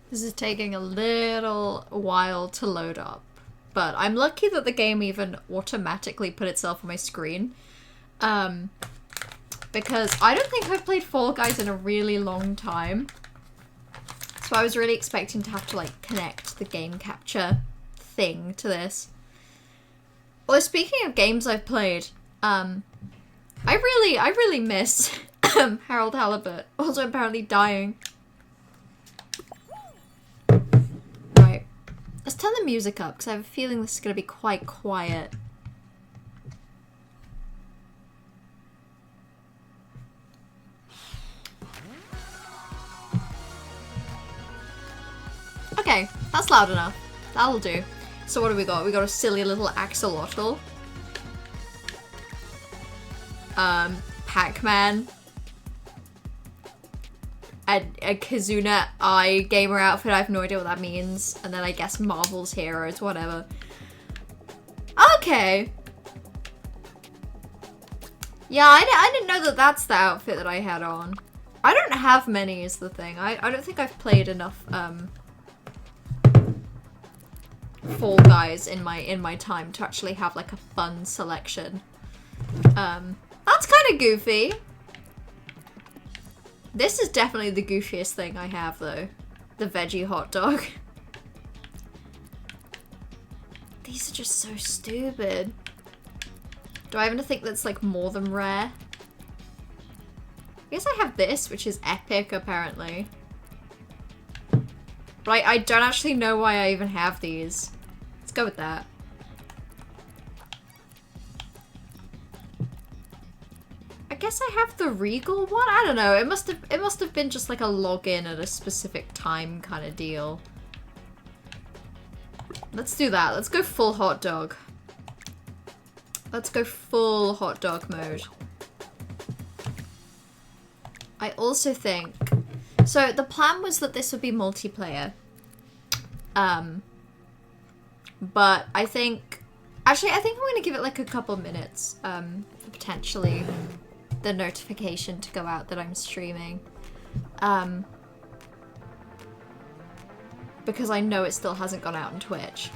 This is taking a little while to load up, but I'm lucky that the game even automatically put itself on my screen. Because I don't think I've played Fall Guys in a really long time. So I was really expecting to have to like connect the game capture thing to this. Well, speaking of games I've played, I really miss Harold Halibut, also apparently dying. Right. Let's turn the music up, because I have a feeling this is going to be quite quiet. Okay, that's loud enough. That'll do. So what do we got? We got a silly little axolotl. Pac-Man. A Kizuna Eye gamer outfit. I have no idea what that means. And then I guess Marvel's Heroes, whatever. Okay. Yeah, I didn't know that that's the outfit that I had on. I don't have many is the thing. I don't think I've played enough Fall Guys in my time to actually have like a fun selection. That's kind of goofy. This is definitely the goofiest thing I have, though. The veggie hot dog. These are just so stupid. Do I have anything that's, like, more than rare? I guess I have this, which is epic, apparently. But I don't actually know why I even have these. Let's go with that. I guess I have the Regal one? I don't know. It must have been just like a login at a specific time kind of deal. Let's do that. Let's go full hot dog. Let's go full hot dog mode. I also think... So the plan was that this would be multiplayer. But I think... Actually, I think I'm going to give it like a couple minutes for potentially the notification to go out that I'm streaming. Because I know it still hasn't gone out on Twitch.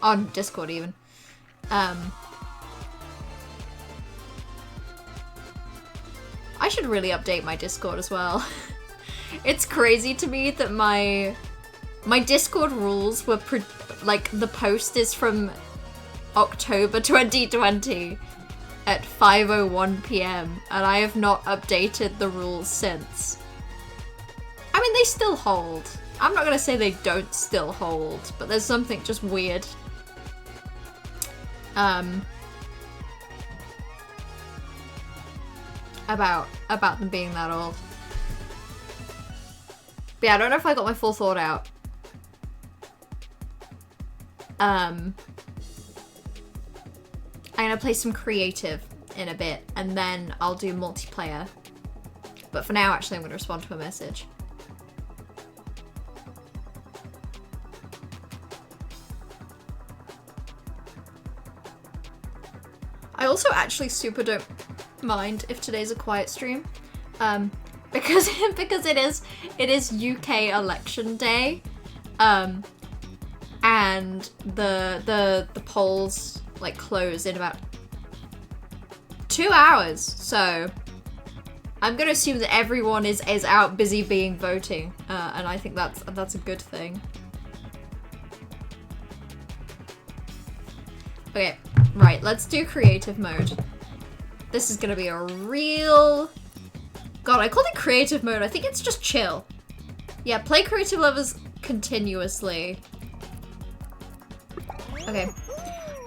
On Discord, even. I should really update my Discord as well. It's crazy to me that my Discord rules were like the post is from October 2020 at 5:01 p.m. and I have not updated the rules since. I mean, they still hold. I'm not gonna say they don't still hold, but there's something just weird. About them being that old. But yeah, I don't know if I got my full thought out. I'm gonna play some creative in a bit, and then I'll do multiplayer. But for now, actually, I'm gonna respond to a message. I also actually super don't mind if today's a quiet stream, because it is UK election day, and the polls like close in about 2 hours, so I'm gonna assume that everyone is out busy being voting, and I think that's a good thing. Okay, right, let's do creative mode. This is gonna be a real... God, I called it creative mode. I think it's just chill. Yeah, play creative levels continuously. Okay.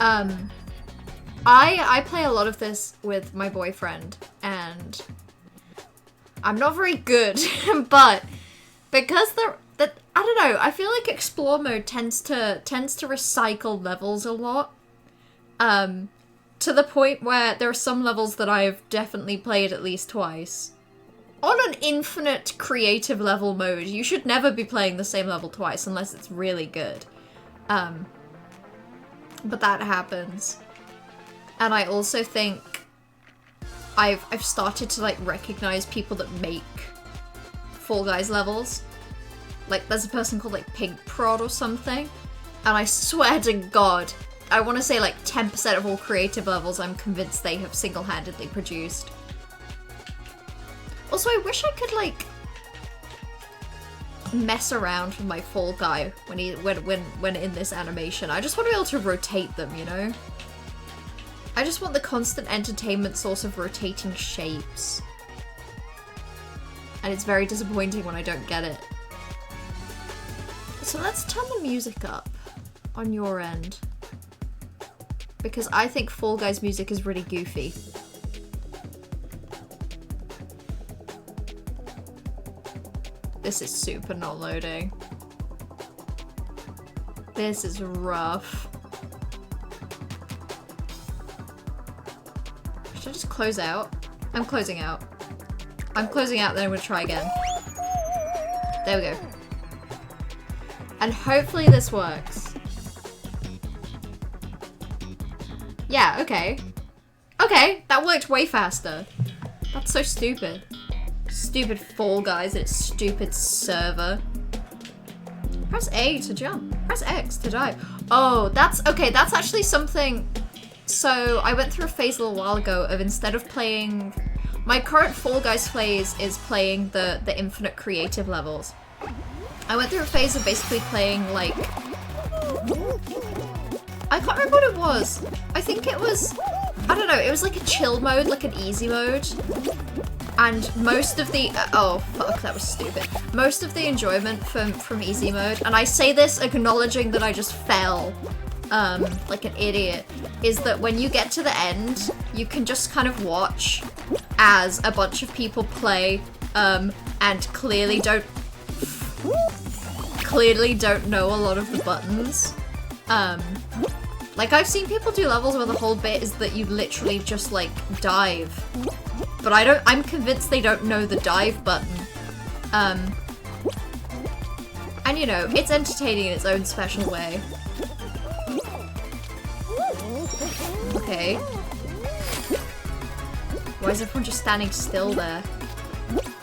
I play a lot of this with my boyfriend, and I'm not very good, but because I don't know, I feel like explore mode tends to recycle levels a lot. To the point where there are some levels that I've definitely played at least twice. On an infinite creative level mode, you should never be playing the same level twice unless it's really good. But that happens. And I also think I've started to like recognize people that make Fall Guys levels. Like, there's a person called, like, Pink Prod or something. And I swear to God, I want to say, like, 10% of all creative levels I'm convinced they have single-handedly produced. Also, I wish I could, like, mess around with my Fall Guy when in this animation. I just want to be able to rotate them, you know? I just want the constant entertainment source of rotating shapes. And it's very disappointing when I don't get it. So let's turn the music up on your end. Because I think Fall Guys music is really goofy. This is super not loading. This is rough. Should I just close out? I'm closing out. I'm closing out, then I'm gonna try again. There we go. And hopefully this works. Yeah, okay. Okay, that worked way faster. That's so stupid. Stupid Fall Guys and its stupid server. Press A to jump. Press X to dive. Oh, that's okay. That's actually something. So I went through a phase a little while ago of instead of playing. My current Fall Guys phase is playing the infinite creative levels. I went through a phase of basically playing like. I can't remember what it was. I think it was. I don't know. It was like a chill mode, like an easy mode. And most of the oh fuck, that was stupid. Most of the enjoyment from easy mode, and I say this acknowledging that I just fell like an idiot, is that when you get to the end, you can just kind of watch as a bunch of people play and clearly don't know a lot of the buttons. Like I've seen people do levels where the whole bit is that you literally just like dive. But I'm convinced they don't know the dive button. And you know, it's entertaining in its own special way. Okay. Why is everyone just standing still there?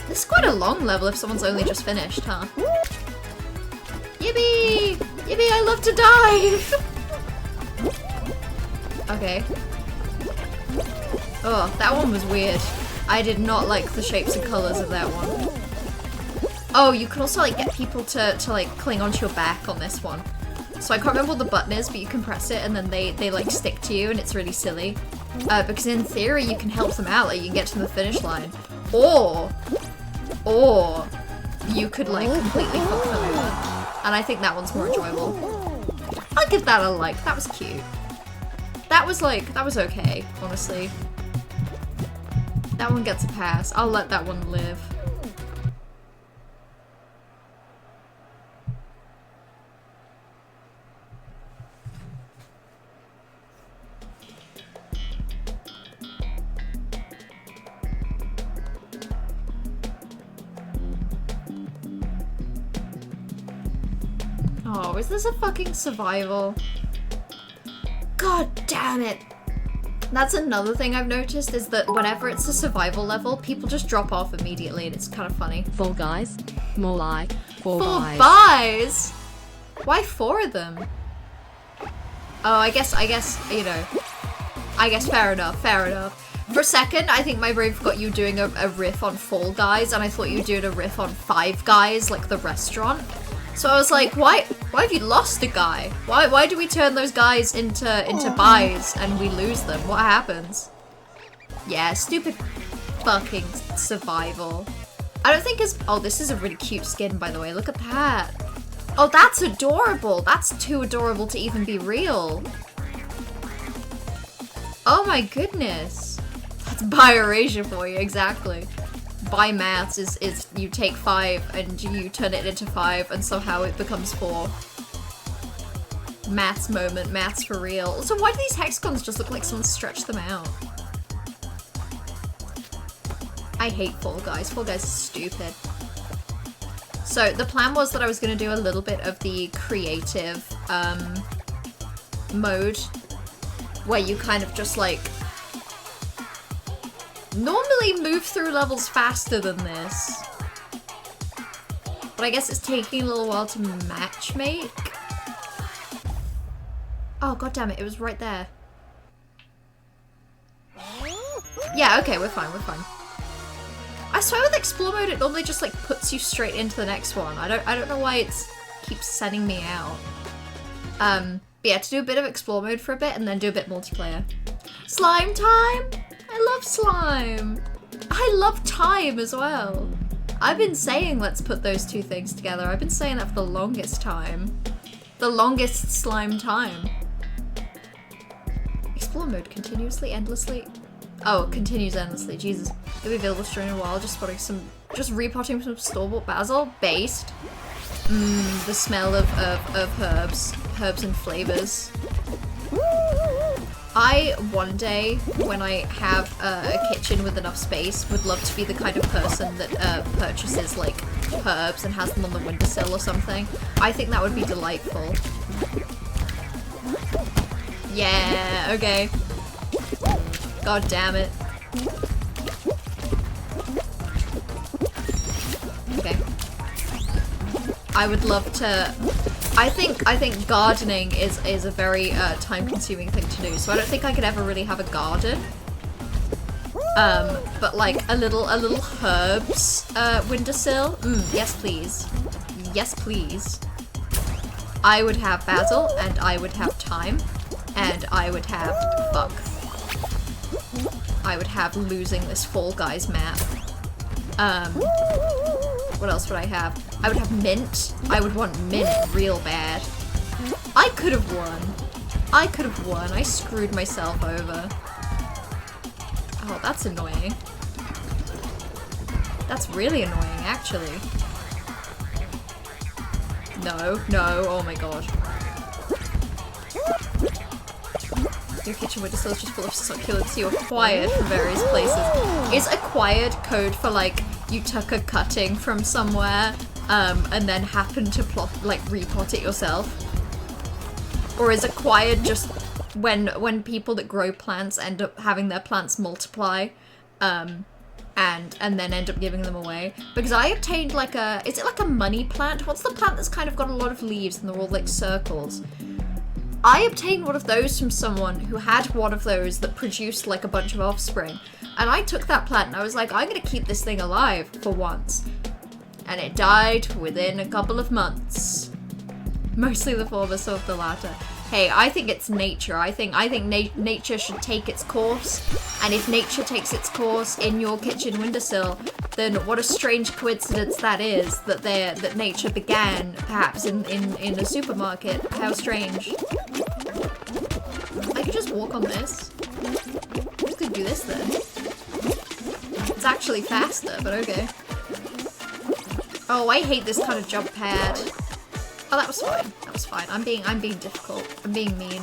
This is quite a long level if someone's only just finished, huh? Yippee! Yippee, I love to dive! Okay. Oh, that one was weird. I did not like the shapes and colors of that one. Oh, you can also like get people to like cling onto your back on this one. So I can't remember what the button is, but you can press it and then they like stick to you and it's really silly. Because in theory you can help them out, like you can get to the finish line. Or you could like completely fuck them over. And I think that one's more enjoyable. I'll give that a like, that was cute. That was okay, honestly. That one gets a pass. I'll let that one live. Oh, is this a fucking survival? God damn it! That's another thing I've noticed, is that whenever it's a survival level, people just drop off immediately and it's kind of funny. Fall Guys? More like Four Buys. Buys? Why 4 of them? Oh, I guess, you know. I guess fair enough. For a second, I think my brain forgot you doing a riff on Fall Guys, and I thought you were doing a riff on Five Guys, like the restaurant. So I was like, why have you lost a guy? Why do we turn those guys into buys and we lose them? What happens? Yeah, stupid fucking survival. I don't think it's... Oh, this is a really cute skin, by the way. Look at that. Oh, that's adorable. That's too adorable to even be real. Oh my goodness. That's bi-erasure for you, exactly. By maths is you take 5 and you turn it into 5 and somehow it becomes 4. Maths moment, maths for real. So why do these hexagons just look like someone stretched them out? I hate Fall Guys. Fall Guys is stupid. So the plan was that I was going to do a little bit of the creative mode where you kind of just like normally move through levels faster than this. But I guess it's taking a little while to matchmake. Oh, god damn it, it was right there. Yeah, okay, we're fine, we're fine. I swear with explore mode it normally just like puts you straight into the next one. I don't know why it's keeps sending me out. But yeah, to do a bit of explore mode for a bit and then do a bit multiplayer. Slime time! I love slime! I love time as well. I've been saying let's put those two things together. I've been saying that for the longest time. The longest slime time. Explore mode continuously, endlessly. Oh, it continues endlessly. Jesus. It'll be available during a while. Just repotting some store-bought basil. Based. The smell of herbs. Herbs and flavors. I, one day, when I have a kitchen with enough space, would love to be the kind of person that purchases, like, herbs and has them on the windowsill or something. I think that would be delightful. Yeah, okay. God damn it. Okay. I would love to... I think gardening is a very time-consuming thing to do, so I don't think I could ever really have a garden. But like a little herbs windowsill. Yes please. Yes please. I would have basil, and I would have thyme, and I would have fuck. I would have losing this Fall Guys map. What else would I have? I would have mint. I would want mint real bad. I could have won. I could have won. I screwed myself over. Oh, that's annoying. That's really annoying, actually. No, no, oh my god. Your kitchen windowsill is just full of succulents you acquired from various places. Is acquired code for like you took a cutting from somewhere and then happened to repot it yourself? Or is acquired just when people that grow plants end up having their plants multiply and then end up giving them away? Because I obtained like is it like a money plant? What's the plant that's kind of got a lot of leaves and they're all like circles? I obtained one of those from someone who had one of those that produced like a bunch of offspring. And I took that plant and I was like, I'm gonna keep this thing alive for once. And it died within a couple of months. Mostly the former, some of the latter. Hey, I think it's nature. I think nature should take its course. And if nature takes its course in your kitchen windowsill, then what a strange coincidence that is that nature began perhaps in a supermarket. How strange. I could just walk on this. I could do this then. It's actually faster, but okay. Oh, I hate this kind of jump pad. Oh, that was fine. That was fine. I'm being difficult. I'm being mean.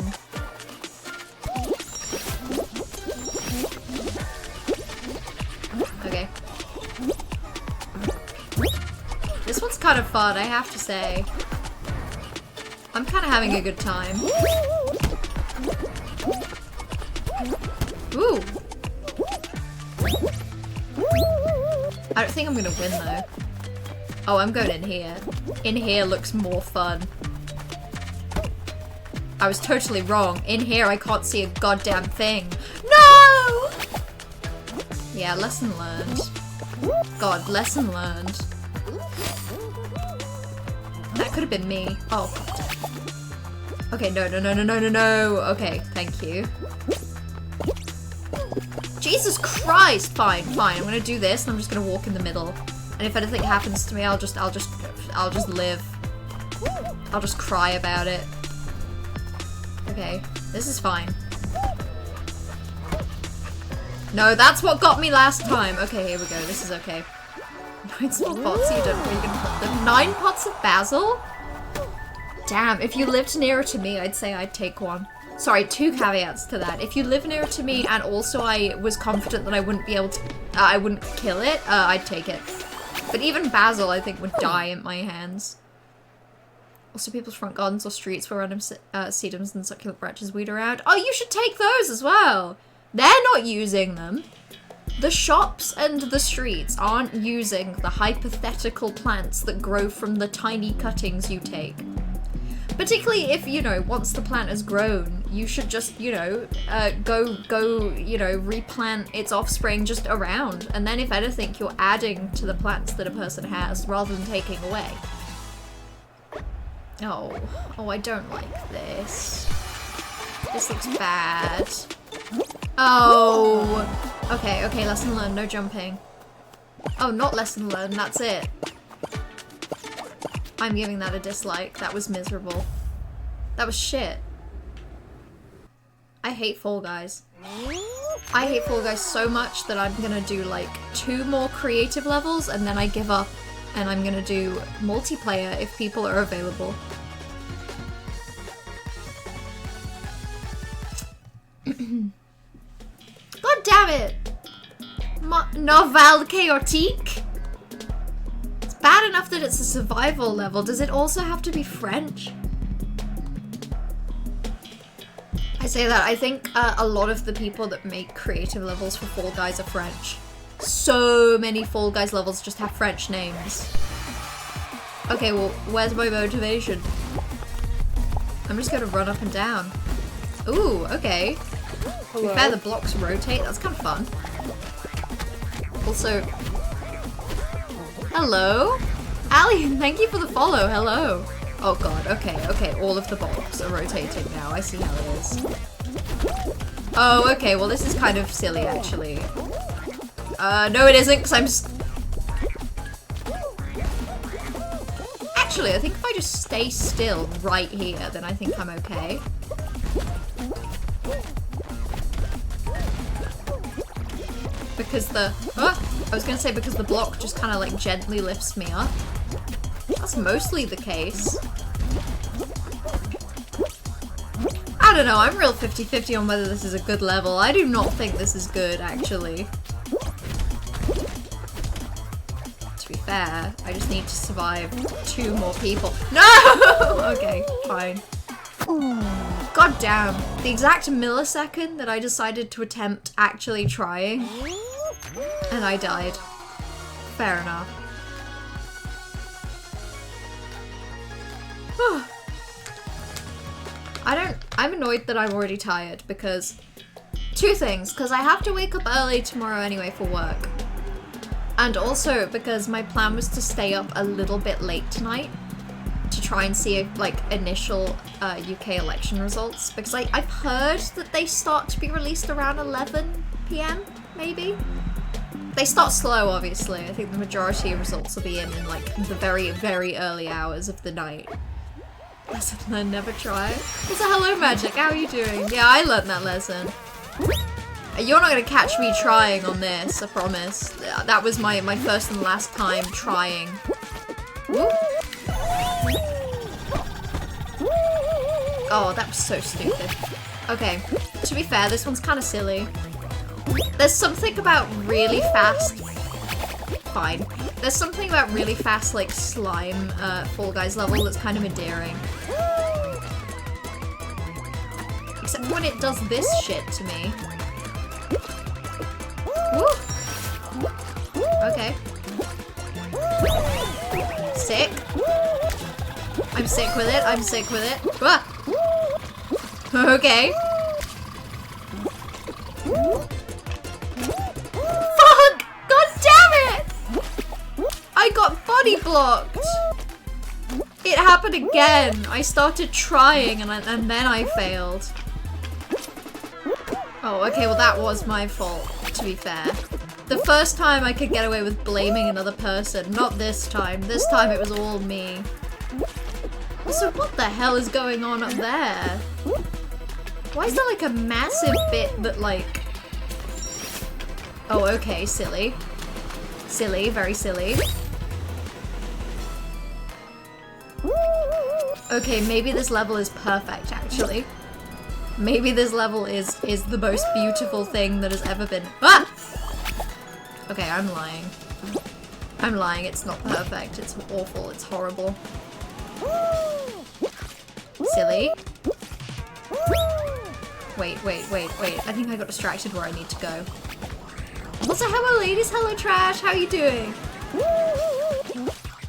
Okay. This one's kind of fun, I have to say. I'm kind of having a good time. Ooh. I don't think I'm gonna win though. Oh, I'm going in here. In here looks more fun. I was totally wrong. In here I can't see a goddamn thing. No! Yeah, lesson learned. God, lesson learned. That could have been me. Oh, God. Okay, no. Okay, thank you. Jesus Christ! Fine. I'm gonna do this and I'm just gonna walk in the middle. And if anything happens to me, I'll just live. I'll just cry about it. Okay, this is fine. No, that's what got me last time. Okay, here we go. This is okay. 9 small pots, you don't know where you're gonna put them. 9 pots of basil? Damn, if you lived nearer to me, I'd say I'd take one. Sorry, 2 caveats to that. If you live nearer to me and also I was confident that I wouldn't be able to, I wouldn't kill it, I'd take it. But even basil, I think, would die in my hands. Also, people's front gardens or streets where random sedums and succulent branches weed around. Oh, you should take those as well! They're not using them. The shops and the streets aren't using the hypothetical plants that grow from the tiny cuttings you take. Particularly if, you know, once the plant has grown, you should just, you know, replant its offspring just around. And then if anything, you're adding to the plants that a person has rather than taking away. Oh, I don't like this. This looks bad. Oh, okay, lesson learned, no jumping. Oh, not lesson learned, that's it. I'm giving that a dislike. That was miserable. That was shit. I hate Fall Guys. I hate Fall Guys so much that I'm gonna do like 2 more creative levels and then I give up and I'm gonna do multiplayer if people are available. God damn it! Novel Chaotique? It's bad enough that it's a survival level. Does it also have to be French? I say that, I think a lot of the people that make creative levels for Fall Guys are French. So many Fall Guys levels just have French names. Okay, well, where's my motivation? I'm just gonna run up and down. Ooh, okay. To be fair, the blocks rotate. That's kind of fun. Also, hello? Ali, thank you for the follow. Hello. Oh god, okay. All of the blocks are rotating now. I see how it is. Oh, okay. Well, this is kind of silly, actually. No it isn't, because I'm Actually, I think if I just stay still right here, then I think I'm okay. Because I was gonna say because the block just kind of like gently lifts me up. That's mostly the case. I don't know, I'm real 50-50 on whether this is a good level. I do not think this is good, actually. To be fair, I just need to survive 2 more people. No! Okay, fine. God damn. The exact millisecond that I decided to attempt actually trying, and I died. Fair enough. I'm annoyed that I'm already tired because 2 things, because I have to wake up early tomorrow anyway for work. And also because my plan was to stay up a little bit late tonight to try and see like initial UK election results, because I've heard that they start to be released around 11 PM, maybe? They start slow, obviously. I think the majority of results will be in like the very, very early hours of the night. Lesson learned, never try. It's a hello magic, how are you doing? Yeah, I learned that lesson. You're not gonna catch me trying on this, I promise. That was my first and last time trying. Woo. Oh, that was so stupid. Okay, to be fair, this one's kind of silly. There's something about really fast... Fine. There's something about really fast, like, slime Fall Guys level that's kind of endearing. Except when it does this shit to me. Woo! Okay. Sick. I'm sick with it, I'm sick with it. Ah! Okay. Fuck! God damn it! I got body blocked! It happened again. I started trying and then I failed. Oh, okay, well that was my fault, to be fair. The first time I could get away with blaming another person, not this time. This time it was all me. So what the hell is going on up there? Why is there like a massive bit that like... Oh, okay, silly. Silly, very silly. Okay, maybe this level is perfect, actually. Maybe this level is the most beautiful thing that has ever been. Ah! Okay, I'm lying. I'm lying, it's not perfect. It's awful, it's horrible. Silly. Wait. I think I got distracted where I need to go. Also, hello ladies, hello trash, how you doing?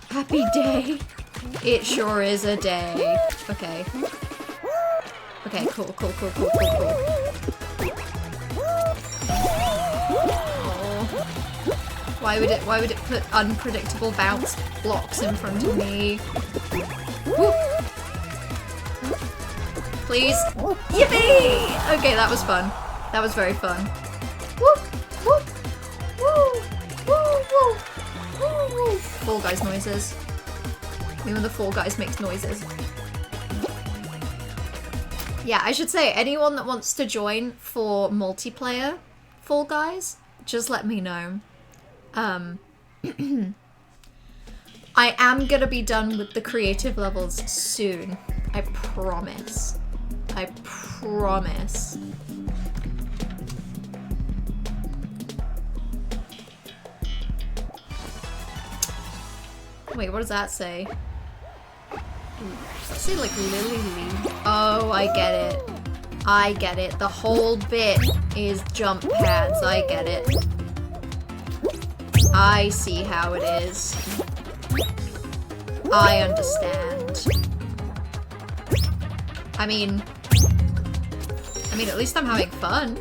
Happy day. It sure is a day. Okay. Okay, cool. Oh. Why would it put unpredictable bounce blocks in front of me? Whoop. Please. Yippee! Okay, that was fun. That was very fun. Woo! Woo! Woo! Woo! Woo! Woo! Woo! Fall Guys noises. Me when the Fall Guys makes noises. Yeah, I should say, anyone that wants to join for multiplayer Fall Guys, just let me know. I am gonna be done with the creative levels soon. I promise. I promise. Wait, what does that say? Does that say like Lily Lee? Oh, I get it. I get it. The whole bit is jump pads. I get it. I see how it is. I understand. I mean, at least I'm having fun.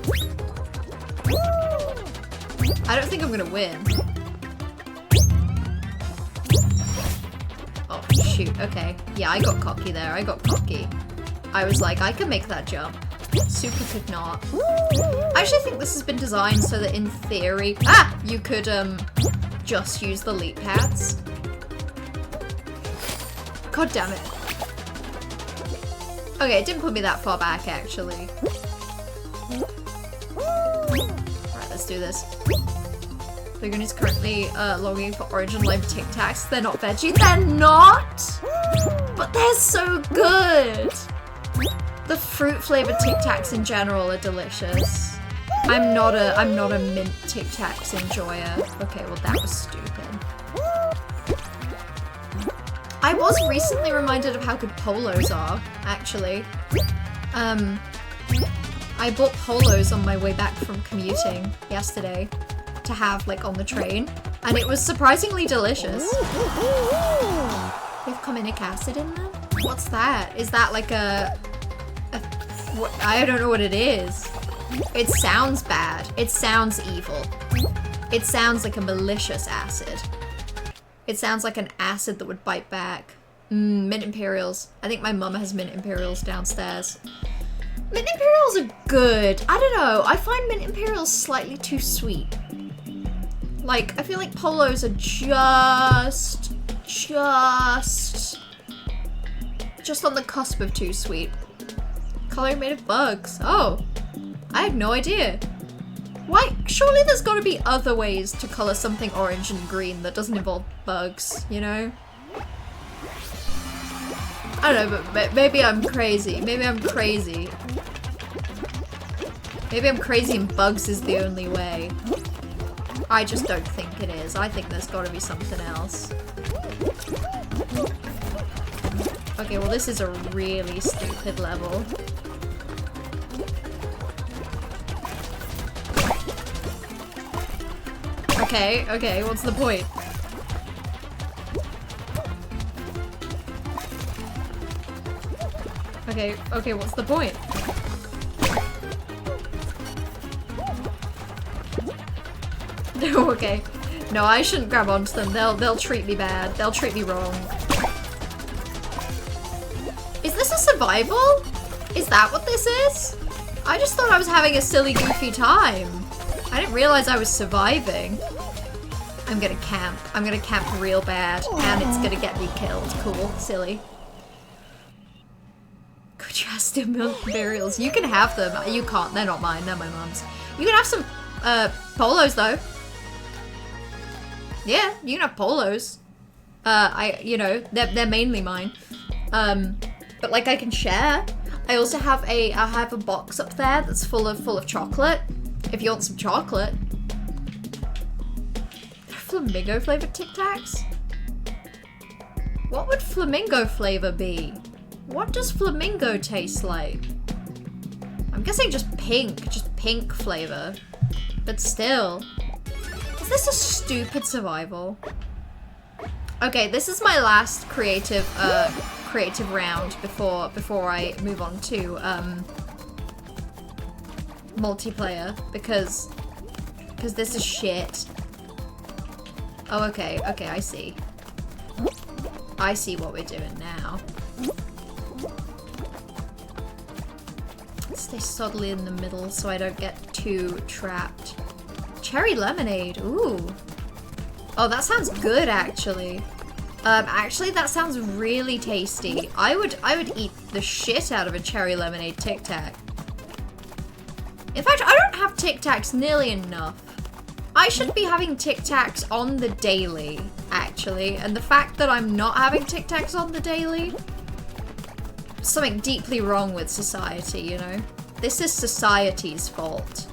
I don't think I'm gonna win. Oh, shoot. Okay. Yeah, I got cocky there. I got cocky. I was like, I can make that jump. Super could not. I actually think this has been designed so that in theory, you could just use the leap pads. God damn it. Okay, it didn't put me that far back actually. Alright, let's do this. Biggun is currently logging for Origin Live Tic Tacs. They're not veggie. They're not! But they're so good! The fruit flavored Tic Tacs in general are delicious. I'm not a mint Tic Tacs enjoyer. Okay, well that was stupid. I was recently reminded of how good polos are, actually. I bought polos on my way back from commuting yesterday to have like on the train, and it was surprisingly delicious. They have cominic acid in them? What's that? Is that like I don't know what it is. It sounds bad. It sounds evil. It sounds like a malicious acid. It sounds like an acid that would bite back. Mint Imperials. I think my mum has Mint Imperials downstairs. Mint Imperials are good. I don't know. I find Mint Imperials slightly too sweet. Like, I feel like polos are just on the cusp of too sweet. Color made of bugs. Oh, I had no idea. Why? Surely there's got to be other ways to color something orange and green that doesn't involve bugs, you know? I don't know, but maybe I'm crazy. Maybe I'm crazy. Maybe I'm crazy and bugs is the only way. I just don't think it is. I think there's got to be something else. Okay, well this is a really stupid level. Okay, what's the point? Okay, what's the point? No, okay. No, I shouldn't grab onto them. They'll treat me bad. They'll treat me wrong. Is this a survival? Is that what this is? I just thought I was having a silly, goofy time. I didn't realize I was surviving. I'm gonna camp. I'm gonna camp real bad, and it's gonna get me killed. Cool. Silly. Could you ask them burials? You can have them. You can't. They're not mine. They're my mum's. You can have some polos, though. Yeah, you can have polos. You know, they're mainly mine. But like I can share. I also have I have a box up there that's full of chocolate. If you want some chocolate. Flamingo flavored Tic Tacs? What would flamingo flavor be? What does flamingo taste like? I'm guessing just pink flavor. But still. this a stupid survival? Okay, this is my last creative round before I move on to multiplayer because this is shit. Oh, okay, I see. I see what we're doing now. Stay subtly in the middle so I don't get too trapped. Cherry lemonade, ooh. Oh, that sounds good, actually. Actually, that sounds really tasty. I would eat the shit out of a cherry lemonade Tic Tac. In fact, I don't have Tic Tacs nearly enough. I should be having Tic Tacs on the daily, actually. And the fact that I'm not having Tic Tacs on the daily, something deeply wrong with society, you know? This is society's fault.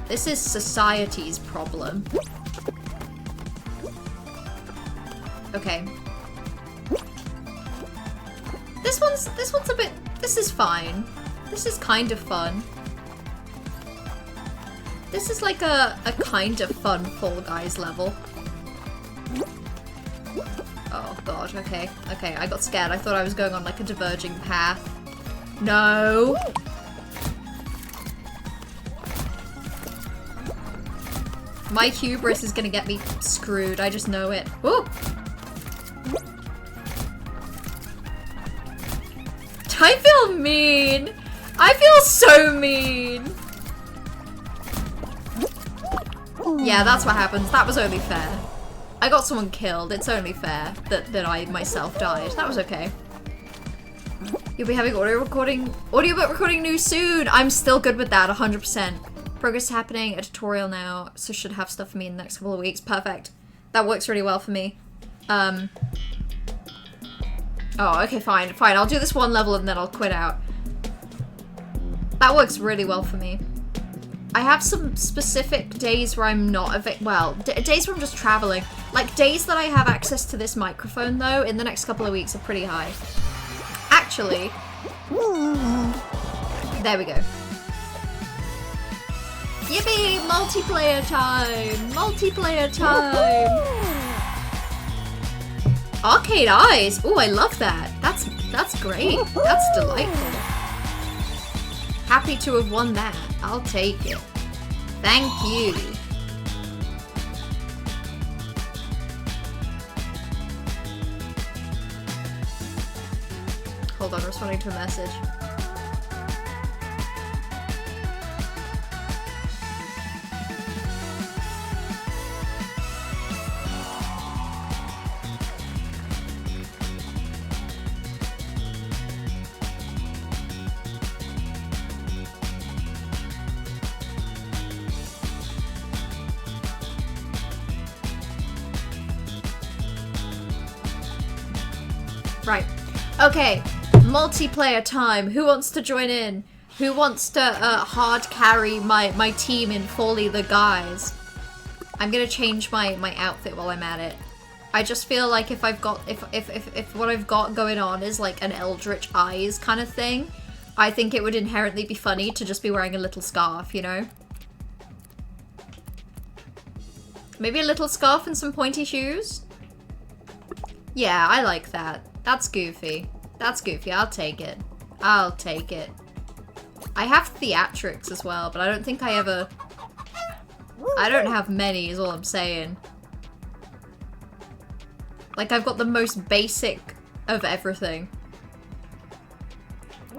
This is society's problem. Okay. This one's a bit, this is fine. This is kind of fun. This is like a kind of fun Fall Guys level. Oh god, okay, I got scared. I thought I was going on like a diverging path. No! My hubris is gonna get me screwed, I just know it. Ooh! I feel mean! I feel so mean! Yeah, that's what happens. That was only fair. I got someone killed. It's only fair that I myself died. That was okay. You'll be having audiobook recording news soon! I'm still good with that, 100%. Progress happening, a tutorial now, so should have stuff for me in the next couple of weeks. Perfect. That works really well for me. Oh, okay, fine. I'll do this one level and then I'll quit out. That works really well for me. I have some specific days where I'm not days where I'm just traveling. Like, days that I have access to this microphone, though, in the next couple of weeks are pretty high. Actually, there we go. Yippee! Multiplayer time! Multiplayer time! Arcade eyes! Ooh, I love that. That's great. That's delightful. Happy to have won that. I'll take it. Thank you. Hold on, responding to a message. Right. Okay. Multiplayer time. Who wants to join in? Who wants to hard carry my team in Folly the Guys? I'm gonna change my outfit while I'm at it. I just feel like if what I've got going on is like an Eldritch Eyes kind of thing, I think it would inherently be funny to just be wearing a little scarf, you know? Maybe a little scarf and some pointy shoes? Yeah, I like that. That's goofy. That's goofy. I'll take it. I'll take it. I have theatrics as well, but I don't think I ever... I don't have many is all I'm saying. Like, I've got the most basic of everything. I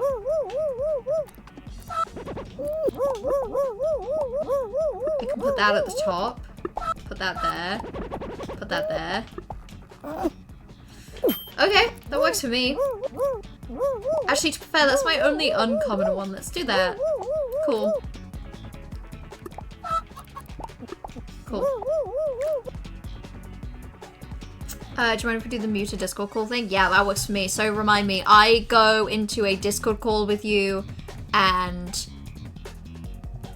can put that at the top. Put that there. Put that there. Okay, that works for me. Actually, to be fair, that's my only uncommon one. Let's do that. Cool. Cool. Do you mind if we do the muted Discord call thing? Yeah, that works for me. So remind me, I go into a Discord call with you and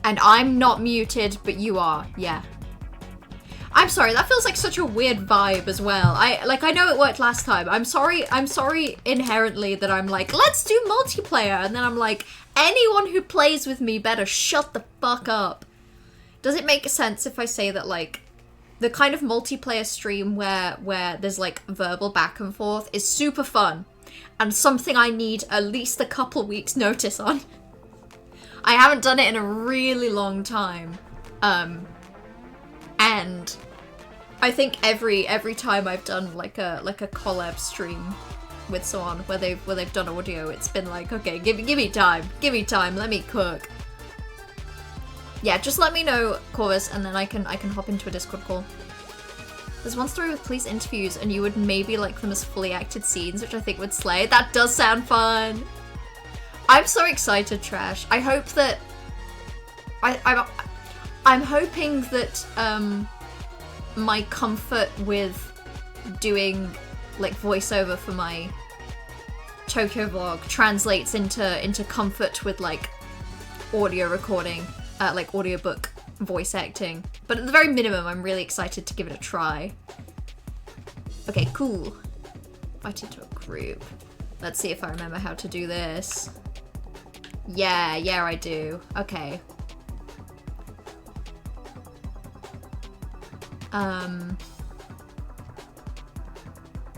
I'm not muted, but you are. Yeah. I'm sorry, that feels like such a weird vibe as well. I know it worked last time. I'm sorry inherently that I'm like, let's do multiplayer, and then I'm like, anyone who plays with me better shut the fuck up. Does it make sense if I say that, like, the kind of multiplayer stream where there's like verbal back and forth is super fun and something I need at least a couple weeks notice on. I haven't done it in a really long time. And I think every time I've done like a collab stream with someone where they've done audio, it's been like, okay, give me time, let me cook. Yeah, just let me know, Corvus, and then I can hop into a Discord call. There's one story with police interviews, and you would maybe like them as fully acted scenes, which I think would slay. That does sound fun. I'm so excited, Trash. I hope that I'm hoping that my comfort with doing like voiceover for my Tokyo vlog translates into comfort with like audio recording, like audiobook voice acting. But at the very minimum, I'm really excited to give it a try. Okay, cool. Invite into a group. Let's see if I remember how to do this. Yeah, I do. Okay.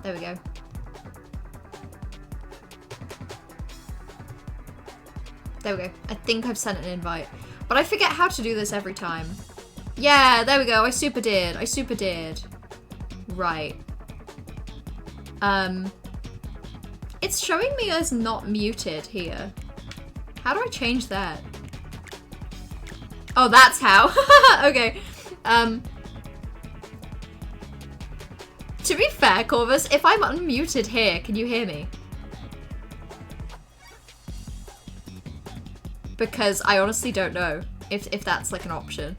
There we go. There we go. I think I've sent an invite. But I forget how to do this every time. Yeah, there we go. I super did. Right. It's showing me as not muted here. How do I change that? Oh, that's how. Okay. To be fair, Corvus, if I'm unmuted here, can you hear me? Because I honestly don't know if that's like an option.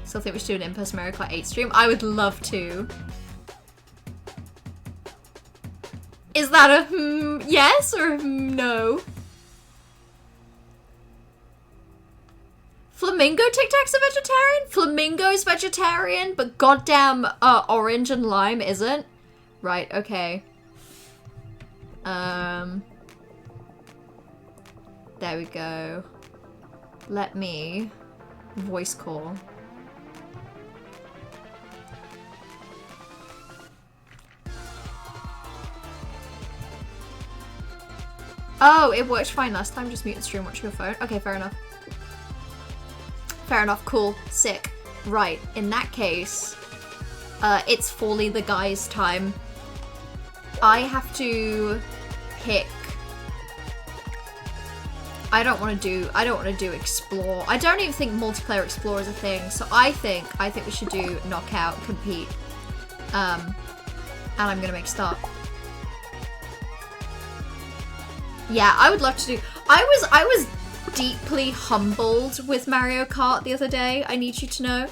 Still think we should do an in-person Mario Kart 8 stream? I would love to. Is that a yes or a no? Flamingo Tic Tac's a vegetarian? Flamingo's vegetarian, but goddamn Orange and Lime isn't? Right, okay. There we go. Let me voice call. Oh, it worked fine last time. Just mute the stream, watch your phone. Okay, fair enough. Fair enough, cool, sick. Right, in that case, it's fully the guy's time. I have to pick. I don't want to do explore. I don't even think multiplayer explore is a thing. So I think we should do knockout, compete. And I'm gonna make start. Yeah, I would love to do. I was deeply humbled with Mario Kart the other day. I need you to know.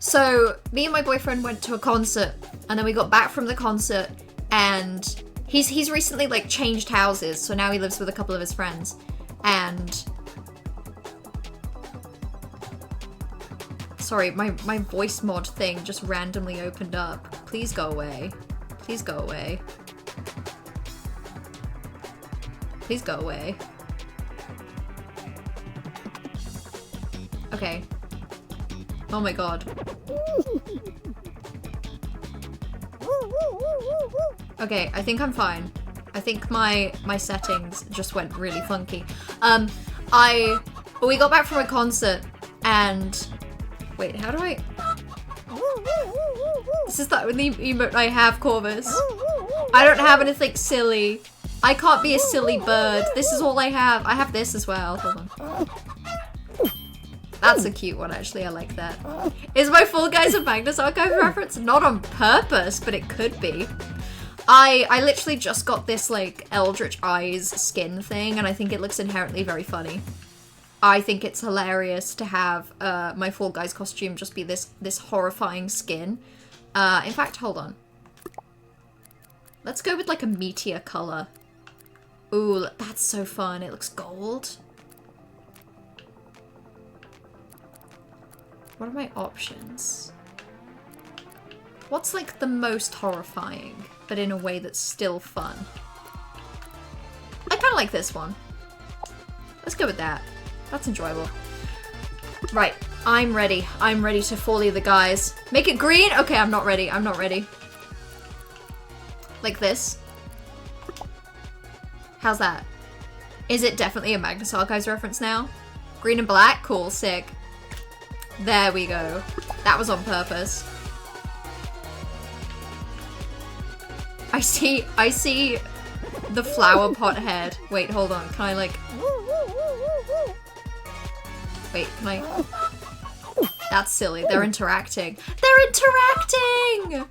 So me and my boyfriend went to a concert, and then we got back from the concert, and he's recently like changed houses, so now he lives with a couple of his friends, and sorry, my voice mod thing just randomly opened up. Please go away. Please go away. Please go away. Okay. Oh my god. Okay, I think I'm fine. I think my settings just went really funky. We got back from a concert and wait, how do I? This is the only emote I have, Corvus. I don't have anything silly. I can't be a silly bird. This is all I have. I have this as well. Hold on. That's a cute one, actually. I like that. Is my Fall Guys and Magnus Archive reference? Not on purpose, but it could be. I literally just got this, like, Eldritch Eyes skin thing, and I think it looks inherently very funny. I think it's hilarious to have my Fall Guys costume just be this horrifying skin. In fact, hold on. Let's go with, like, a meteor color. Ooh, that's so fun. It looks gold. What are my options? What's like the most horrifying, but in a way that's still fun? I kind of like this one. Let's go with that. That's enjoyable. Right, I'm ready. I'm ready to folly the guys. Make it green? Okay, I'm not ready. I'm not ready. Like this. How's that? Is it definitely a Magnus Archives reference now? Green and black? Cool, sick. There we go. That was on purpose. I see the flower pot head. Wait, hold on. Can I like... Wait, can I... That's silly. They're interacting. They're interacting!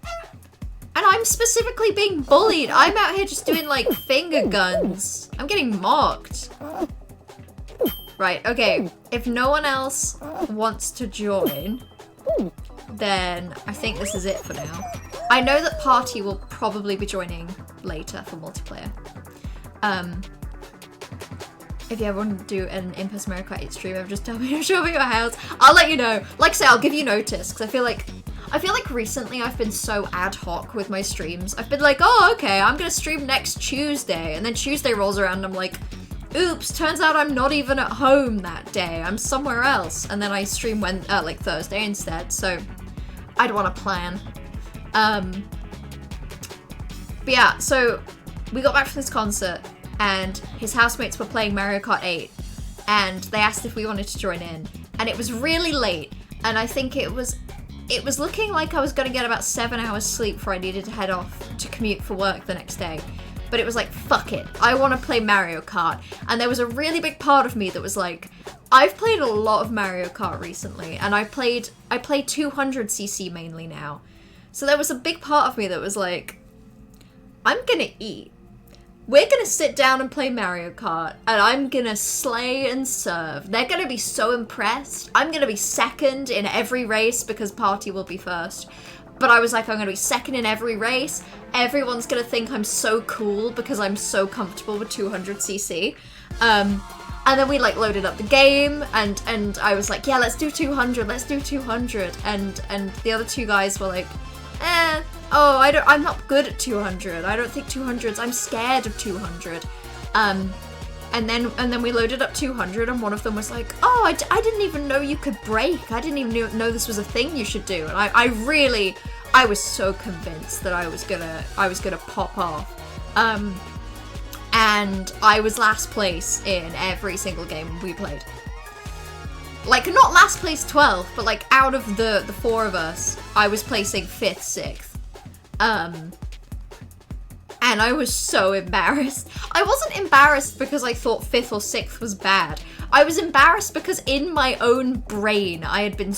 And I'm specifically being bullied. I'm out here just doing like finger guns. I'm getting mocked. Right, okay. If no one else wants to join, then I think this is it for now. I know that Party will probably be joining later for multiplayer. If you ever want to do an in-person Mario Kart 8 stream, just tell me to show me your house. I'll let you know. Like I say, I'll give you notice, because I feel like recently I've been so ad hoc with my streams. I've been like, oh, okay, I'm gonna stream next Tuesday, and then Tuesday rolls around and I'm like, oops, turns out I'm not even at home that day. I'm somewhere else. And then I stream like Thursday instead, so I'd want to plan. But yeah, so we got back from this concert and his housemates were playing Mario Kart 8 and they asked if we wanted to join in. And it was really late, and I think it was looking like I was gonna get about 7 hours sleep before I needed to head off to commute for work the next day. But it was like, fuck it, I want to play Mario Kart. And there was a really big part of me that was like, I've played a lot of Mario Kart recently, and I play 200cc mainly now. So there was a big part of me that was like, I'm gonna eat. We're gonna sit down and play Mario Kart, and I'm gonna slay and serve. They're gonna be so impressed. I'm gonna be second in every race because Party will be first. But I was like, I'm gonna be second in every race. Everyone's gonna think I'm so cool because I'm so comfortable with 200cc. And then we like loaded up the game, and I was like, yeah, let's do 200, let's do 200. And the other two guys were like, oh, I'm not good at 200. I don't think 200s, I'm scared of 200. And then we loaded up 200, and one of them was like, oh, I didn't even know you could brake. I didn't even know this was a thing you should do. And I was so convinced that I was gonna pop off. And I was last place in every single game we played. Like, not last place 12, but like out of the four of us, I was placing 5th, 6th. And I was so embarrassed. I wasn't embarrassed because I thought 5th or 6th was bad. I was embarrassed because in my own brain, I'd been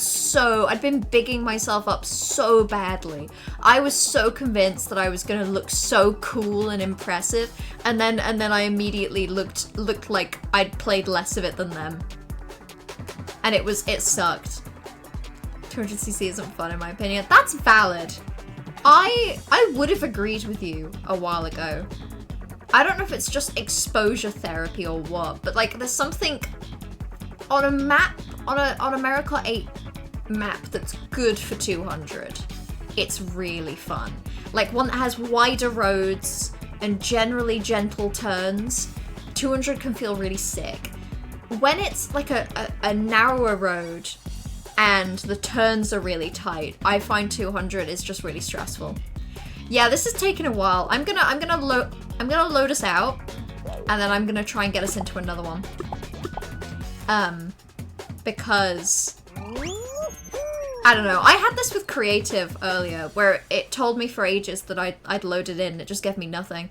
bigging myself up so badly. I was so convinced that I was gonna look so cool and impressive, and then I immediately looked like I'd played less of it than them. And it sucked. 200cc isn't fun in my opinion. That's valid. I would have agreed with you a while ago. I don't know if it's just exposure therapy or what, but like there's something on a map, on a Mario Kart 8 map that's good for 200. It's really fun. Like one that has wider roads and generally gentle turns. 200 can feel really sick. When it's like a narrower road and the turns are really tight, I find 200 is just really stressful. Yeah, this is taking a while. I'm gonna load us out, and then I'm gonna try and get us into another one. Because I don't know. I had this with creative earlier, where it told me for ages that I'd loaded in. It just gave me nothing.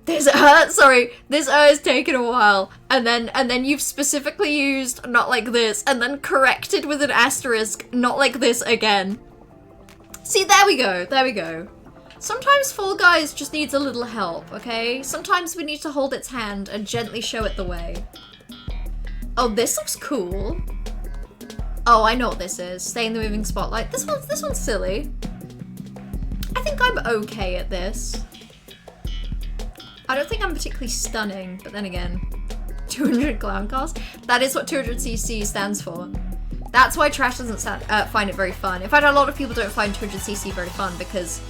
This is taking a while, and then you've specifically used not like this, and then corrected with an asterisk, not like this again. See, there we go. Sometimes Fall Guys just needs a little help, okay? Sometimes we need to hold its hand and gently show it the way. Oh, this looks cool. Oh, I know what this is. Stay in the moving spotlight. This one's silly. I think I'm okay at this. I don't think I'm particularly stunning, but then again, 200 clown cars? That is what 200cc stands for. That's why Trash doesn't find it very fun. In fact, a lot of people don't find 200cc very fun because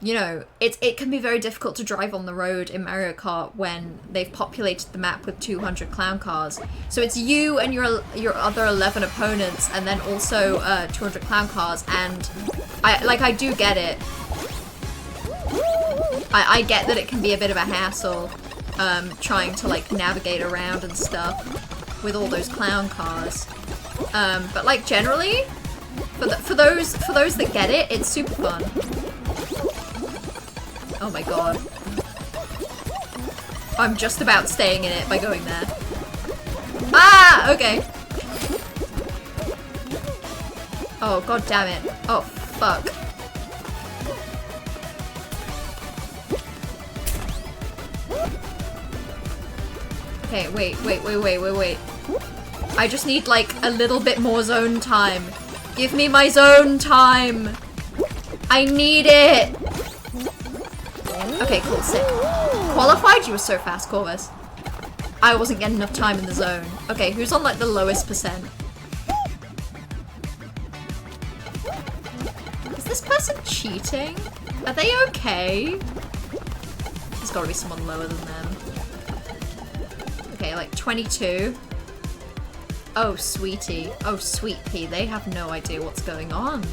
you know, it can be very difficult to drive on the road in Mario Kart when they've populated the map with 200 clown cars. So it's you and your other 11 opponents, and then also 200 clown cars. And I do get it. I get that it can be a bit of a hassle, trying to like navigate around and stuff with all those clown cars. But like generally, for those that get it, it's super fun. Oh my god. I'm just about staying in it by going there. Ah! Okay. Oh, god damn it. Oh, fuck. Okay, wait. I just need, like, a little bit more zone time. Give me my zone time! I need it! Okay, cool, sick. Qualified? You were so fast, Corvus. I wasn't getting enough time in the zone. Okay, who's on like the lowest percent? Is this person cheating? Are they okay? There's gotta be someone lower than them. Okay, like 22. Oh, sweetie. Oh, sweet pea. They have no idea what's going on.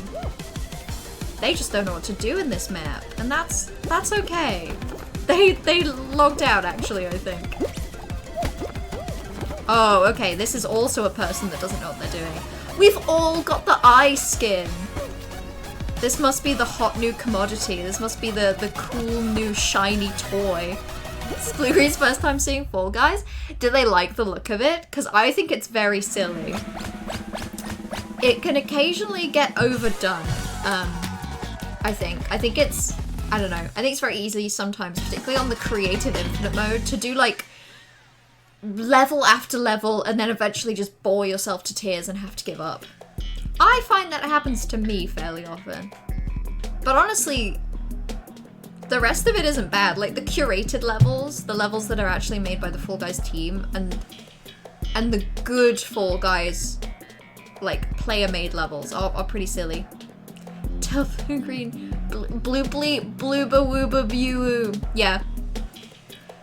They just don't know what to do in this map, and that's okay. They logged out, actually, I think. Oh, okay, this is also a person that doesn't know what they're doing. We've all got the eye skin. This must be the hot new commodity. This must be the cool new shiny toy. This is Blueberry's first time seeing Fall Guys. Do they like the look of it? Because I think it's very silly. It can occasionally get overdone. I think it's, I don't know, I think it's very easy sometimes, particularly on the creative infinite mode, to do like level after level and then eventually just bore yourself to tears and have to give up. I find that happens to me fairly often. But honestly, the rest of it isn't bad. Like the curated levels, the levels that are actually made by the Fall Guys team, and the good Fall Guys, like player-made levels are pretty silly. Tofu green, blue bleep, blooba wooba boo. Yeah.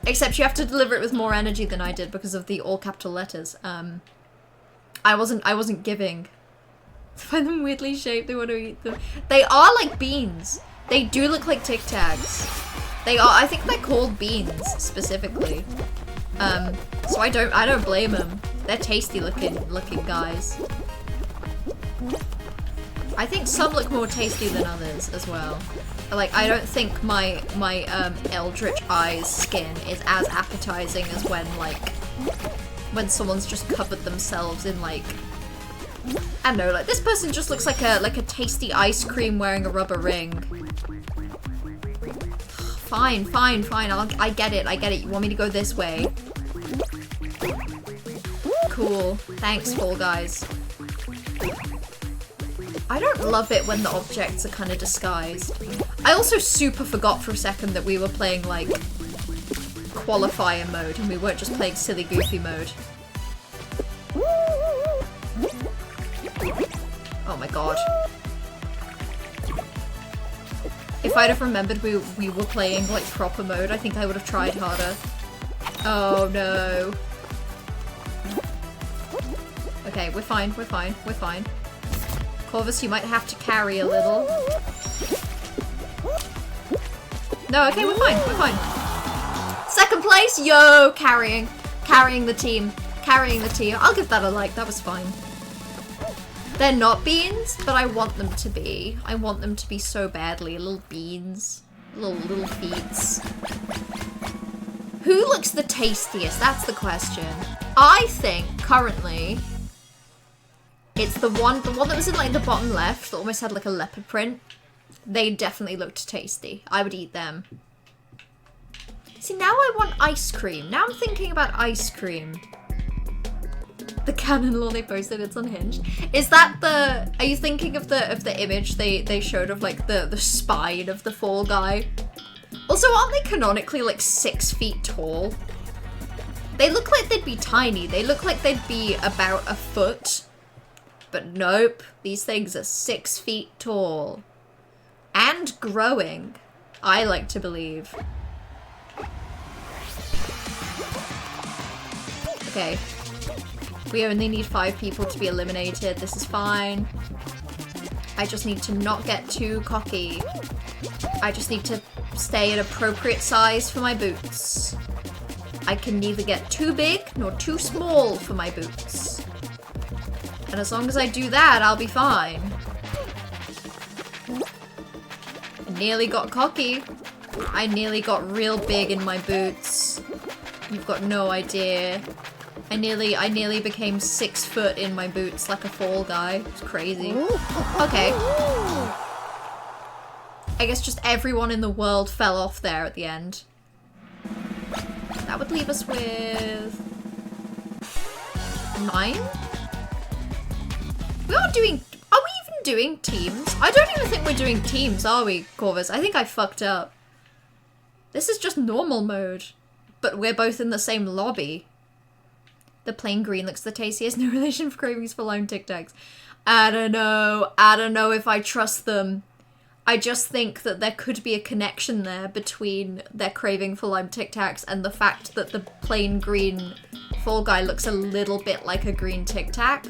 Except you have to deliver it with more energy than I did because of the all capital letters. I wasn't giving. Find them weirdly shaped. They want to eat them. They are like beans. They do look like Tic Tacs. They are. I think they're called beans specifically. So I don't blame them. They're tasty looking guys. I think some look more tasty than others as well. Like, I don't think my Eldritch Eyes skin is as appetizing as when someone's just covered themselves in like, I don't know, like this person just looks like a tasty ice cream wearing a rubber ring. Fine. I get it. You want me to go this way? Cool. Thanks, Fall Guys. I don't love it when the objects are kind of disguised. I also super forgot for a second that we were playing, like, qualifier mode, and we weren't just playing silly goofy mode. Oh my god. If I'd have remembered we were playing, like, proper mode, I think I would have tried harder. Oh no. Okay, we're fine. Corvus, you might have to carry a little. No, okay, we're fine. Second place, yo, carrying the team. I'll give that a like, that was fine. They're not beans, but I want them to be. I want them to be so badly. Little beans. Little feets. Who looks the tastiest? That's the question. I think, currently, it's the one that was in like the bottom left that almost had like a leopard print. They definitely looked tasty. I would eat them. See, now I want ice cream. Now I'm thinking about ice cream. The canon law they posted, it's unhinged. Is that the, are you thinking of the image they showed of like the spine of the Fall Guy? Also, aren't they canonically like 6 feet tall? They look like they'd be tiny. They look like they'd be about a foot. But nope, these things are 6 feet tall. And growing. I like to believe. Okay. We only need 5 people to be eliminated. This is fine. I just need to not get too cocky. I just need to stay at appropriate size for my boots. I can neither get too big nor too small for my boots. And as long as I do that, I'll be fine. I nearly got cocky. I nearly got real big in my boots. You've got no idea. I nearly became 6 foot in my boots like a fall guy. It's crazy. Okay. I guess just everyone in the world fell off there at the end. That would leave us with 9? We are we even doing teams? I don't even think we're doing teams, are we, Corvus? I think I fucked up. This is just normal mode. But we're both in the same lobby. The plain green looks the tastiest. No relation for cravings for lime Tic Tacs. I don't know. I don't know if I trust them. I just think that there could be a connection there between their craving for lime Tic Tacs and the fact that the plain green Fall Guy looks a little bit like a green Tic Tac.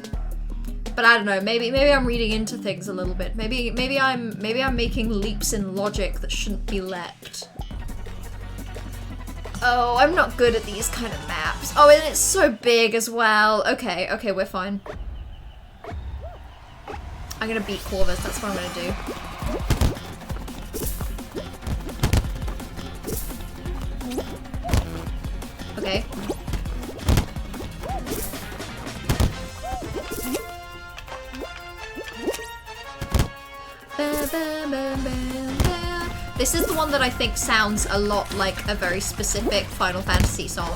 But I don't know. Maybe I'm reading into things a little bit. Maybe I'm making leaps in logic that shouldn't be leapt. Oh, I'm not good at these kind of maps. Oh, and it's so big as well. Okay, we're fine. I'm gonna beat Corvus, that's what I'm gonna do. Okay. This is the one that I think sounds a lot like a very specific Final Fantasy song.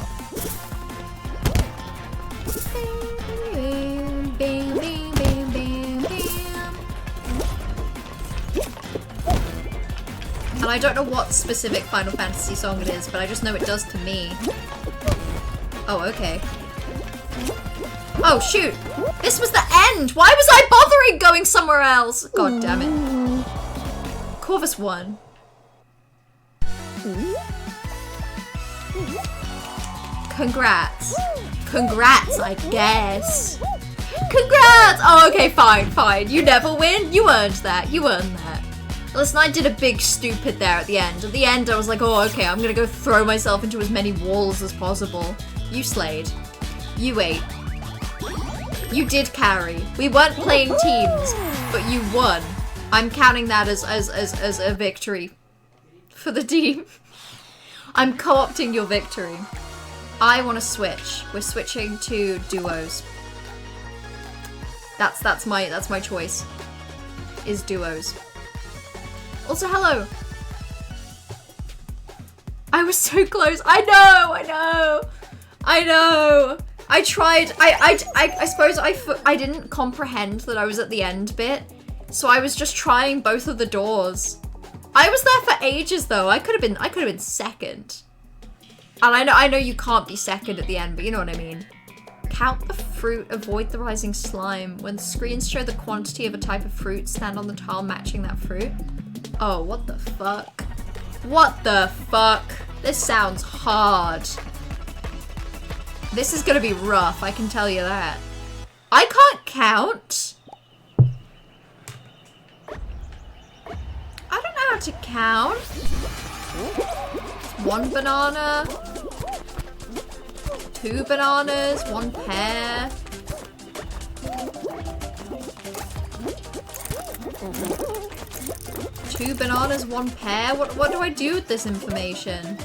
And I don't know what specific Final Fantasy song it is, but I just know it does to me. Oh, okay. Oh, shoot! This was the end! Why was I bothering going somewhere else? God damn it. Corvus won. Congrats. Congrats, I guess. Congrats! Oh, okay, fine. You never win? You earned that. You earned that. Listen, I did a big stupid there at the end. At the end, I was like, oh, okay, I'm gonna go throw myself into as many walls as possible. You slayed. You ate. You did carry. We weren't playing teams, but you won. I'm counting that as a victory for the team. I'm co-opting your victory. I want to switch. We're switching to duos. That's my choice. Is duos. Also, hello. I was so close. I know. I tried. I suppose I didn't comprehend that I was at the end bit, so I was just trying both of the doors. I was there for ages though. I could have been second. And I know you can't be second at the end, but you know what I mean. Count the fruit, avoid the rising slime. When screens show the quantity of a type of fruit, stand on the tile matching that fruit. Oh, what the fuck? What the fuck? This sounds hard. This is gonna be rough, I can tell you that. I can't count. I don't know how to count. 1 banana. 2 bananas. 1 pear. 2 bananas, 1 pear? What do I do with this information?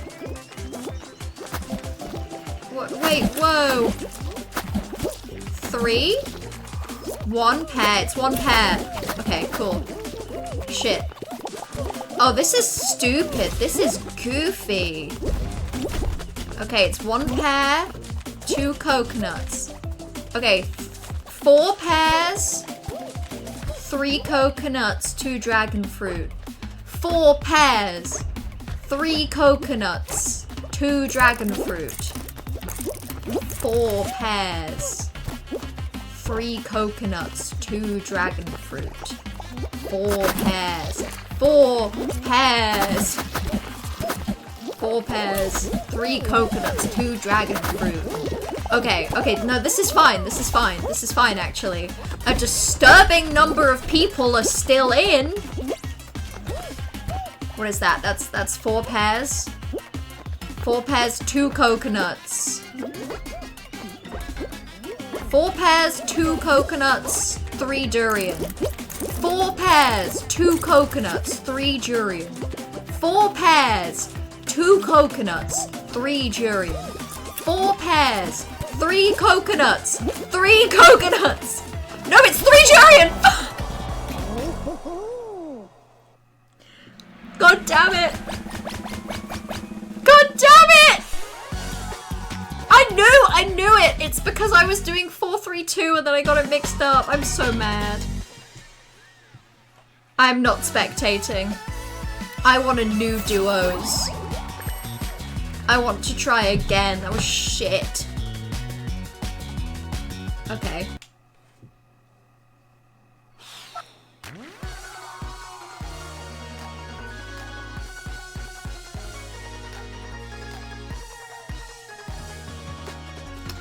What, wait, whoa. 3? 1 pear. It's 1 pear. Okay, cool. Shit. Oh, this is stupid. This is goofy. Okay, it's 1 pear, 2 coconuts. Okay, 4 pears, 3 coconuts, 2 dragon fruit. 4 pears, 3 coconuts, 2 dragon fruit. 4 pears, 3 coconuts, 2 dragon fruit. 4 pears. 4 pears. 4 pears, 3 coconuts, 2 dragon fruit. Okay, no, this is fine, this is fine actually. A disturbing number of people are still in. What is that? That's 4 pears. 4 pears, 2 coconuts. 4 pears, 2 coconuts, 3 durian. 4 pears, 2 coconuts, 3 durian. 4 pears, 2 coconuts, 3 durian. 4 pears, 3 coconuts, 3 coconuts. No, it's 3 durian. God damn it. God damn it. I knew it. It's because I was doing 4-3-2 and then I got it mixed up. I'm so mad. I'm not spectating. I want a new duos. I want to try again. That was shit. Okay.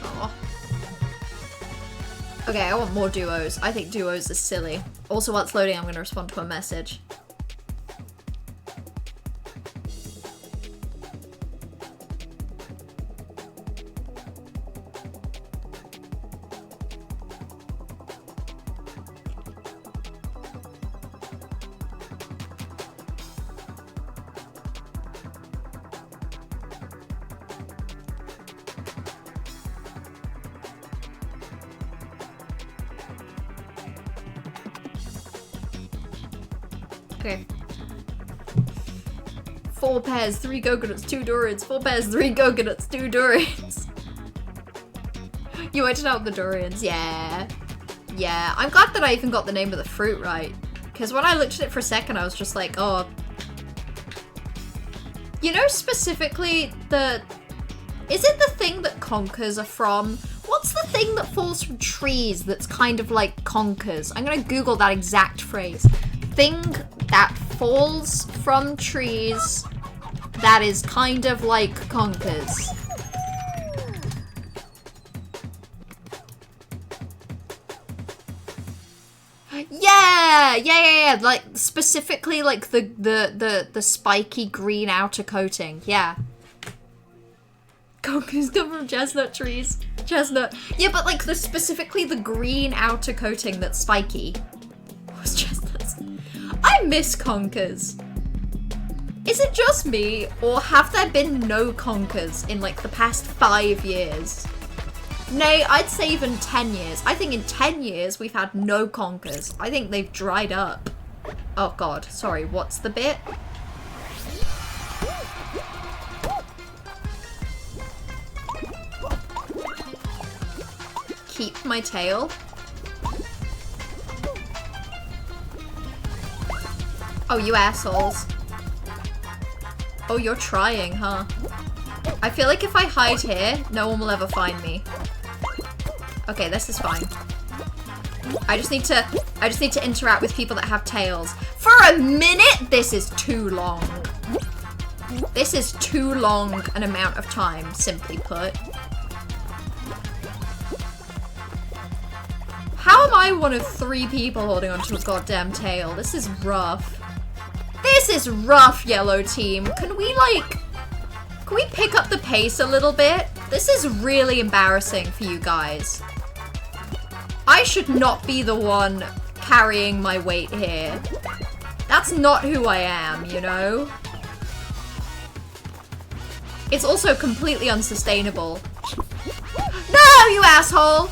Oh. Okay, I want more duos. I think duos are silly. Also, while it's loading, I'm going to respond to a message. Okay. 4 pears, 3 coconuts, 2 durians. 4 pears, 3 coconuts, 2 durians. You went out the durians, yeah. Yeah, I'm glad that I even got the name of the fruit right. Because when I looked at it for a second, I was just like, oh. You know specifically the... Is it the thing that conkers are from? What's the thing that falls from trees that's kind of like conkers? I'm gonna Google that exact phrase. Thing that falls from trees that is kind of like conkers. Yeah, like specifically like the spiky green outer coating. Yeah. Conkers come from chestnut trees. Chestnut. Yeah, but like specifically the green outer coating that's spiky. What's chestnuts? I miss conkers. Is it just me, or have there been no conkers in like the past 5 years? Nay, I'd say even 10 years. I think in 10 years we've had no conkers. I think they've dried up. Oh god, sorry, what's the bit? Keep my tail. Oh, you assholes. Oh, you're trying, huh? I feel like if I hide here, no one will ever find me. Okay, this is fine. I just need to interact with people that have tails. For a minute, this is too long. This is too long an amount of time, simply put. How am I one of 3 people holding onto a goddamn tail? This is rough. This is rough, yellow team. Can we pick up the pace a little bit? This is really embarrassing for you guys. I should not be the one carrying my weight here. That's not who I am, you know? It's also completely unsustainable. No, you asshole!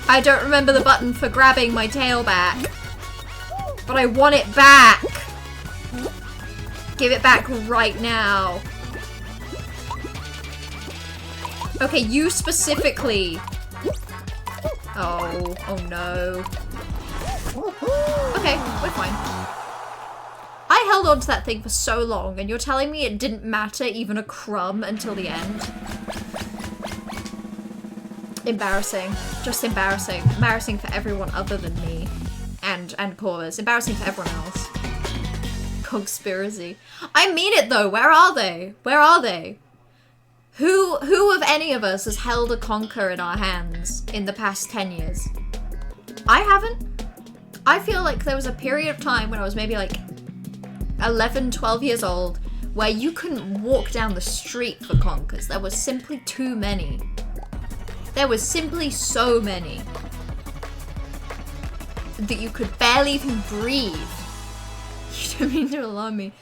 I don't remember the button for grabbing my tail back. But I want it back. Give it back right now. Okay, you specifically. Oh no. Okay, we're fine. I held on to that thing for so long, and you're telling me it didn't matter even a crumb until the end? Embarrassing. Just embarrassing. Embarrassing for everyone other than me. and Corvus. Embarrassing for everyone else. Conspiracy. I mean it though. Where are they? Where are they? Who of any of us has held a conker in our hands in the past 10 years? I haven't. I feel like there was a period of time when I was maybe like 11, 12 years old where you couldn't walk down the street for conkers. There was simply too many. There was simply so many that you could barely even breathe. You don't mean to alarm me,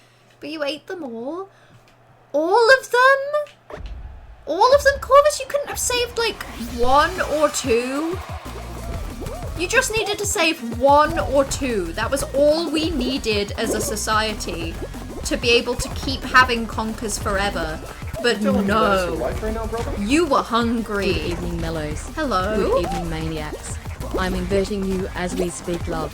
but you ate them all? All of them? All of them, Corvus? You couldn't have saved like 1 or 2? You just needed to save 1 or 2. That was all we needed as a society to be able to keep having conkers forever. But no, you were hungry. Good evening, Mellows. Hello. Good evening, Maniacs. I'm inverting you as we speak, love.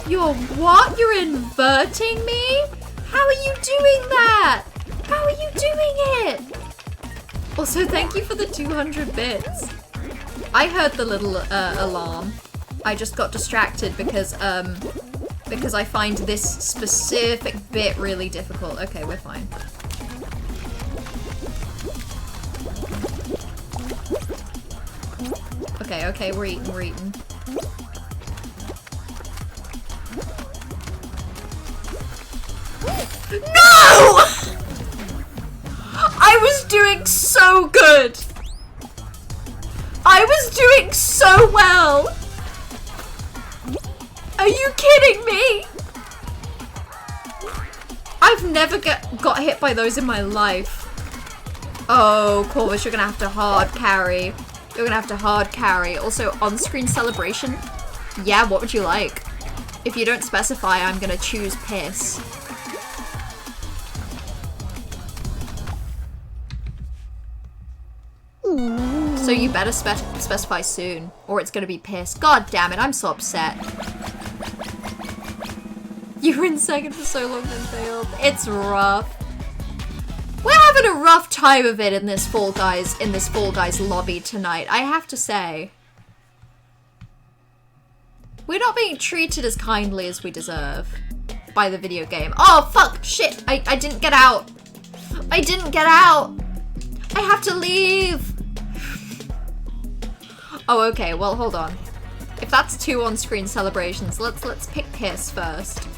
You're what? You're inverting me? How are you doing that? How are you doing it? Also, thank you for the 200 bits. I heard the little alarm. I just got distracted because I find this specific bit really difficult. Okay, we're fine. Okay, we're eating. No! I was doing so good. I was doing so well. Are you kidding me? I've never got hit by those in my life. Oh, Corvus, you're gonna have to hard carry. You're gonna have to hard carry. Also, on-screen celebration. Yeah, what would you like? If you don't specify, I'm gonna choose piss. So you better specify soon, or it's gonna be piss. God damn it, I'm so upset. You were in second for so long and failed. It's rough. We're having a rough time of it in this Fall Guys lobby tonight, I have to say. We're not being treated as kindly as we deserve by the video game. Oh, fuck, shit, I didn't get out. I didn't get out. I have to leave. Oh, okay, well, hold on. If that's 2 on-screen celebrations, let's pick piss first.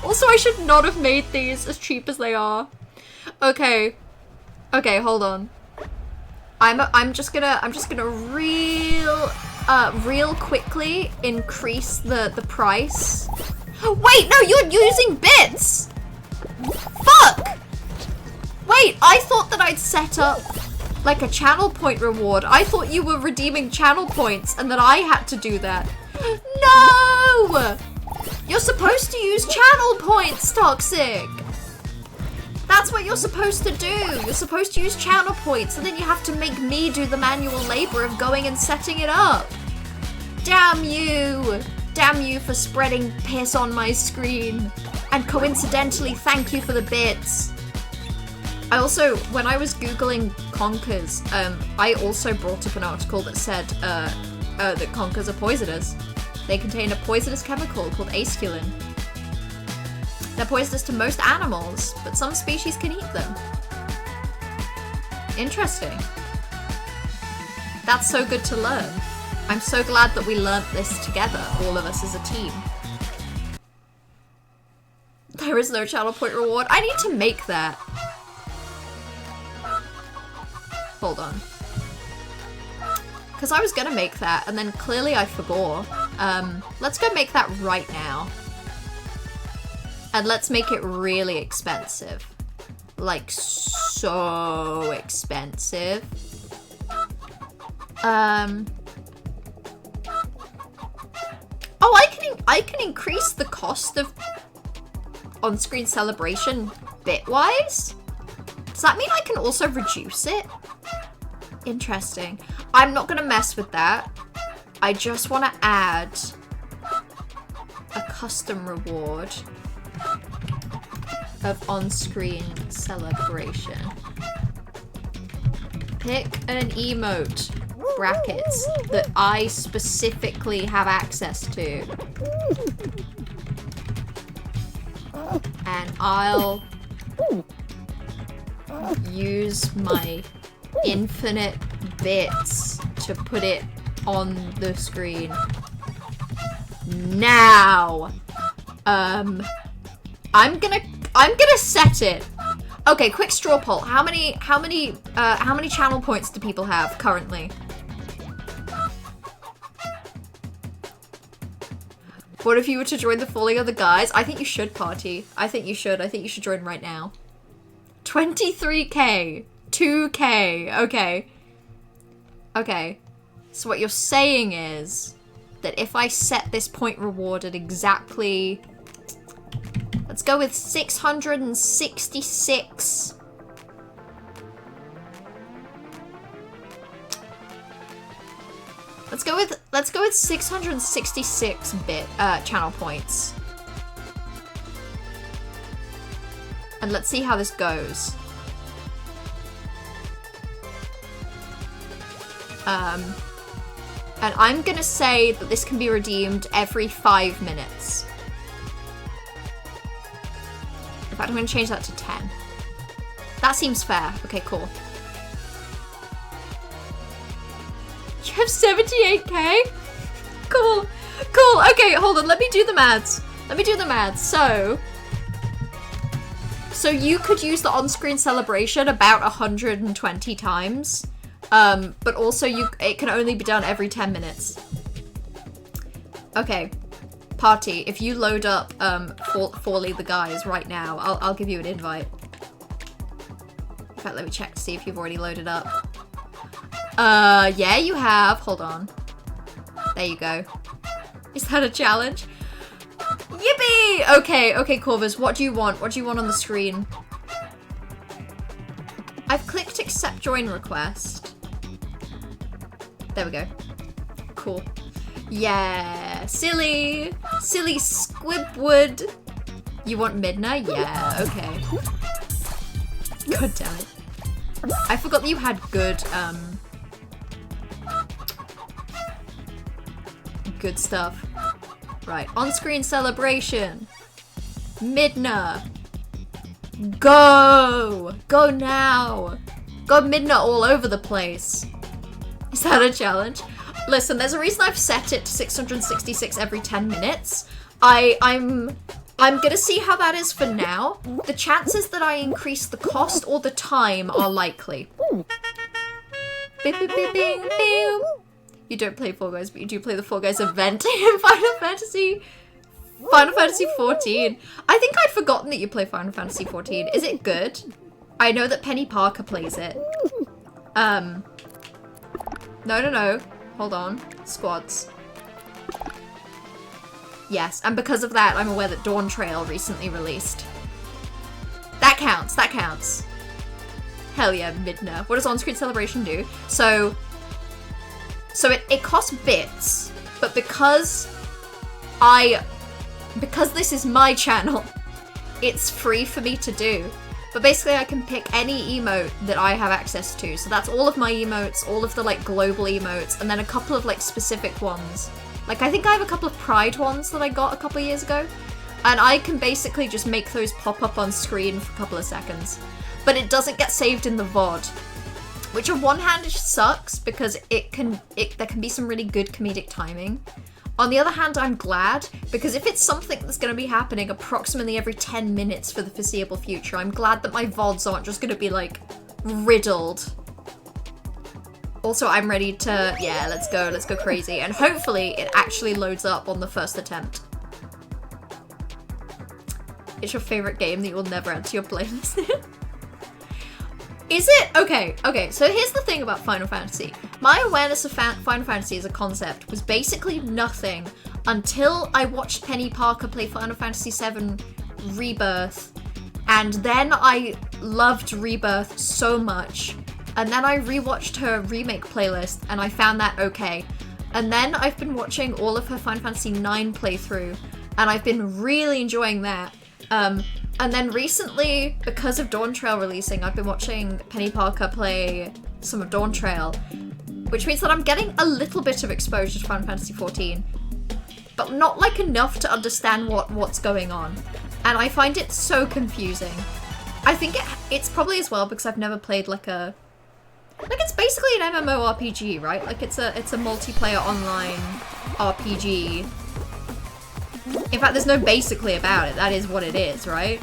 Also, I should not have made these as cheap as they are. Okay. Okay, hold on. I'm just gonna real quickly increase the price. Wait, no, you're using bits! Fuck! Wait, I thought that I'd set up like a channel point reward. I thought you were redeeming channel points and that I had to do that. No! You're supposed to use channel points, Toxic! That's what you're supposed to do. You're supposed to use channel points and then you have to make me do the manual labor of going and setting it up. Damn you! Damn you for spreading piss on my screen. And coincidentally, thank you for the bits. I also, when I was Googling conkers, I also brought up an article that said that conkers are poisonous. They contain a poisonous chemical called acetylene. They're poisonous to most animals, but some species can eat them. Interesting. That's so good to learn. I'm so glad that we learnt this together, all of us as a team. There is no channel point reward. I need to make that. Hold on. Because I was gonna make that, and then clearly I forgot. Let's go make that right now. And let's make it really expensive. Like, so expensive. Oh, I can increase the cost of on-screen celebration bitwise? Does that mean I can also reduce it? Interesting. I'm not gonna mess with that. I just want to add a custom reward of on-screen celebration. Pick an emote. brackets that I specifically have access to. And I'll use my infinite bits to put it on the screen now. I'm gonna set it. Okay, quick straw poll. How many channel points do people have currently? What if you were to join the Falling of the Guys? I think you should, Party. I think you should join right now. 23k. 2k. Okay. Okay. So what you're saying is that if I set this point reward at exactly... Let's go with 666. Let's go with 666 bit channel points. And let's see how this goes. And I'm gonna say that this can be redeemed every 5 minutes. In fact, I'm gonna change that to 10. That seems fair. Okay, cool. You have 78k? Cool. Cool. Okay, hold on. Let me do the maths. So you could use the on-screen celebration about 120 times. But also it can only be done every 10 minutes. Okay. Party, if you load up Forley the Guys right now, I'll give you an invite. In fact, let me check to see if you've already loaded up. Yeah, you have. Hold on. There you go. Is that a challenge? Yippee! Okay, Corvus, what do you want? What do you want on the screen? I've clicked accept join request. There we go. Cool. Yeah, silly Squidward. You want Midna? Yeah, okay. God damn it. I forgot that you had good stuff. Right, on-screen celebration. Midna. Go now. Go Midna all over the place. Is that a challenge? Listen, there's a reason I've set it to 666 every 10 minutes. I'm gonna see how that is for now. The chances that I increase the cost or the time are likely. Bing, bing, bing, bing, bing. You don't play Fall Guys, but you do play the Fall Guys event in Final Fantasy 14. I think I'd forgotten that you play Final Fantasy 14. Is it good? I know that Penny Parker plays it. No. Hold on. Squads. Yes, and because of that, I'm aware that Dawn Trail recently released. That counts. Hell yeah, Midna. What does on-screen celebration do? So it costs bits, but because this is my channel, it's free for me to do. But basically I can pick any emote that I have access to. So that's all of my emotes, all of the like global emotes, and then a couple of like specific ones. Like I think I have a couple of Pride ones that I got a couple of years ago. And I can basically just make those pop up on screen for a couple of seconds. But it doesn't get saved in the VOD. Which on one hand it just sucks because there can be some really good comedic timing. On the other hand, I'm glad, because if it's something that's going to be happening approximately every 10 minutes for the foreseeable future, I'm glad that my VODs aren't just going to be, like, riddled. Also, I'm ready to, yeah, let's go crazy. And hopefully it actually loads up on the first attempt. It's your favorite game that you will never add to your playlist. Is it? Okay, so here's the thing about Final Fantasy. My awareness of Final Fantasy as a concept was basically nothing until I watched Penny Parker play Final Fantasy VII Rebirth, and then I loved Rebirth so much, and then I rewatched her remake playlist, and I found that okay. And then I've been watching all of her Final Fantasy IX playthrough, and I've been really enjoying that. And then recently, because of Dawn Trail releasing, I've been watching Penny Parker play some of Dawn Trail. which means that I'm getting a little bit of exposure to Final Fantasy XIV, but not like enough to understand what's going on. And I find it so confusing. I think it's probably as well because I've never played like it's basically an MMORPG, right? Like it's a multiplayer online RPG. In fact, there's no basically about it. That is what it is, right?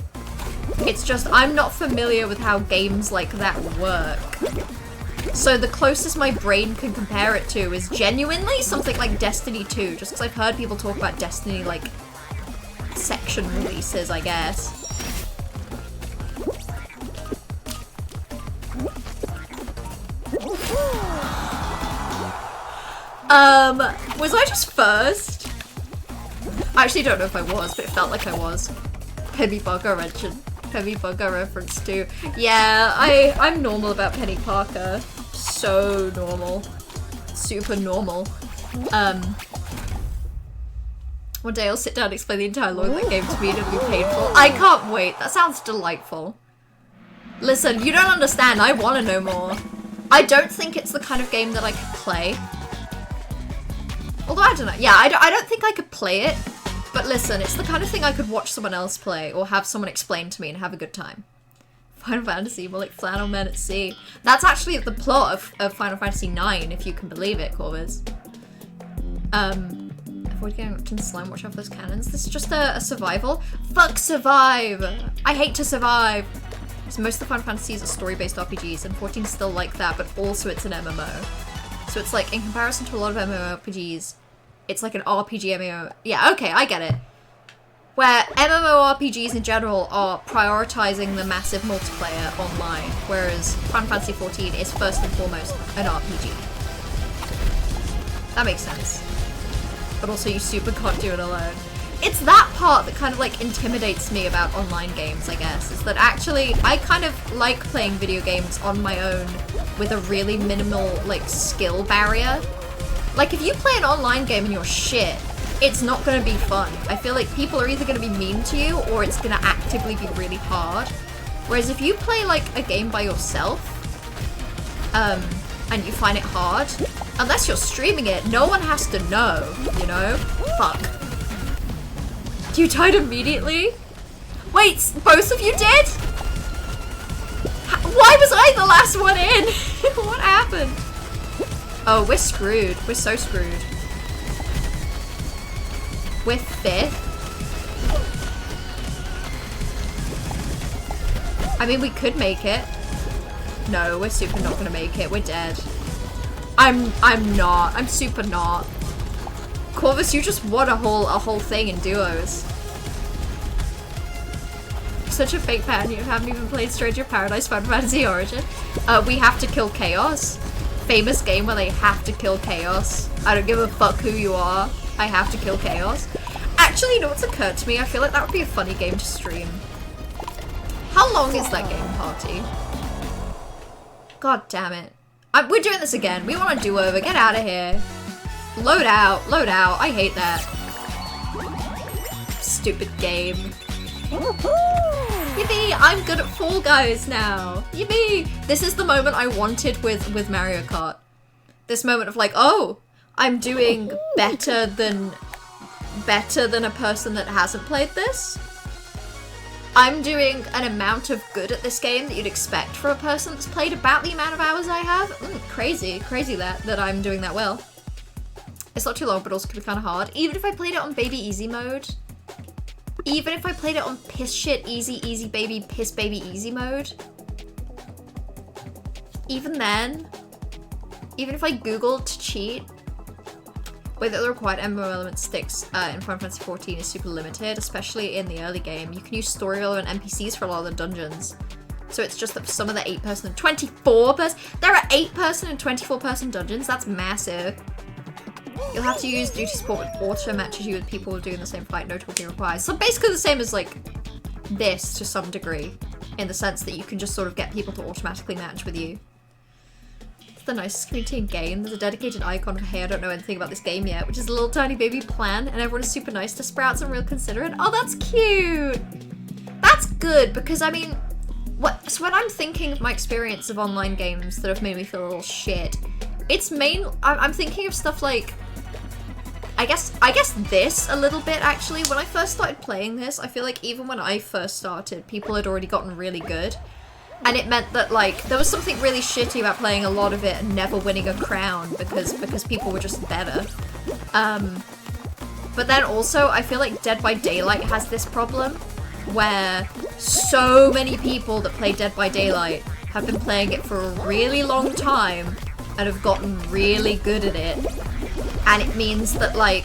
It's just I'm not familiar with how games like that work. So the closest my brain can compare it to is genuinely something like Destiny 2, just because I've heard people talk about Destiny like section releases, I guess. Was I just first? I actually don't know if I was, but it felt like I was. Penny Parker reference too. Yeah, I'm normal about Penny Parker. So normal. Super normal. One day I'll sit down and explain the entire lore of that game to me and it'll be painful. I can't wait. That sounds delightful. Listen, you don't understand. I want to know more. I don't think it's the kind of game that I could play. Although, I don't know. Yeah, I don't think I could play it. But listen, it's the kind of thing I could watch someone else play or have someone explain to me and have a good time. Final Fantasy, more like Flannel Men at Sea. That's actually the plot of Final Fantasy IX, if you can believe it, Corvus. Avoid getting ripped in slime, watch out for those cannons. This is just a survival. Fuck survive! I hate to survive! So most of the Final Fantasies are story-based RPGs, and 14 is still like that, but also it's an MMO. So it's like, in comparison to a lot of MMORPGs, it's like an RPG MMO. Yeah, okay, I get it. Where MMORPGs in general are prioritizing the massive multiplayer online, whereas Final Fantasy XIV is first and foremost an RPG. That makes sense. But also you super can't do it alone. It's that part that kind of like intimidates me about online games, I guess, is that actually I kind of like playing video games on my own with a really minimal like skill barrier. Like if you play an online game and you're shit, it's not going to be fun. I feel like people are either going to be mean to you or it's going to actively be really hard. Whereas if you play like a game by yourself, and you find it hard, unless you're streaming it, no one has to know, you know? Fuck. You died immediately? Wait, both of you did? Why was I the last one in? What happened? Oh, we're screwed. We're so screwed. We're fifth. I mean, we could make it. No, we're super not gonna make it. We're dead. I'm not. I'm super not. Corvus, you just won a whole thing in duos. Such a fake fan. You haven't even played Stranger Paradise Final Fantasy Origin. We have to kill Chaos. Famous game where they have to kill Chaos. I don't give a fuck who you are. I have to kill Chaos. Actually, you know what's occurred to me? I feel like that would be a funny game to stream. How long is that game, Party? God damn it. We're doing this again. We want a do-over. Get out of here. Load out. Load out. I hate that. Stupid game. Yippee! I'm good at Fall Guys now. Yippee! This is the moment I wanted with Mario Kart. This moment of like, oh, I'm doing better than a person that hasn't played this. I'm doing an amount of good at this game that you'd expect for a person that's played about the amount of hours I have. Crazy that I'm doing that well. It's not too long, but also could be kind of hard. Even if I played it on baby easy mode. Even if I played it on piss shit easy baby piss baby easy mode. Even then. Even if I googled to cheat. Way that the required MMO element sticks in Final Fantasy XIV is super limited, especially in the early game. You can use story relevant NPCs for a lot of the dungeons. So it's just that some of the 8-person and 24-person... There are 8-person and 24-person dungeons? That's massive. You'll have to use duty support with auto matches you with people doing the same fight, no talking required. So basically the same as like this to some degree, in the sense that you can just sort of get people to automatically match with you. It's the nicest community in game. There's a dedicated icon for hey, I don't know anything about this game yet, which is a little tiny baby plan, and everyone is super nice to Sprouts and real considerate. Oh, that's cute! That's good, because I mean, so when I'm thinking of my experience of online games that have made me feel a little shit, I'm thinking of stuff like, I guess this a little bit actually. When I first started playing this, I feel like even when I first started, people had already gotten really good. And it meant that, like, there was something really shitty about playing a lot of it and never winning a crown because people were just better. But then also, I feel like Dead by Daylight has this problem where so many people that play Dead by Daylight have been playing it for a really long time and have gotten really good at it. And it means that, like,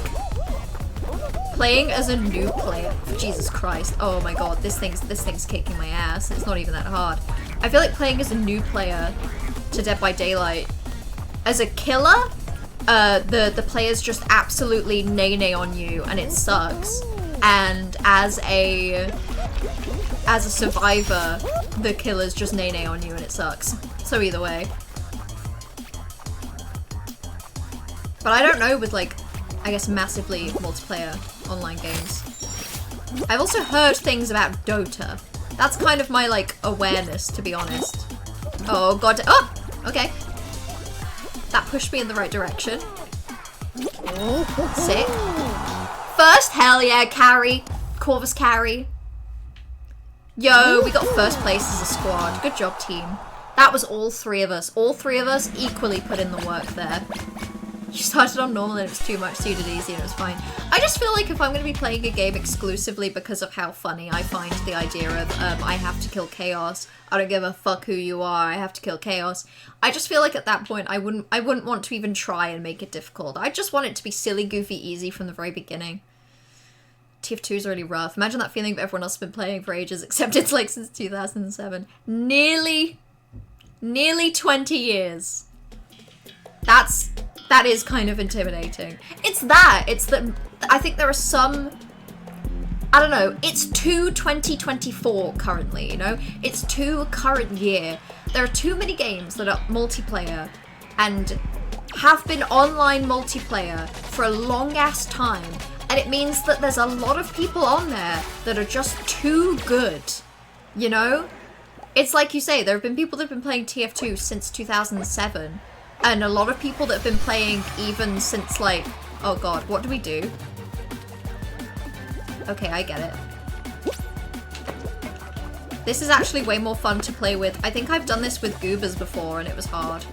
playing as a new player, Jesus Christ, oh my god, this thing's kicking my ass. It's not even that hard. I feel like playing as a new player to Dead by Daylight, as a killer, the players just absolutely nay on you, and it sucks. And as a survivor, the killers just nay on you, and it sucks. So either way. But I don't know with, like, I guess massively multiplayer online games. I've also heard things about Dota. That's kind of my, like, awareness, to be honest. Oh god. Oh! Okay. That pushed me in the right direction. Sick. First, hell yeah, carry. Corvus carry. Yo, we got first place as a squad. Good job, team. That was all three of us. All three of us equally put in the work there. You started on normal and it was too much, so you did easy and it was fine. I just feel like if I'm going to be playing a game exclusively because of how funny I find the idea of I have to kill chaos, I don't give a fuck who you are, I have to kill chaos, I just feel like at that point I wouldn't want to even try and make it difficult. I just want it to be silly, goofy, easy from the very beginning. TF2 is really rough. Imagine that feeling that everyone else has been playing for ages, except it's like since 2007. Nearly 20 years. That is kind of intimidating. It's that I think there are some, I don't know, it's 2024 currently, you know? It's current year. There are too many games that are multiplayer and have been online multiplayer for a long ass time. And it means that there's a lot of people on there that are just too good, you know? It's like you say, there have been people that have been playing TF2 since 2007. And a lot of people that have been playing even since, like, oh god, what do we do? Okay, I get it. This is actually way more fun to play with. I think I've done this with goobers before and it was hard.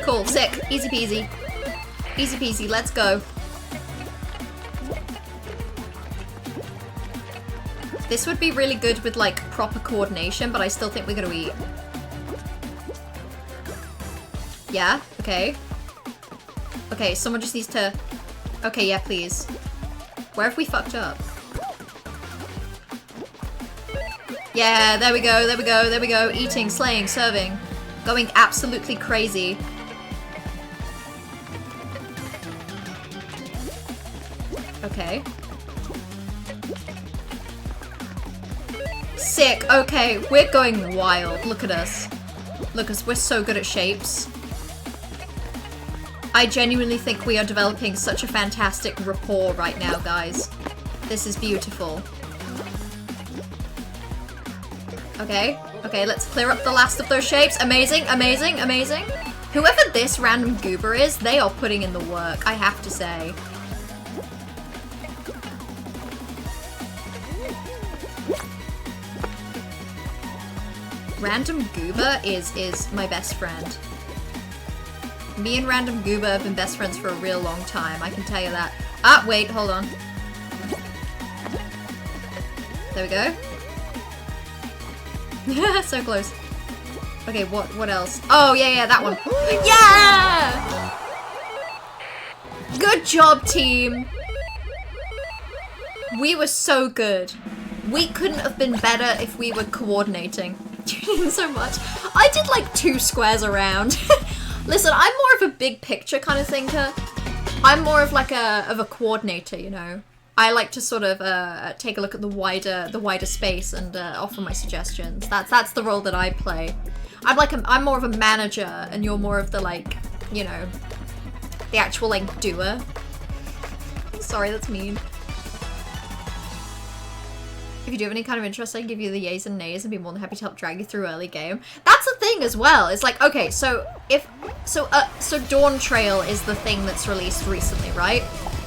Cool, sick, easy peasy. Easy peasy, let's go. This would be really good with, like, proper coordination, but I still think we're gonna eat. Yeah? Okay. Okay, someone just needs to... Okay, yeah, please. Where have we fucked up? Yeah, there we go, there we go, there we go. Eating, slaying, serving. Going absolutely crazy. Okay. Sick. Okay, we're going wild. Look at us. Look at us. We're so good at shapes. I genuinely think we are developing such a fantastic rapport right now, guys. This is beautiful. Okay. Okay, let's clear up the last of those shapes. Amazing, amazing, amazing. Whoever this random goober is, they are putting in the work, I have to say. Random Goober is my best friend. Me and Random Goober have been best friends for a real long time, I can tell you that. Ah, wait, hold on. There we go. So close. Okay, what else? Oh, yeah, that one. Yeah! Good job, team! We were so good. We couldn't have been better if we were coordinating. So much. I did like 2 squares around. Listen, I'm more of a big picture kind of thinker. I'm more of like a coordinator, you know. I like to sort of take a look at the wider space and offer my suggestions. That's the role that I play. I'm more of a manager, and you're more of the, like, you know, the actual, like, doer. Sorry, that's mean. If you do have any kind of interest, I can give you the yays and nays and be more than happy to help drag you through early game. That's the thing as well. It's like, okay, so Dawn Trail is the thing that's released recently, right?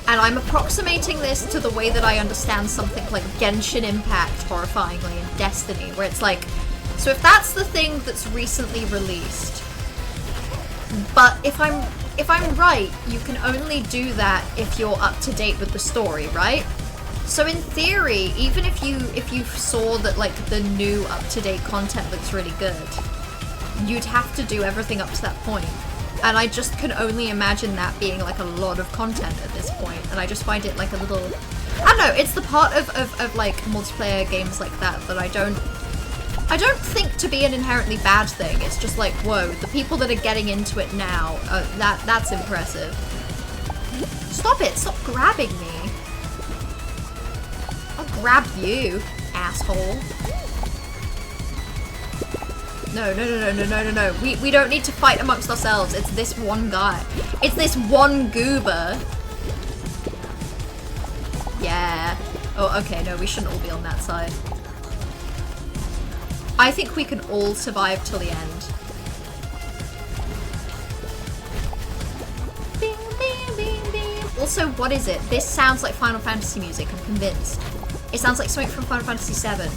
And I'm approximating this to the way that I understand something like Genshin Impact horrifyingly and Destiny, where it's like, so if that's the thing that's recently released, but if I'm right, you can only do that if you're up to date with the story, right? So in theory, even if you saw that like the new up-to-date content looks really good, you'd have to do everything up to that point. And I just can only imagine that being like a lot of content at this point. And I just find it like a little, I don't know, it's the part of like multiplayer games like that I don't think to be an inherently bad thing. It's just like, whoa, the people that are getting into it now, that's impressive. Stop it, stop grabbing me. I'll grab you, asshole. No. We don't need to fight amongst ourselves. It's this one guy. It's this one goober. Yeah. Oh, okay, no, we shouldn't all be on that side. I think we can all survive till the end. Also, what is it? This sounds like Final Fantasy music, I'm convinced. It sounds like something from Final Fantasy VII.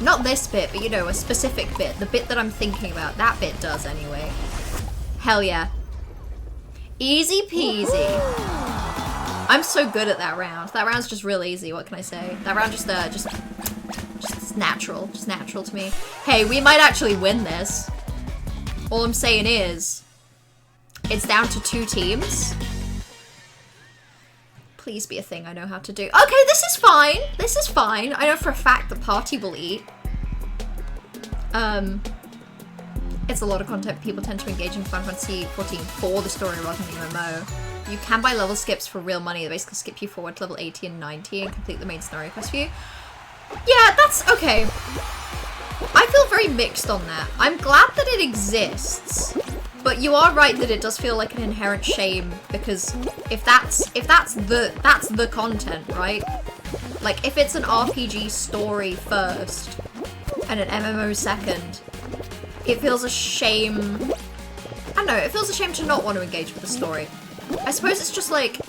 Not this bit, but you know, a specific bit. The bit that I'm thinking about. That bit does, anyway. Hell yeah. Easy peasy. I'm so good at that round. That round's just real easy, what can I say? That round just natural. Just natural to me. Hey, we might actually win this. All I'm saying is, it's down to 2 teams. Please be a thing I know how to do. Okay, this is fine. This is fine. I know for a fact the party will eat. It's a lot of content. People tend to engage in Final Fantasy 14 for the story rather than the MMO. You can buy level skips for real money. They basically skip you forward to level 80 and 90 and complete the main scenario quest for you. Yeah, that's okay. I feel very mixed on that. I'm glad that it exists. But you are right that it does feel like an inherent shame, because if that's the content, right? Like if it's an RPG story first and an MMO second, it feels a shame. I don't know, it feels a shame to not want to engage with the story. I suppose it's just like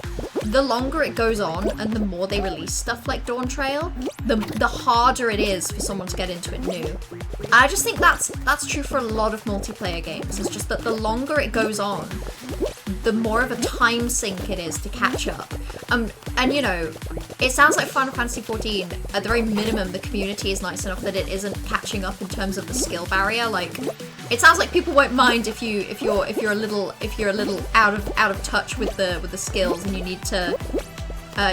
the longer it goes on and the more they release stuff like Dawn Trail, the harder it is for someone to get into it new. And I just think that's true for a lot of multiplayer games. It's just that the longer it goes on, the more of a time sink it is to catch up. And you know, it sounds like Final Fantasy XIV, at the very minimum, the community is nice enough that it isn't catching up in terms of the skill barrier. Like, it sounds like people won't mind if you're a little out of touch with the skills and you need to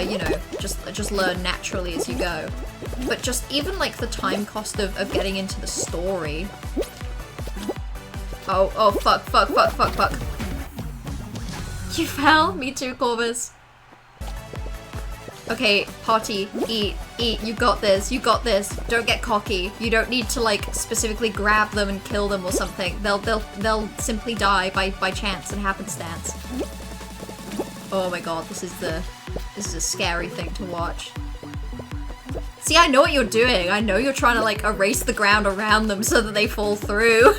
you know, just learn naturally as you go. But just even like the time cost of getting into the story. Oh fuck. You fell? Me too, Corvus. Okay, party, eat, you got this, don't get cocky. You don't need to like specifically grab them and kill them or something. They'll simply die by chance and happenstance. Oh my god, this is a scary thing to watch. See, I know what you're doing. I know you're trying to like erase the ground around them so that they fall through.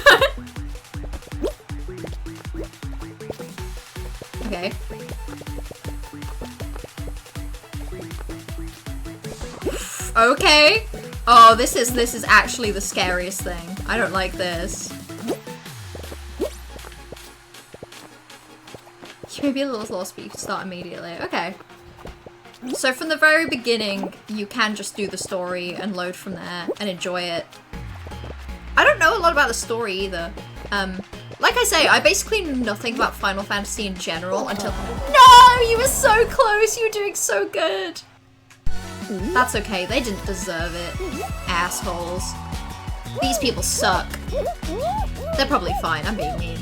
Okay. Okay. Oh, this is actually the scariest thing. I don't like this. You may be a little lost, but you can start immediately. Okay. So from the very beginning, you can just do the story and load from there and enjoy it. I don't know a lot about the story either. Like I say, I basically knew nothing about Final Fantasy in general until— No! You were so close! You were doing so good! That's okay, they didn't deserve it. Assholes. These people suck. They're probably fine, I'm being mean.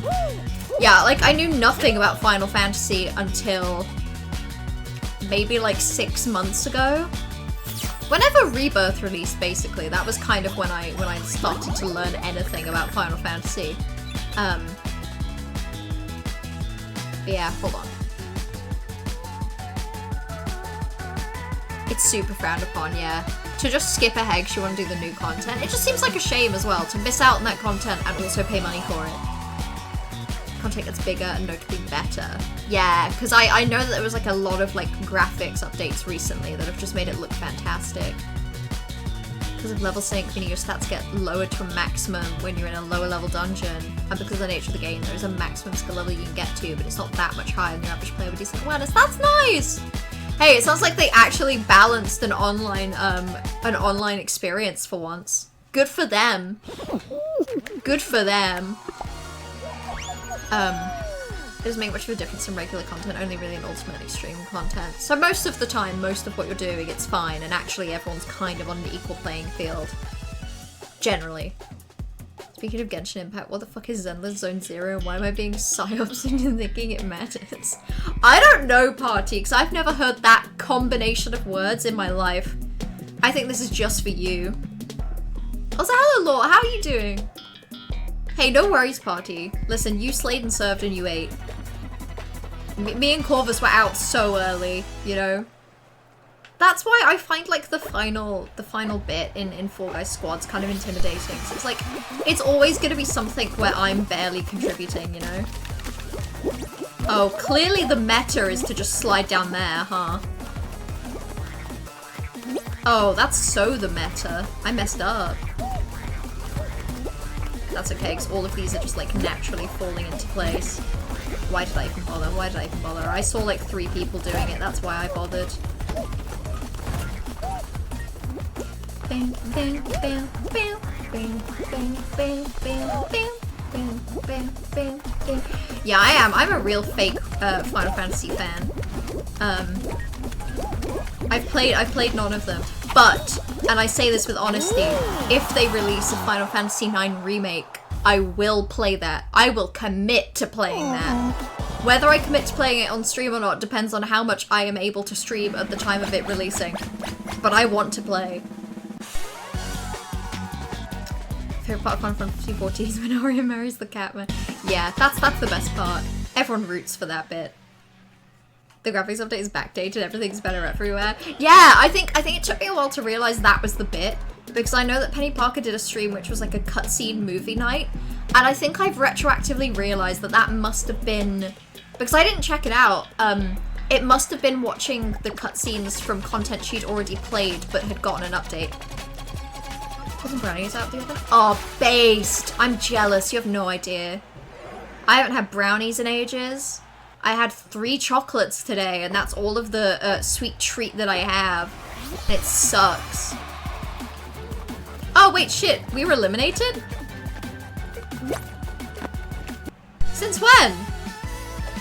Yeah, like, I knew nothing about Final Fantasy until maybe like 6 months ago. Whenever Rebirth released, basically, that was kind of when I started to learn anything about Final Fantasy. But yeah, hold on. It's super frowned upon, yeah. To just skip ahead because you want to do the new content. It just seems like a shame as well to miss out on that content and also pay money for it. Content gets bigger and notably better. Yeah, because I know that there was like a lot of like graphics updates recently that have just made it look fantastic. Because of level sync, meaning your stats get lowered to a maximum when you're in a lower level dungeon. And because of the nature of the game, there is a maximum skill level you can get to, but it's not that much higher than your average player with decent awareness. That's nice! Hey, it sounds like they actually balanced an online experience for once. Good for them. Good for them. It doesn't make much of a difference in regular content, only really in Ultimate and Extreme content. So most of the time, most of what you're doing, it's fine, and actually everyone's kind of on an equal playing field. Generally. Speaking of Genshin Impact, what the fuck is Zenless Zone Zero, and why am I being psyoped into thinking it matters? I don't know, Party, because I've never heard that combination of words in my life. I think this is just for you. Also, hello, Law, how are you doing? Hey, no worries, Party. Listen, you slayed and served and you ate. Me and Corvus were out so early, you know? That's why I find, like, the final bit in Fall Guys Squad's kind of intimidating. So it's like, it's always gonna be something where I'm barely contributing, you know? Oh, clearly the meta is to just slide down there, huh? Oh, that's so the meta. I messed up. That's okay, because all of these are just, like, naturally falling into place. Why did I even bother? Why did I even bother? I saw, like, 3 people doing it, that's why I bothered. Bang, bang, bang, bang, bang, bang, bang, bang, bang, bang, bang, bang, bang. Yeah, I am. I'm a real fake Final Fantasy fan. I've played none of them. But, and I say this with honesty, if they release a Final Fantasy IX remake, I will play that. I will commit to playing that. Whether I commit to playing it on stream or not depends on how much I am able to stream at the time of it releasing. But I want to play. Favorite part of Final Fantasy XIV is when Arya marries the Catman. Yeah, that's the best part. Everyone roots for that bit. The graphics update is backdated, everything's better everywhere. Yeah, I think it took me a while to realize that was the bit, because I know that Penny Parker did a stream which was like a cutscene movie night, and I think I've retroactively realized that must have been, because I didn't check it out, it must have been watching the cutscenes from content she'd already played but had gotten an update. Wasn't brownies out the other? Oh, based! I'm jealous, you have no idea. I haven't had brownies in ages. I had 3 chocolates today, and that's all of the sweet treat that I have. It sucks. Oh, wait, shit. We were eliminated? Since when?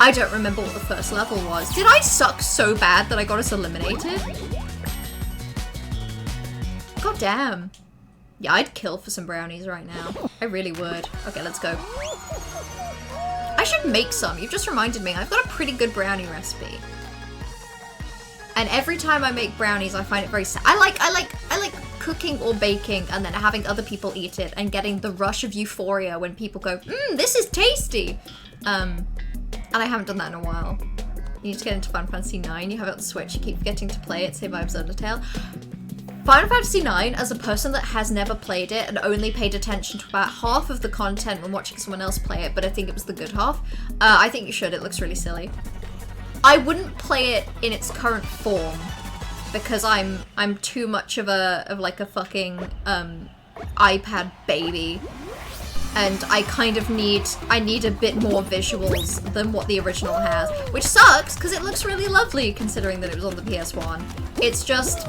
I don't remember what the first level was. Did I suck so bad that I got us eliminated? God damn. Yeah, I'd kill for some brownies right now. I really would. Okay, let's go. I should make some. You've just reminded me. I've got a pretty good brownie recipe. And every time I make brownies, I find it very sad. I like cooking or baking and then having other people eat it and getting the rush of euphoria when people go, this is tasty. And I haven't done that in a while. You need to get into Final Fantasy IX. You have it on the Switch. You keep forgetting to play it. Same vibes Undertale. Final Fantasy IX, as a person that has never played it and only paid attention to about half of the content when watching someone else play it, but I think it was the good half, I think you should. It looks really silly. I wouldn't play it in its current form because I'm too much of like a fucking iPad baby, and I kind of need a bit more visuals than what the original has, which sucks because it looks really lovely considering that it was on the PS1. It's just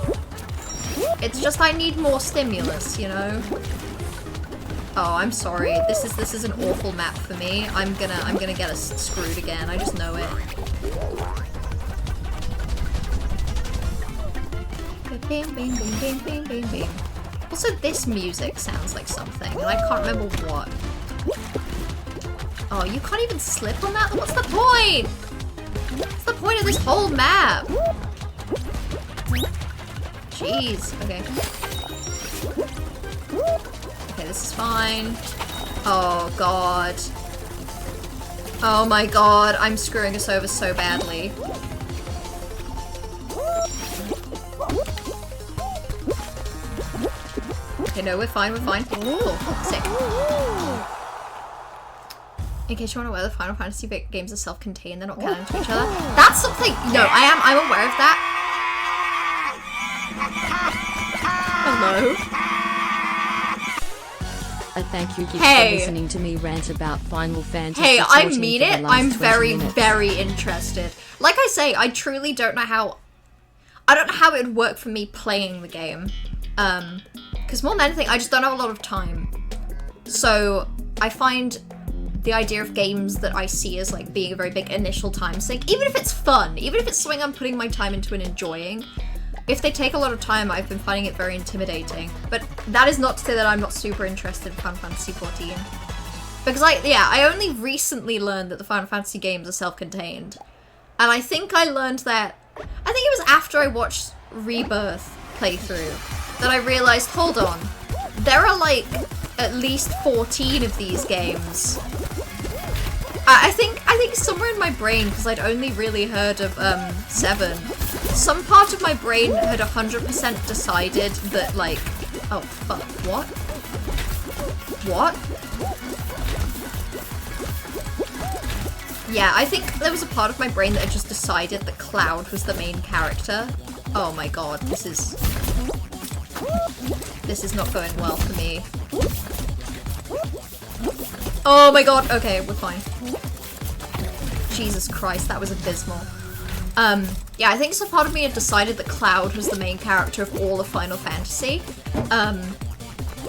I need more stimulus, you know? Oh, I'm sorry. This is an awful map for me. I'm gonna get us screwed again. I just know it. Bing, bing, bing, bing, bing, bing, bing. Also, this music sounds like something, and I can't remember what. Oh, you can't even slip on that? What's the point? What's the point of this whole map? Jeez. Okay. Okay, this is fine. Oh, God. Oh, my God. I'm screwing us over so badly. Okay, no, we're fine, we're fine. Cool, sick. In case you're unaware, the Final Fantasy games are self-contained, they're not canon to each other. That's something, no, I'm aware of that. Hello? A thank you gift Hey. for listening to me rant about Final Fantasy. Hey, I 14 mean for the it. last I'm 20 very, minutes. very interested. Like I say, I truly don't know how... I don't know how it would work for me playing the game. Because more than anything, I just don't have a lot of time. So, I find the idea of games that I see as, like, being a very big initial time sink, even if it's fun, even if it's something I'm putting my time into and enjoying, if they take a lot of time, I've been finding it very intimidating. But that is not to say that I'm not super interested in Final Fantasy XIV. Because, I only recently learned that the Final Fantasy games are self-contained. And I think I learned that... I think it was after I watched Rebirth playthrough that I realized, hold on, there are, like, at least 14 of these games. I think somewhere in my brain, because I'd only really heard of 7, some part of my brain had 100% decided that, like, oh fuck, what? What? Yeah, I think there was a part of my brain that had just decided that Cloud was the main character. Oh my god, this is not going well for me. Oh my god, okay, we're fine. Jesus Christ, that was abysmal. Yeah, I think some part of me had decided that Cloud was the main character of all of Final Fantasy.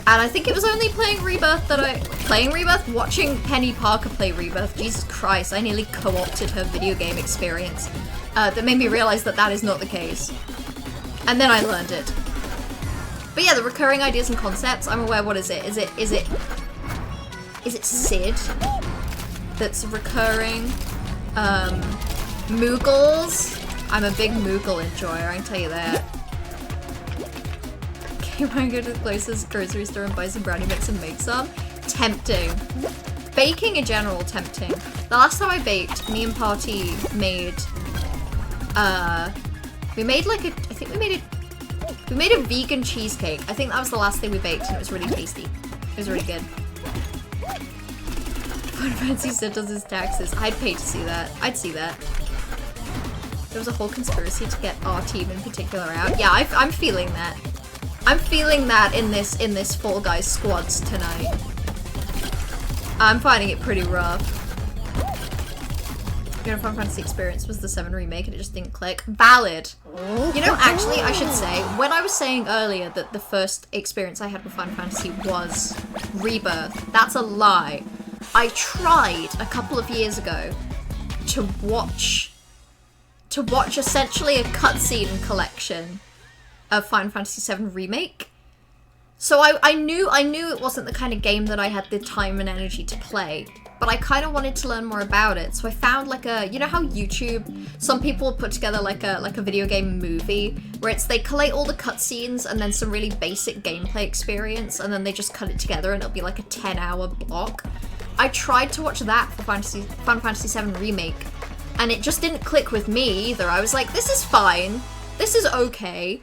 And I think it was only playing Rebirth, watching Penny Parker play Rebirth, Jesus Christ, I nearly co-opted her video game experience, that made me realize that that is not the case. And then I learned it. But yeah, the recurring ideas and concepts, I'm aware, what is it? Is it Sid that's recurring? Moogles? I'm a big Moogle enjoyer, I can tell you that. Okay, when I go to the closest grocery store and buy some brownie mix and make some? Tempting. Baking in general, tempting. The last time I baked, me and Party made, we made a vegan cheesecake. I think that was the last thing we baked and it was really tasty. It was really good. Final Fantasy Sid does his taxes. I'd pay to see that. I'd see that. There was a whole conspiracy to get our team in particular out. Yeah, I'm feeling that. I'm feeling that in this Fall Guys squads tonight. I'm finding it pretty rough. You know, Final Fantasy experience was the 7 remake and it just didn't click. Valid. You know, actually, I should say, when I was saying earlier that the first experience I had with Final Fantasy was Rebirth, that's a lie. I tried a couple of years ago to watch essentially a cutscene collection of Final Fantasy VII Remake. So I knew it wasn't the kind of game that I had the time and energy to play, but I kind of wanted to learn more about it. So I found like you know how YouTube, some people put together like a video game movie where it's they collate all the cutscenes and then some really basic gameplay experience and then they just cut it together and it'll be like a 10-hour block. I tried to watch that for Final Fantasy VII Remake and it just didn't click with me either. I was like, this is fine. This is okay.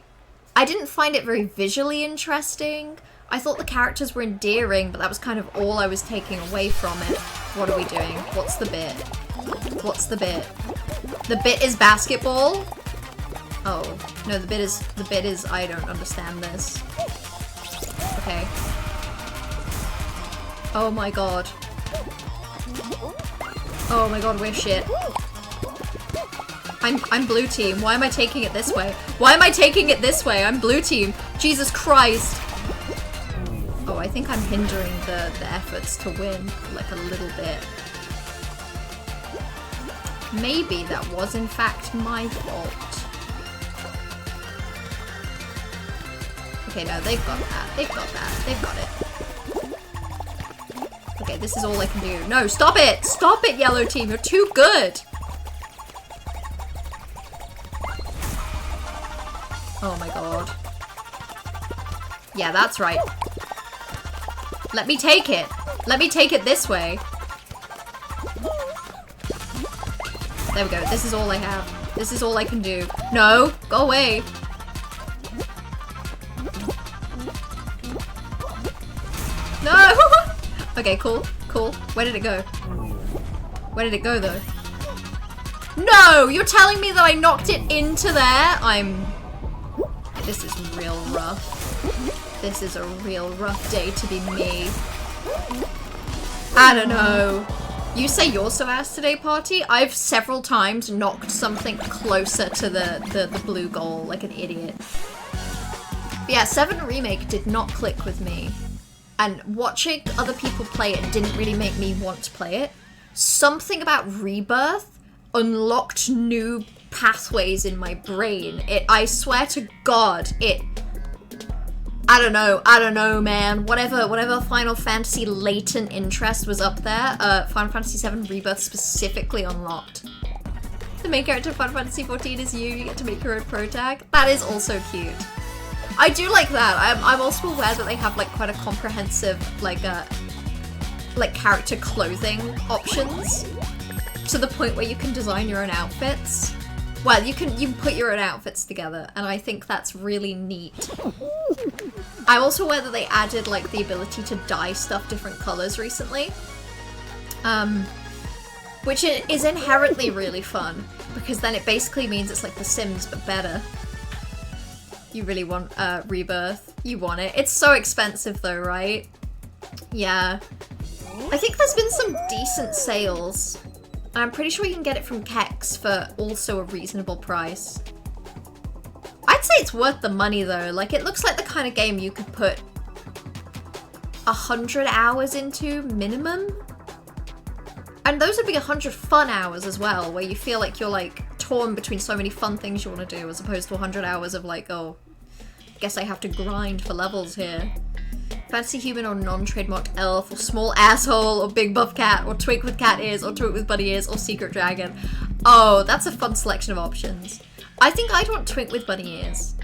I didn't find it very visually interesting. I thought the characters were endearing, but that was kind of all I was taking away from it. What are we doing? What's the bit? What's the bit? The bit is basketball? Oh, no, the bit is I don't understand this. Okay. Oh my god. Oh my god, we're shit. I'm blue team. Why am I taking it this way? Why am I taking it this way? I'm blue team. Jesus Christ. Oh, I think I'm hindering the efforts to win, like, a little bit. Maybe that was, in fact, my fault. Okay, no, they've got that. They've got that. They've got it. Okay, this is all I can do. No, stop it! Stop it, yellow team! You're too good! Oh my god. Yeah, that's right. Let me take it. Let me take it this way. There we go. This is all I have. This is all I can do. No! Go away! Okay, cool, cool. Where did it go? Where did it go, though? No! You're telling me that I knocked it into there? This is real rough. This is a real rough day to be me. I don't know. You say you're so ass today, party? I've several times knocked something closer to the blue goal like an idiot. But yeah, 7 Remake did not click with me. And watching other people play it didn't really make me want to play it. Something about Rebirth unlocked new pathways in my brain. I swear to God, I don't know, man. Whatever Final Fantasy latent interest was up there, Final Fantasy VII Rebirth specifically unlocked. The main character of Final Fantasy XIV is you get to make your own pro tag. That is also cute. I do like that. I'm also aware that they have like quite a comprehensive like character clothing options to the point where you can design your own outfits. Well, you can put your own outfits together, and I think that's really neat. I'm also aware that they added like the ability to dye stuff different colors recently, which is inherently really fun because then it basically means it's like The Sims but better. You really want Rebirth. You want it. It's so expensive though, right? Yeah. I think there's been some decent sales. I'm pretty sure you can get it from Kex for also a reasonable price. I'd say it's worth the money though. Like, it looks like the kind of game you could put 100 hours into minimum. And those would be 100 fun hours as well, where you feel like you're like torn between so many fun things you want to do as opposed to 100 hours of like, oh, guess I have to grind for levels here. Fantasy human or non-trademarked elf or small asshole or big buff cat or twink with cat ears or twink with bunny ears or secret dragon. Oh, that's a fun selection of options. I think I'd want twink with bunny ears.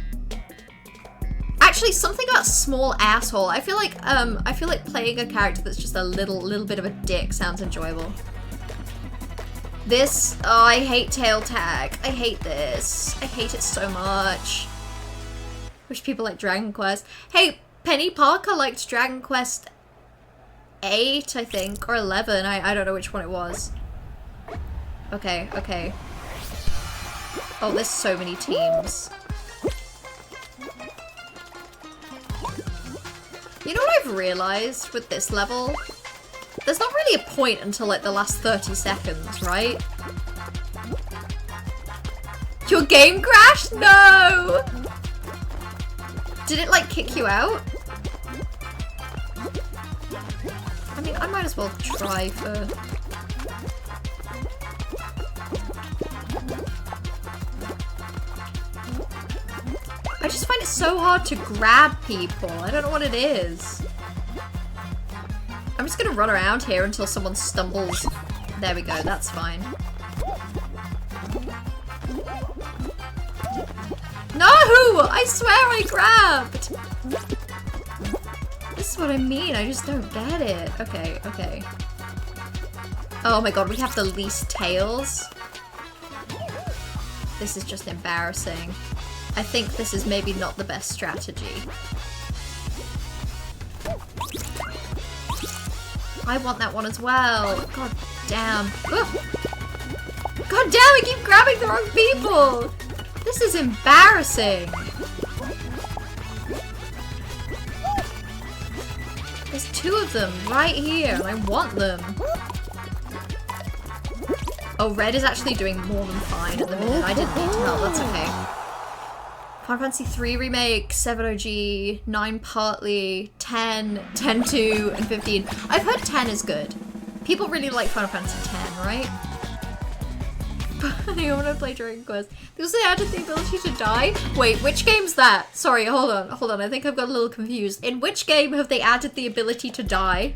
Actually, something about small asshole. I feel like playing a character that's just a little bit of a dick sounds enjoyable. This, oh, I hate tail tag. I hate this. I hate it so much. Wish people like Dragon Quest. Hey, Penny Parker liked Dragon Quest 8, I think, or 11. I don't know which one it was. Okay, okay. Oh, there's so many teams. You know what I've realized with this level? There's not really a point until like the last 30 seconds, right? Your game crashed? No! Did it like kick you out? I mean, I might as well try for... I just find it so hard to grab people. I don't know what it is. I'm just gonna run around here until someone stumbles. There we go, that's fine. No! I swear I grabbed! This is what I mean, I just don't get it. Okay, okay. Oh my god, we have the least tails. This is just embarrassing. I think this is maybe not the best strategy. I want that one as well. God damn. Ugh. God damn, I keep grabbing the wrong people! This is embarrassing. There's 2 of them right here, and I want them. Oh, red is actually doing more than fine at the minute. I didn't need to help, that's okay. Final Fantasy 3 Remake, 7 OG, 9 partly, 10, 10-2, and 15. I've heard 10 is good. People really like Final Fantasy 10, right? I want to play Dragon Quest. Because they added the ability to die? Wait, which game's that? Sorry, hold on. I think I've got a little confused. In which game have they added the ability to die?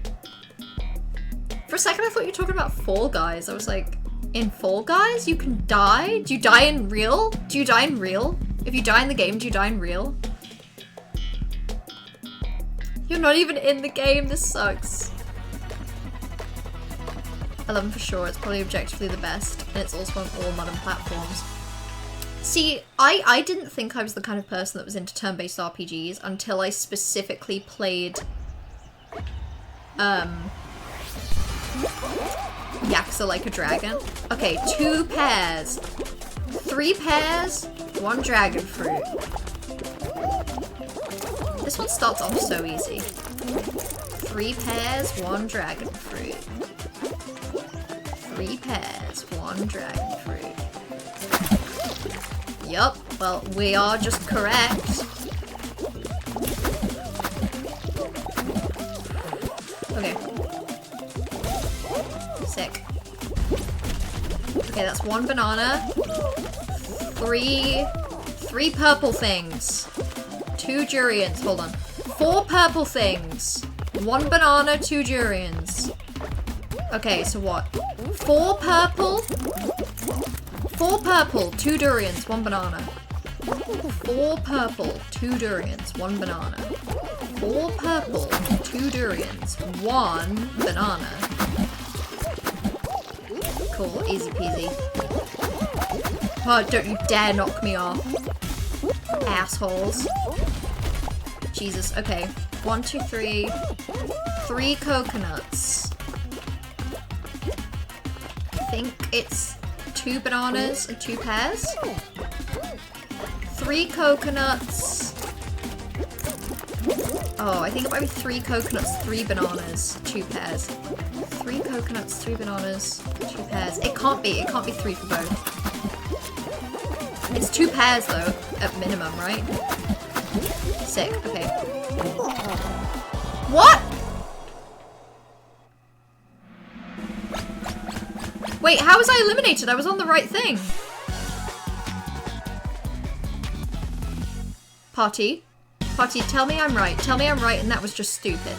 For a second I thought you were talking about Fall Guys. I was like, in Fall Guys you can die? Do you die in real? Do you die in real? If you die in the game, do you die in real? You're not even in the game, this sucks. 11 for sure, it's probably objectively the best, and it's also on all modern platforms. See, I didn't think I was the kind of person that was into turn-based RPGs until I specifically played Yakuza Like a Dragon. Okay, 2 pairs. 3 pairs, 1 dragon fruit. This one starts off so easy. 3 pairs, 1 dragon fruit. 3 pairs, 1 dragon fruit. Yup, well, we are just correct. Okay. Sick. Okay, that's 1 banana. 3 purple things. 2 durians. Hold on. 4 purple things. 1 banana, 2 durians. Okay, so what? 4 purple. 4 purple, 2 durians, 1 banana. 4 purple, 2 durians, 1 banana. 4 purple, 2 durians, 1 banana. Cool, easy peasy. Oh, don't you dare knock me off. Assholes. Jesus, okay. 1, 2, 3. 3 coconuts. I think it's 2 bananas and 2 pears. 3 coconuts. Oh, I think it might be 3 coconuts, 3 bananas, 2 pears. 3 coconuts, 3 bananas, 2 pears. It can't be 3 for both. It's 2 pairs though, at minimum, right? Sick, okay. What? Wait, how was I eliminated? I was on the right thing. Party, tell me I'm right. Tell me I'm right and that was just stupid.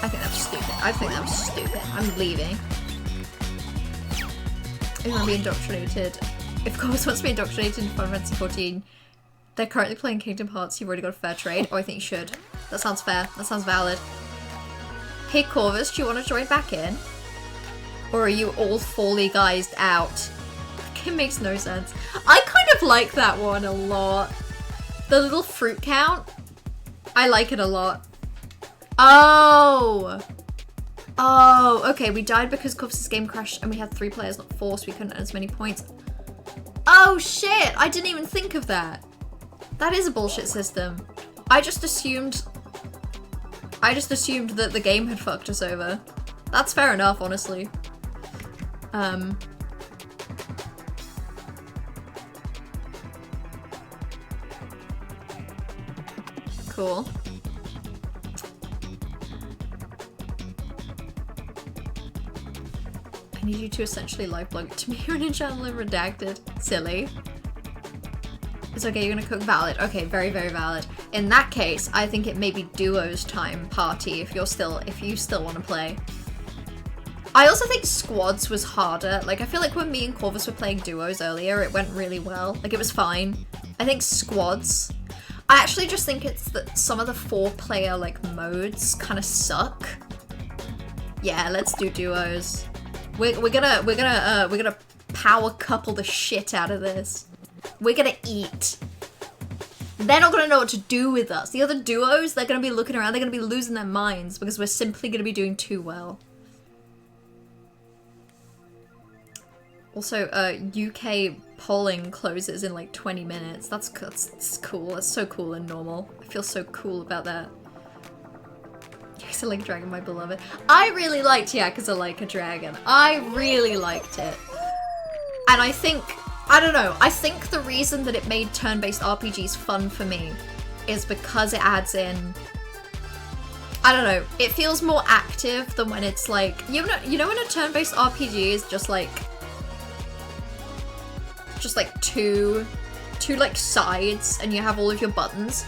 I think that was stupid. I'm leaving. If you want to be indoctrinated. If Corvus wants to be indoctrinated in Final Fantasy 14, they're currently playing Kingdom Hearts, you've already got a fair trade. Oh, I think you should. That sounds fair. That sounds valid. Hey Corvus, do you want to join back in? Or are you all fully guysed out? It makes no sense. I kind of like that one a lot. The little fruit count. I like it a lot. Oh! Oh, okay, we died because Corvus' game crashed and we had 3 players, not 4, so we couldn't earn as many points. Oh shit! I didn't even think of that. That is a bullshit system. I just assumed that the game had fucked us over. That's fair enough, honestly. Cool. I need you to essentially live blog to me. You're in a channel in redacted. Silly. It's okay, you're gonna cook. Valid. Okay, very, very valid. In that case, I think it may be duos time, party, if you still want to play. I also think squads was harder. Like, I feel like when me and Corvus were playing duos earlier, it went really well. Like, it was fine. I think squads. I actually just think it's that some of the 4-player, like, modes kind of suck. Yeah, let's do duos. We're gonna power couple the shit out of this. We're gonna eat. They're not gonna know what to do with us. The other duos, they're gonna be looking around, they're gonna be losing their minds because we're simply gonna be doing too well. Also, UK polling closes in like 20 minutes. That's cool. That's so cool and normal. I feel so cool about that. Yakuza Like a Dragon, my beloved. I really liked Yakuza Like a Dragon. I really liked it. And I think, I don't know, I think the reason that it made turn-based RPGs fun for me is because it adds in, I don't know, it feels more active than when it's like, you know when a turn-based RPG is just like two like sides and you have all of your buttons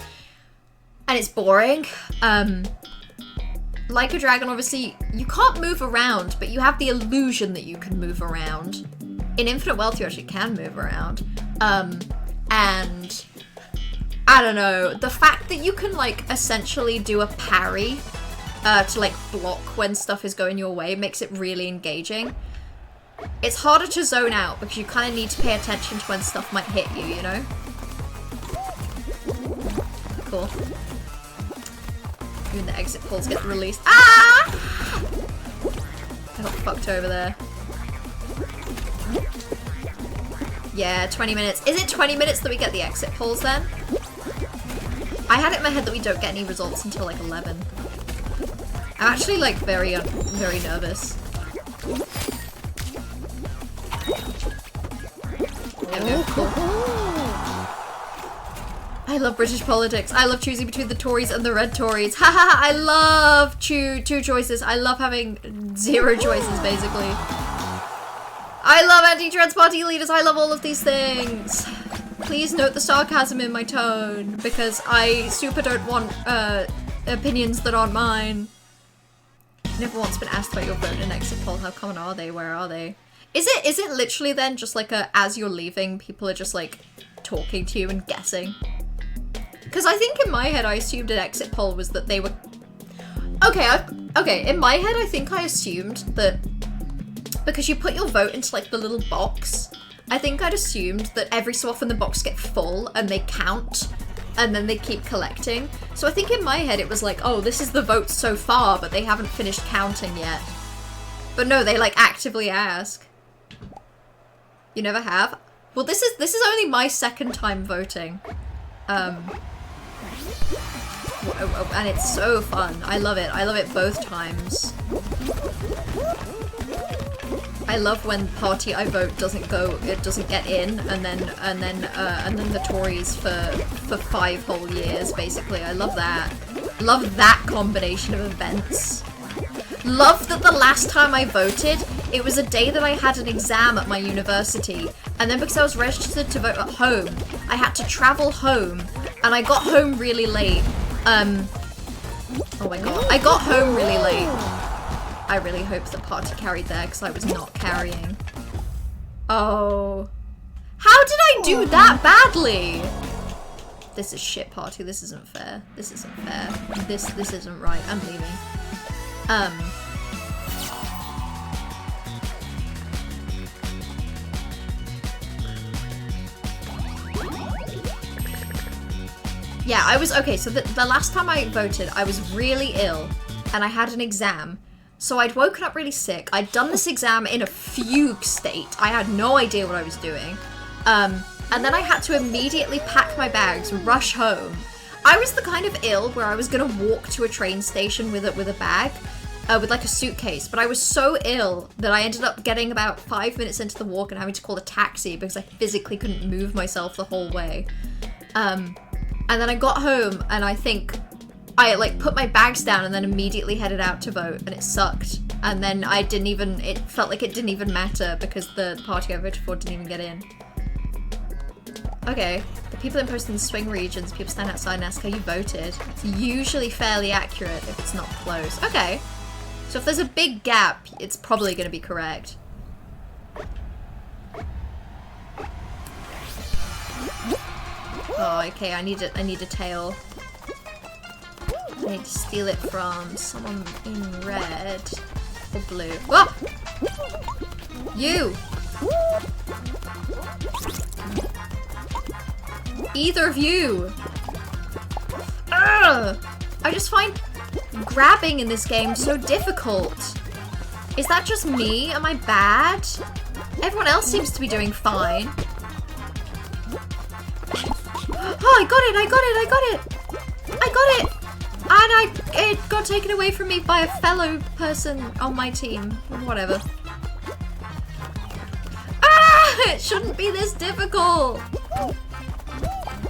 and it's boring. Like a Dragon, obviously you can't move around, but you have the illusion that you can move around. In Infinite Wealth you actually can move around. And I don't know, the fact that you can like essentially do a parry to like block when stuff is going your way makes it really engaging. It's harder to zone out because you kind of need to pay attention to when stuff might hit you, you know? Cool. when the exit polls get released. Ah! I got fucked over there. Yeah, 20 minutes. Is it 20 minutes that we get the exit polls then? I had it in my head that we don't get any results until like 11. I'm actually like very nervous. There we go. Cool. I love British politics. I love choosing between the Tories and the Red Tories. Haha, I love two choices. I love having 0 choices, basically. I love anti-trans party leaders. I love all of these things. Please note the sarcasm in my tone, because I super don't want opinions that aren't mine. Never once been asked about your vote in an exit poll. How common are they? Where are they? Is it literally then just like as you're leaving, people are just like talking to you and guessing? Because I think in my head I assumed an exit poll was that they were... Okay, in my head I think I assumed that because you put your vote into like the little box, I think I'd assumed that every so often the box get full and they count and then they keep collecting. So I think in my head it was like, oh, this is the vote so far, but they haven't finished counting yet. But no, they like actively ask. You never have? Well, this is only my second time voting. And it's so fun. I love it. I love it both times. I love when party I vote doesn't get in, and then the Tories for 5 whole years, basically. I love that. Love that combination of events. Love that the last time I voted, it was a day that I had an exam at my university, and then because I was registered to vote at home, I had to travel home, and I got home really late. Oh my god. I got home really late. I really hope the party carried there, because I was not carrying. Oh. How did I do that badly? This is shit, party. This isn't fair. This isn't fair. This isn't right. I'm leaving. Yeah, I was, okay, so the last time I voted, I was really ill, and I had an exam. So I'd woken up really sick. I'd done this exam in a fugue state. I had no idea what I was doing. And then I had to immediately pack my bags, rush home. I was the kind of ill where I was gonna walk to a train station with a bag, with like a suitcase. But I was so ill that I ended up getting about 5 minutes into the walk and having to call a taxi because I physically couldn't move myself the whole way. And then I got home and I think I like put my bags down and then immediately headed out to vote, and it sucked. And then it felt like it didn't even matter because the party I voted for didn't even get in. Okay, the people in post in the swing regions, people stand outside and ask how you voted. It's usually fairly accurate if it's not close. Okay, so if there's a big gap, it's probably gonna be correct. Oh, okay, I need a tail. I need to steal it from someone in red or blue. Whoa! You! Either of you! Ugh! I just find grabbing in this game so difficult. Is that just me? Am I bad? Everyone else seems to be doing fine. Oh, I got it! I got it! I got it! I got it! And it got taken away from me by a fellow person on my team. Whatever. Ah! It shouldn't be this difficult!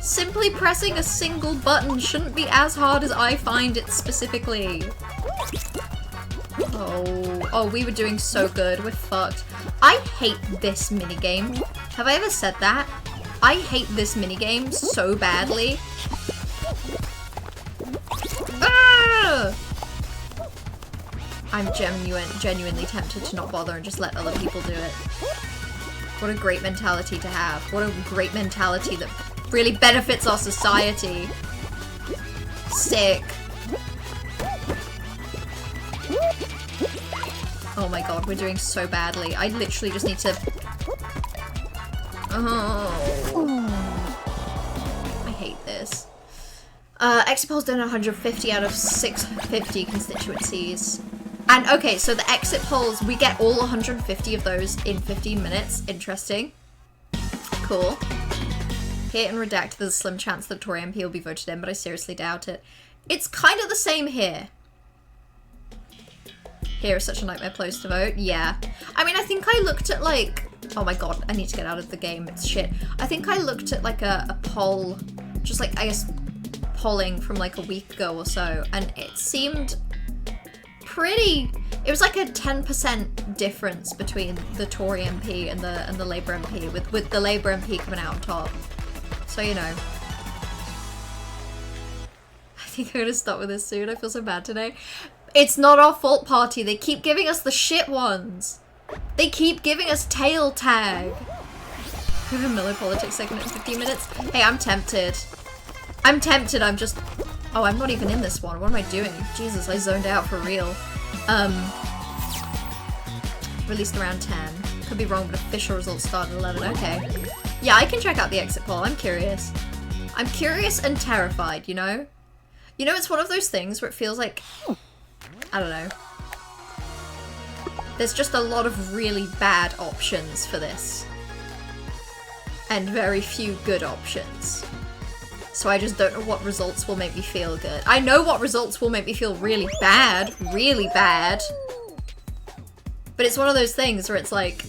Simply pressing a single button shouldn't be as hard as I find it specifically. Oh, we were doing so good. We're fucked. I hate this minigame. Have I ever said that? I hate this minigame so badly. Ah! I'm genuinely tempted to not bother and just let other people do it. What a great mentality to have. What a great mentality that really benefits our society. Sick. Oh my god, we're doing so badly. I literally just need to... Oh. I hate this. Exit polls done 150 out of 650 constituencies. And okay, so the exit polls, we get all 150 of those in 15 minutes. Interesting. Cool. Here in Redact, there's a slim chance that Tory MP will be voted in, but I seriously doubt it. It's kind of the same here. Here is such a nightmare place to vote. Yeah. I mean, I think I looked at like... Oh my god, I need to get out of the game. It's shit. I think I looked at like a poll, just like, I guess, polling from like a week ago or so, and it seemed pretty... It was like a 10% difference between the Tory MP and the Labour MP, with the Labour MP coming out on top. So, you know. I think I'm gonna stop with this soon. I feel so bad today. It's not our fault, party. They keep giving us the shit ones. They keep giving us tail tag. We have a Miller Politics segment in 15 minutes. Hey, I'm tempted. I'm tempted. I'm just... Oh, I'm not even in this one. What am I doing? Jesus, I zoned out for real. Released around 10. Could be wrong, but official results start at 11. Okay. Yeah, I can check out the exit poll. I'm curious. I'm curious and terrified, you know? You know, it's one of those things where it feels like... I don't know. There's just a lot of really bad options for this. And very few good options. So I just don't know what results will make me feel good. I know what results will make me feel really bad. Really bad. But it's one of those things where it's like...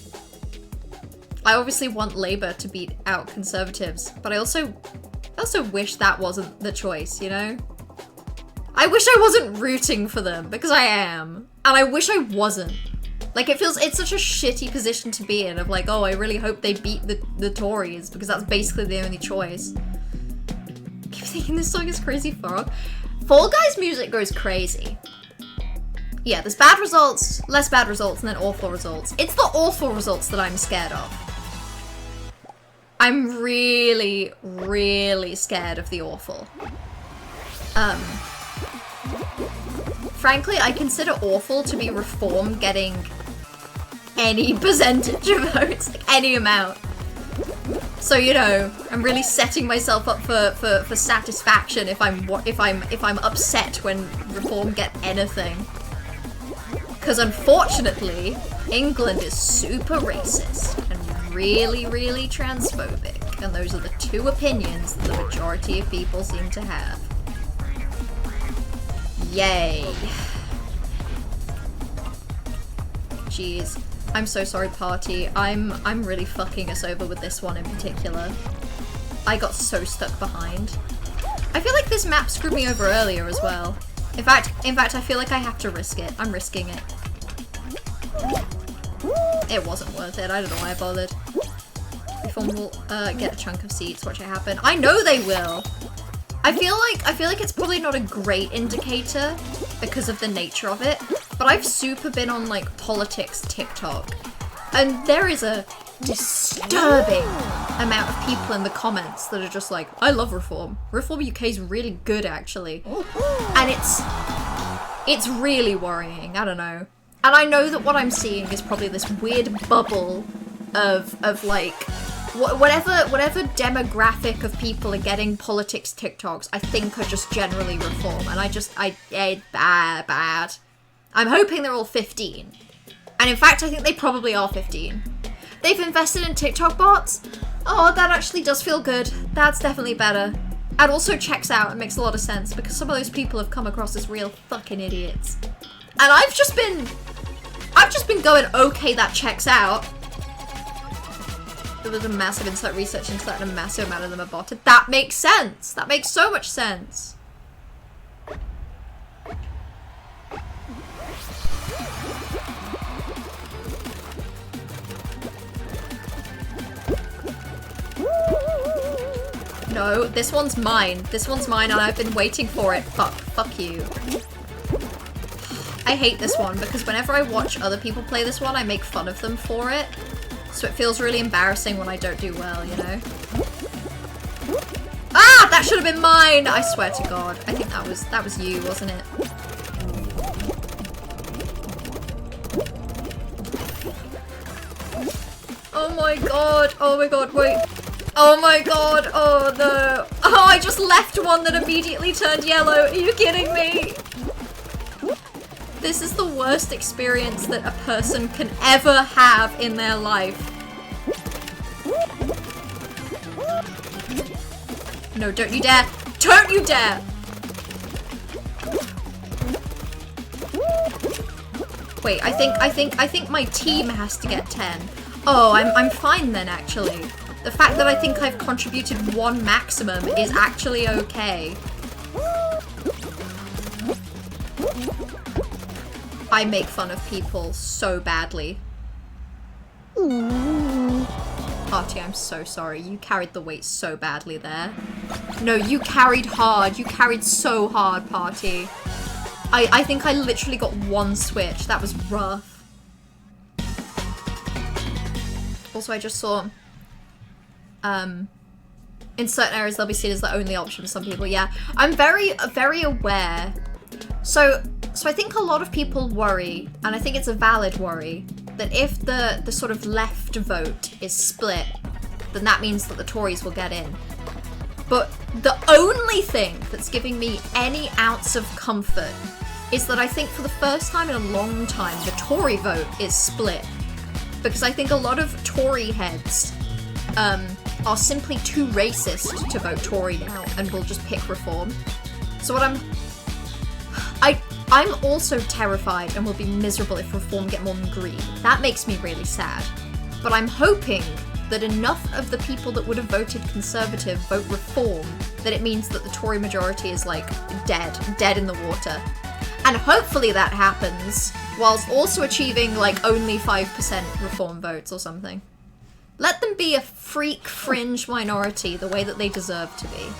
I obviously want Labour to beat out Conservatives. But I also wish that wasn't the choice, you know? I wish I wasn't rooting for them, because I am. And I wish I wasn't. Like, it's such a shitty position to be in, of like, oh, I really hope they beat the Tories, because that's basically the only choice. I keep thinking this song is Crazy Frog. Fall Guys music goes crazy. Yeah, there's bad results, less bad results, and then awful results. It's the awful results that I'm scared of. I'm really, really scared of the awful. Frankly, I consider awful to be Reform getting any percentage of votes, like any amount. So, you know, I'm really setting myself up for satisfaction if I'm upset when Reform get anything. Because unfortunately, England is super racist and really, really transphobic, and those are the two opinions that the majority of people seem to have. Yay. Jeez. I'm so sorry, party. I'm really fucking us over with this one in particular. I got so stuck behind. I feel like this map screwed me over earlier as well. In fact, I feel like I have to risk it. I'm risking it. It wasn't worth it. I don't know why I bothered. Reform will get a chunk of seats. Watch it happen. I know they will. I feel like it's probably not a great indicator because of the nature of it, but I've super been on like politics TikTok, and there is a disturbing amount of people in the comments that are just like, I love Reform. Reform UK is really good actually. And it's really worrying, I don't know. And I know that what I'm seeing is probably this weird bubble of like, whatever demographic of people are getting politics TikToks, I think are just generally Reform, and bad. I'm hoping they're all 15. And in fact, I think they probably are 15. They've invested in TikTok bots? Oh, that actually does feel good. That's definitely better. And also checks out and makes a lot of sense, because some of those people have come across as real fucking idiots. And I've just been going, okay, that checks out. There was a massive insight research into that and a massive amount of them are botted. That makes sense. That makes so much sense. No, this one's mine. This one's mine and I've been waiting for it. Fuck you. I hate this one because whenever I watch other people play this one, I make fun of them for it. So it feels really embarrassing when I don't do well, you know? Ah! That should have been mine! I swear to God. I think that was you, wasn't it? Oh my god. Oh my god, wait. Oh my god. Oh no. Oh, I just left one that immediately turned yellow. Are you kidding me? This is the worst experience that a person can ever have in their life. No, don't you dare. Don't you dare! Wait, I think my team has to get 10. Oh, I'm fine then, actually. The fact that I think I've contributed 1 maximum is actually okay. I make fun of people so badly. Party, I'm so sorry. You carried the weight so badly there. No, you carried hard. You carried so hard, Party. I think I literally got 1 switch. That was rough. Also, I just saw... in certain areas, they'll be seen as the only option for some people. Yeah, I'm very aware. So I think a lot of people worry, and I think it's a valid worry, that if the sort of left vote is split, then that means that the Tories will get in. But the only thing that's giving me any ounce of comfort is that I think for the first time in a long time, the Tory vote is split. Because I think a lot of Tory heads are simply too racist to vote Tory now and will just pick Reform. So what I'm also terrified and will be miserable if Reform get more than Green. That makes me really sad. But I'm hoping that enough of the people that would have voted Conservative vote Reform that it means that the Tory majority is like dead in the water. And hopefully that happens whilst also achieving like only 5% Reform votes or something. Let them be a freak fringe minority the way that they deserve to be.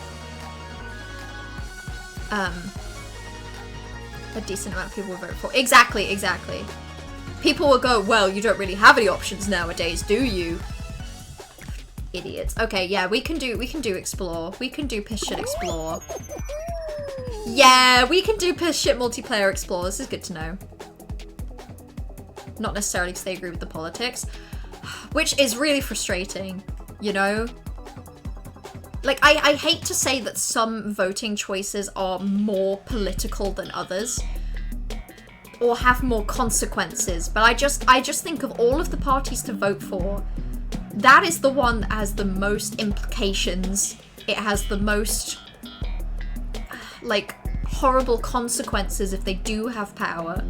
A decent amount of people will vote for. Exactly. People will go, well, you don't really have any options nowadays, do you? Idiots. Okay, yeah, we can do explore. We can do piss shit explore. Yeah, we can do piss shit multiplayer explore. This is good to know. Not necessarily because they agree with the politics, which is really frustrating, you know? Like, I hate to say that some voting choices are more political than others, or have more consequences, but I just think of all of the parties to vote for, that is the one that has the most implications. It has the most, like, horrible consequences if they do have power.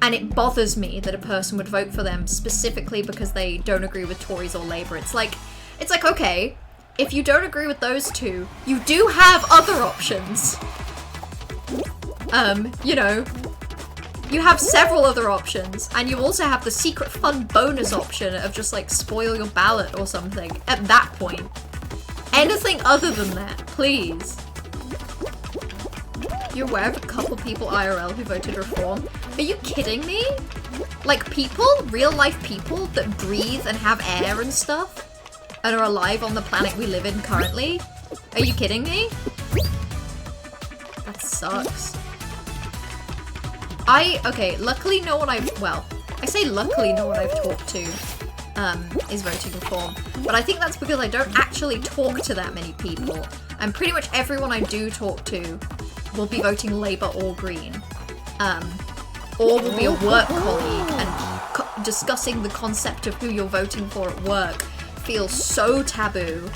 And it bothers me that a person would vote for them specifically because they don't agree with Tories or Labour. It's like, okay, if you don't agree with those two, you do have other options. You know, you have several other options, and you also have the secret fun bonus option of just like spoil your ballot or something at that point. Anything other than that, please. You're aware of a couple people IRL who voted Reform? Are you kidding me? Like people, real life people that breathe and have air and stuff and are alive on the planet we live in currently? Are you kidding me? That sucks. Okay, luckily no one I say luckily no one I've talked to is voting Reform, but I think that's because I don't actually talk to that many people, and pretty much everyone I do talk to will be voting Labour or Green, or will be a work colleague, and discussing the concept of who you're voting for at work feels so taboo.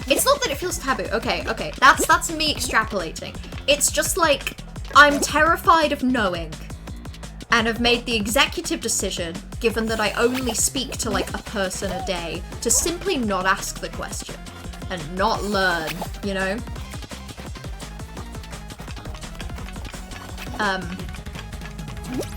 It's not that it feels taboo, okay, that's me extrapolating. It's just like, I'm terrified of knowing, and have made the executive decision, given that I only speak to like a person a day, to simply not ask the question, and not learn, you know?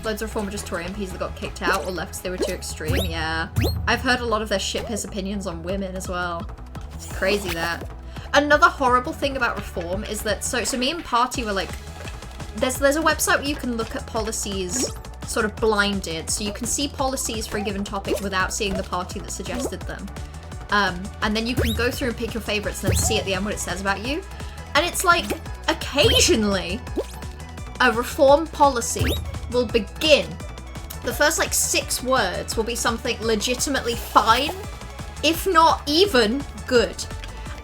Loads of Reform are just Tory MPs that got kicked out or left because they were too extreme, yeah. I've heard a lot of their shit-piss opinions on women as well. It's crazy, that. Another horrible thing about Reform is that, so me and Party were like, there's a website where you can look at policies sort of blinded, so you can see policies for a given topic without seeing the party that suggested them. And then you can go through and pick your favourites and then see at the end what it says about you. And it's like, occasionally, a Reform policy will begin. The first like 6 words will be something legitimately fine, if not even good.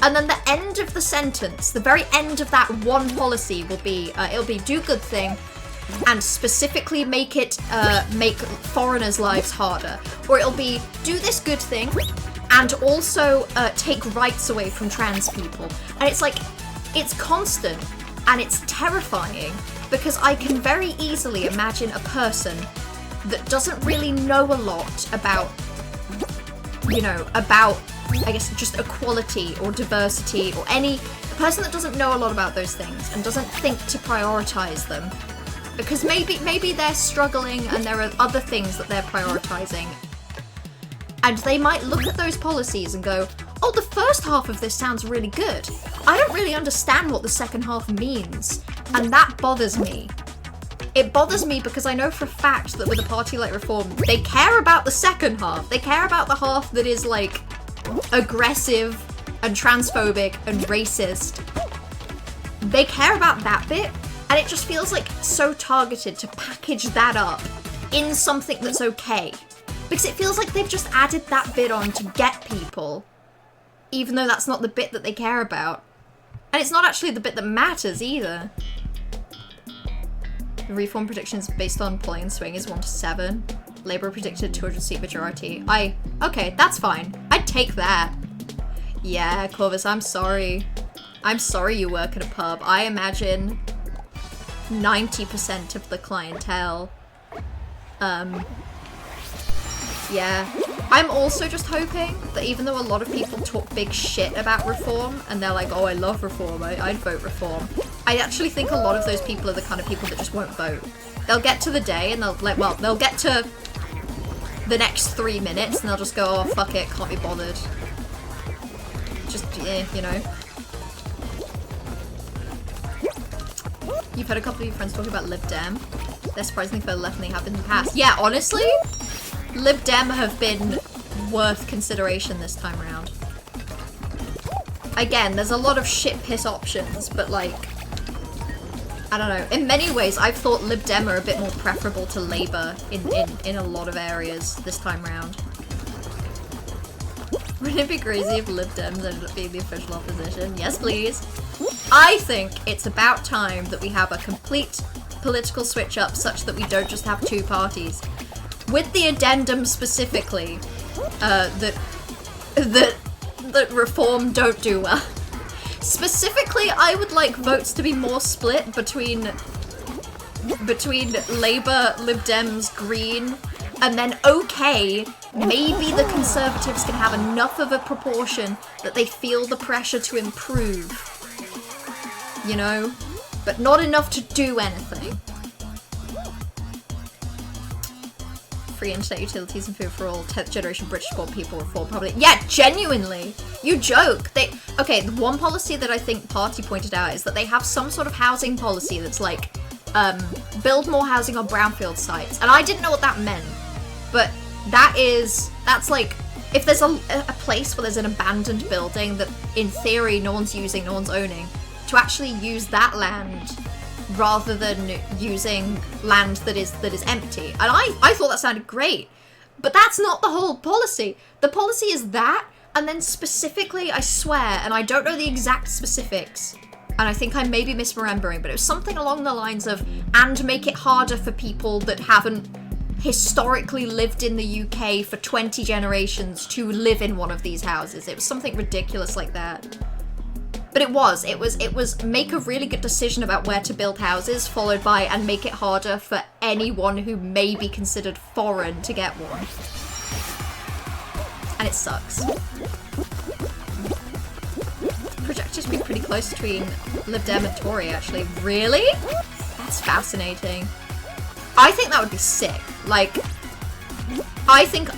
And then the end of the sentence, the very end of that one policy will be, it'll be do good thing and specifically make it, make foreigners' lives harder. Or it'll be do this good thing and also take rights away from trans people. And it's like, it's constant and it's terrifying because I can very easily imagine a person that doesn't really know a lot about, you know, about, I guess, just equality or diversity or a person that doesn't know a lot about those things and doesn't think to prioritize them. Because maybe they're struggling and there are other things that they're prioritizing. And they might look at those policies and go, oh, the first half of this sounds really good. I don't really understand what the second half means. And that bothers me. It bothers me because I know for a fact that with a party like Reform, they care about the second half. They care about the half that is like aggressive and transphobic and racist. They care about that bit, and it just feels like so targeted to package that up in something that's okay. Because it feels like they've just added that bit on to get people, even though that's not the bit that they care about. And it's not actually the bit that matters either. The Reform predictions based on polling and swing is 1 to 7. Labour predicted 200-seat majority. Okay, that's fine. I'd take that. Yeah, Corvus, I'm sorry. I'm sorry you work at a pub. I imagine 90% of the clientele. Yeah. I'm also just hoping that even though a lot of people talk big shit about Reform, and they're like, oh, I love Reform, I'd vote Reform, I actually think a lot of those people are the kind of people that just won't vote. They'll get to the day and they'll get to the next 3 minutes and they'll just go, oh, fuck it, can't be bothered. Just, yeah, you know. You've heard a couple of your friends talking about Lib Dem. They're surprisingly further left than they have been in the past. Yeah, honestly, Lib Dem have been worth consideration this time around. Again, there's a lot of shit piss options, but like, I don't know. In many ways, I've thought Lib Dem are a bit more preferable to Labour in a lot of areas this time around. Wouldn't it be crazy if Lib Dems ended up being the official opposition? Yes, please. I think it's about time that we have a complete political switch up such that we don't just have two parties. With the addendum specifically, that Reform don't do well. Specifically, I would like votes to be more split between Labour, Lib Dems, Green, and then okay, maybe the Conservatives can have enough of a proportion that they feel the pressure to improve. You know? But not enough to do anything. Free internet utilities and food for all 10th generation British born people reform probably. Yeah, genuinely! You joke! Okay, the one policy that I think Party pointed out is that they have some sort of housing policy that's like, build more housing on brownfield sites. And I didn't know what that meant. But that's like, if there's a place where there's an abandoned building that in theory no one's using, no one's owning, to actually use that land rather than using land that is empty. And I thought that sounded great. But that's not the whole policy. The policy is that, and then specifically, I swear, and I don't know the exact specifics, and I think I may be misremembering, but it was something along the lines of, and make it harder for people that haven't historically lived in the UK for 20 generations to live in one of these houses. It was something ridiculous like that. But it was make a really good decision about where to build houses, followed by, and make it harder for anyone who may be considered foreign to get one. And it sucks. Projected to be pretty close between Lib Dem and Tory, actually. Really? That's fascinating. I think that would be sick. Like, I think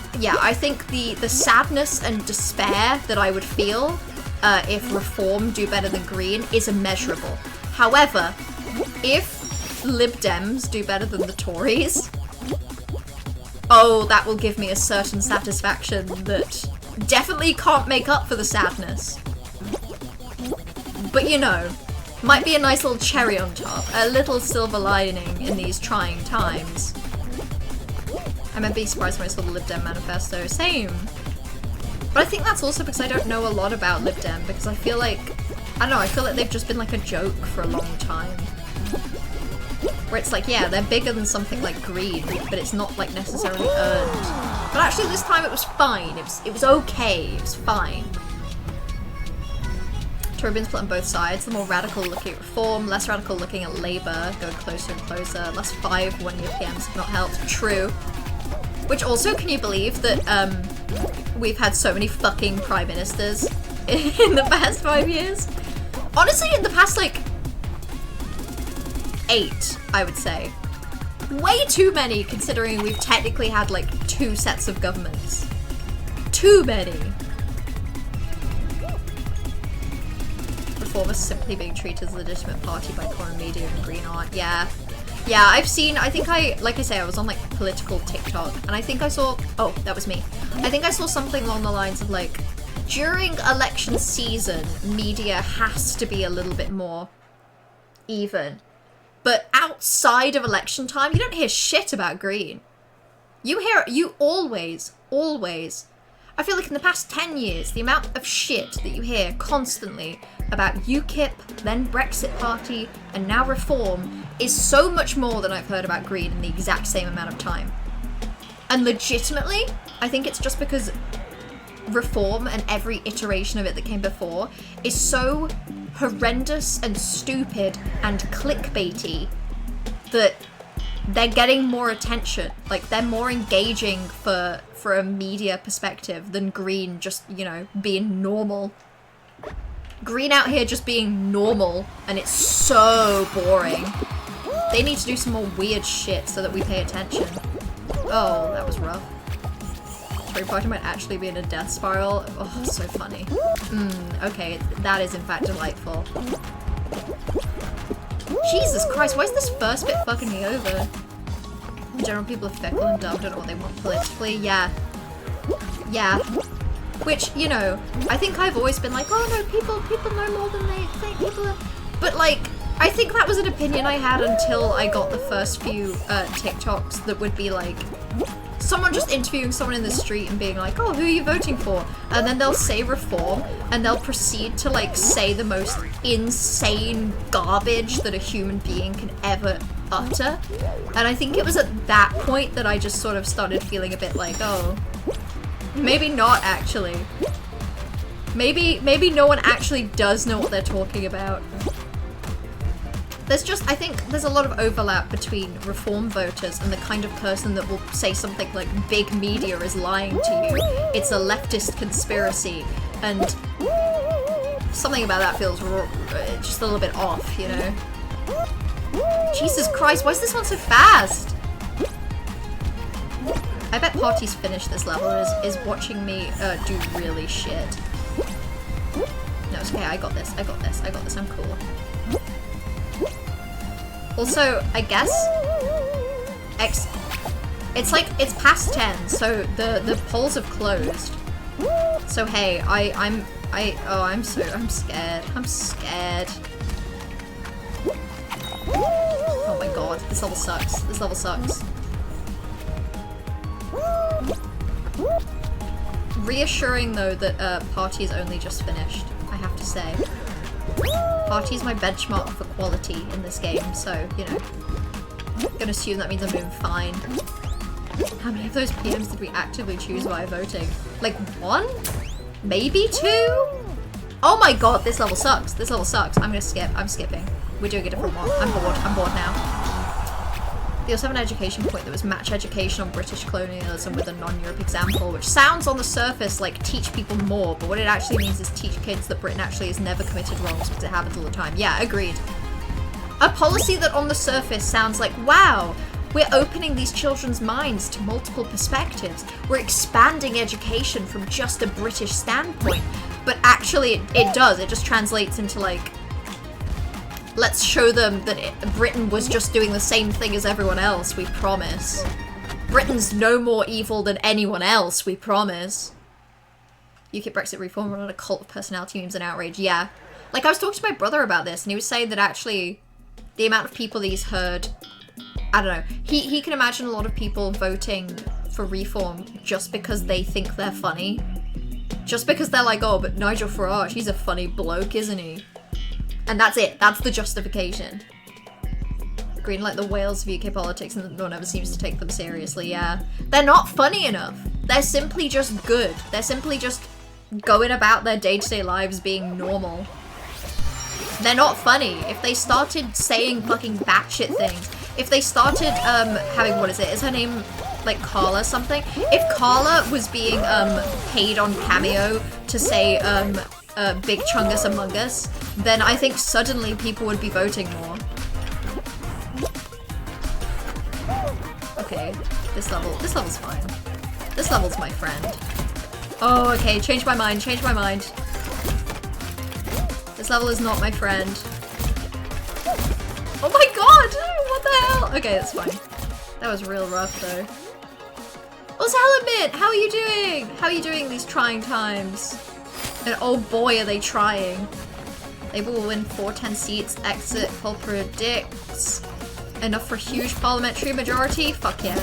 the sadness and despair that I would feel if Reform do better than Green is immeasurable. However, if Lib Dems do better than the Tories, oh, that will give me a certain satisfaction that definitely can't make up for the sadness. But you know, might be a nice little cherry on top, a little silver lining in these trying times. I remember being surprised when I saw the Lib Dem manifesto. Same. But I think that's also because I don't know a lot about Lib Dem, because I feel like, I don't know, I feel like they've just been like a joke for a long time. Where it's like, yeah, they're bigger than something like Green, but it's not like necessarily earned. But actually this time it was fine. It was okay. It was fine. Turbine split on both sides. The more radical looking at Reform, less radical looking at Labour, going closer and closer. Less 5 one-year PMs have not helped. True. Which also, can you believe that we've had so many fucking prime ministers in the past 5 years? Honestly, in the past like 8, I would say. Way too many, considering we've technically had like 2 sets of governments. Too many. Reform is simply being treated as a legitimate party by Common Media and Green Art. Yeah. Yeah, I've seen, I think like I say, I was on like political TikTok, and I think I saw, oh, that was me. I think I saw something along the lines of like, during election season, media has to be a little bit more even. But outside of election time, you don't hear shit about Green. You always, I feel like in the past 10 years, the amount of shit that you hear constantly about UKIP, then Brexit Party, and now Reform is so much more than I've heard about Green in the exact same amount of time. And legitimately, I think it's just because Reform and every iteration of it that came before is so horrendous and stupid and clickbaity that they're getting more attention. Like, they're more engaging for a media perspective than Green just, you know, being normal. Green out here just being normal, and it's so boring. They need to do some more weird shit so that we pay attention. Oh, that was rough. Tory Party might actually be in a death spiral. Oh, so funny. Okay, that is in fact delightful. Jesus Christ, why is this first bit fucking me over? In general, people are fickle and dumb, don't know what they want politically. Yeah. Yeah. Which, you know, I think I've always been like, oh no, people know more than they think. People are... But like, I think that was an opinion I had until I got the first few TikToks that would be like, someone just interviewing someone in the street and being like, oh, who are you voting for? And then they'll say Reform, and they'll proceed to like say the most insane garbage that a human being can ever utter. And I think it was at that point that I just sort of started feeling a bit like, oh, maybe not actually. Maybe no one actually does know what they're talking about. I think there's a lot of overlap between Reform voters and the kind of person that will say something like big media is lying to you. It's a leftist conspiracy, and something about that feels just a little bit off, you know? Jesus Christ, why is this one so fast? I bet Party's finished this level and is watching me do really shit. No, it's okay, I got this, I'm cool. Also, I guess it's like it's past 10, so the polls have closed. So hey, I'm scared. I'm scared. Oh my god, this level sucks. This level sucks. Reassuring though that Party is only just finished, I have to say. Party's my benchmark for quality in this game, so, you know, I'm gonna assume that means I'm doing fine. How many of those PMs did we actively choose via voting? Like 1? Maybe 2? Oh my god, this level sucks. This level sucks. I'm gonna skip. I'm skipping. We're doing a different one. I'm bored now. They also have an education point that was match education on British colonialism with a non-Europe example, which sounds on the surface like teach people more, but what it actually means is teach kids that Britain actually has never committed wrongs because it happens all the time. Yeah, agreed. A policy that on the surface sounds like, wow, we're opening these children's minds to multiple perspectives. We're expanding education from just a British standpoint. But actually it does. It just translates into like, let's show them that Britain was just doing the same thing as everyone else, we promise. Britain's no more evil than anyone else, we promise. UKIP Brexit Reform run on a cult of personality memes and outrage. Yeah. Like, I was talking to my brother about this, and he was saying that actually the amount of people that he's heard, I don't know, he can imagine a lot of people voting for Reform just because they think they're funny. Just because they're like, oh, but Nigel Farage, he's a funny bloke, isn't he? And that's it. That's the justification. Green like the whales of UK politics and no one ever seems to take them seriously, yeah. They're not funny enough. They're simply just good. They're simply just going about their day-to-day lives being normal. They're not funny. If they started saying fucking batshit things, if they started having, what is it? Is her name like Carla something? If Carla was being paid on Cameo to say Big Chungus Among Us, then I think suddenly people would be voting more. Okay, this level's fine. This level's my friend. Oh, okay, change my mind, change my mind. This level is not my friend. Oh my god! What the hell? Okay, that's fine. That was real rough though. Oh, Salamit! How are you doing? How are you doing these trying times? And oh boy, are they trying. Labour will win 410 seats. Exit poll predicts enough for a huge parliamentary majority? Fuck yeah.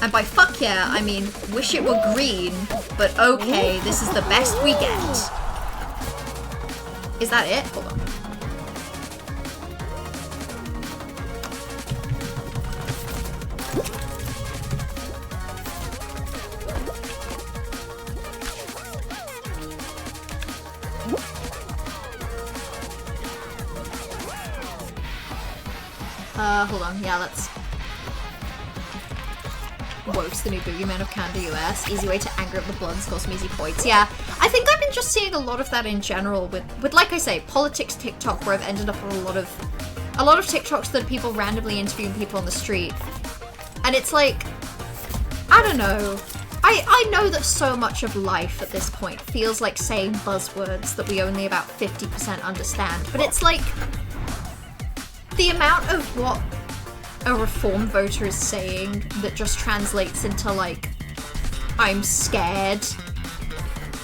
And by fuck yeah, I mean wish it were green, but okay, this is the best we get. Is that it? Hold on. Hold on. Yeah, let's... Woke's the new boogeyman of Canada US. Easy way to anger up the blood and score some easy points. Yeah, I think I've been just seeing a lot of that in general with like I say, politics TikTok, where I've ended up with a lot of TikToks that are people randomly interviewing people on the street. And it's like, I don't know. I know that so much of life at this point feels like saying buzzwords that we only about 50% understand. But it's like, the amount of what a reform voter is saying that just translates into like, I'm scared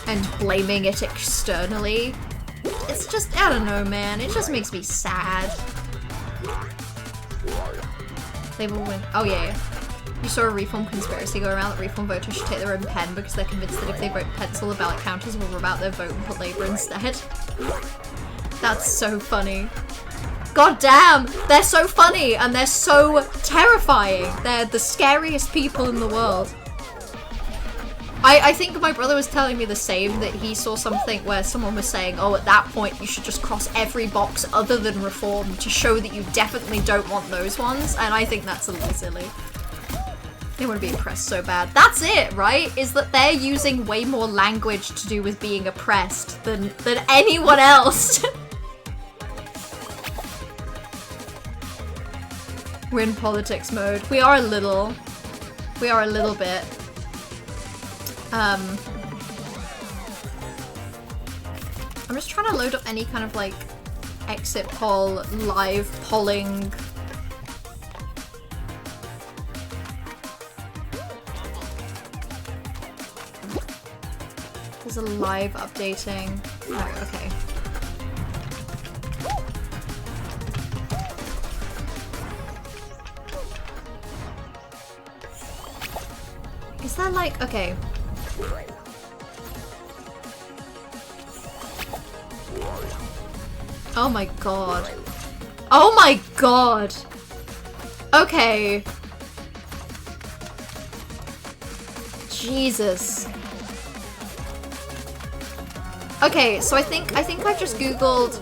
and blaming it externally. It's just, I don't know, man. It just makes me sad. They will win. Oh yeah. You saw a reform conspiracy go around that reform voters should take their own pen because they're convinced that if they vote pencil, the ballot counters will rub out their vote and put Labour instead. That's so funny. God damn, they're so funny and they're so terrifying. They're the scariest people in the world. I think my brother was telling me the same, that he saw something where someone was saying, oh, at that point you should just cross every box other than reform to show that you definitely don't want those ones, and I think that's a little silly. They want to be oppressed so bad. That's it, right? Is that they're using way more language to do with being oppressed than anyone else. We're in politics mode. We are a little bit. I'm just trying to load up any kind of like exit poll, live polling. There's a live updating. Oh, okay. Is that like, okay. Oh my god. Oh my god. Okay. Jesus. Okay, so I think I've just googled.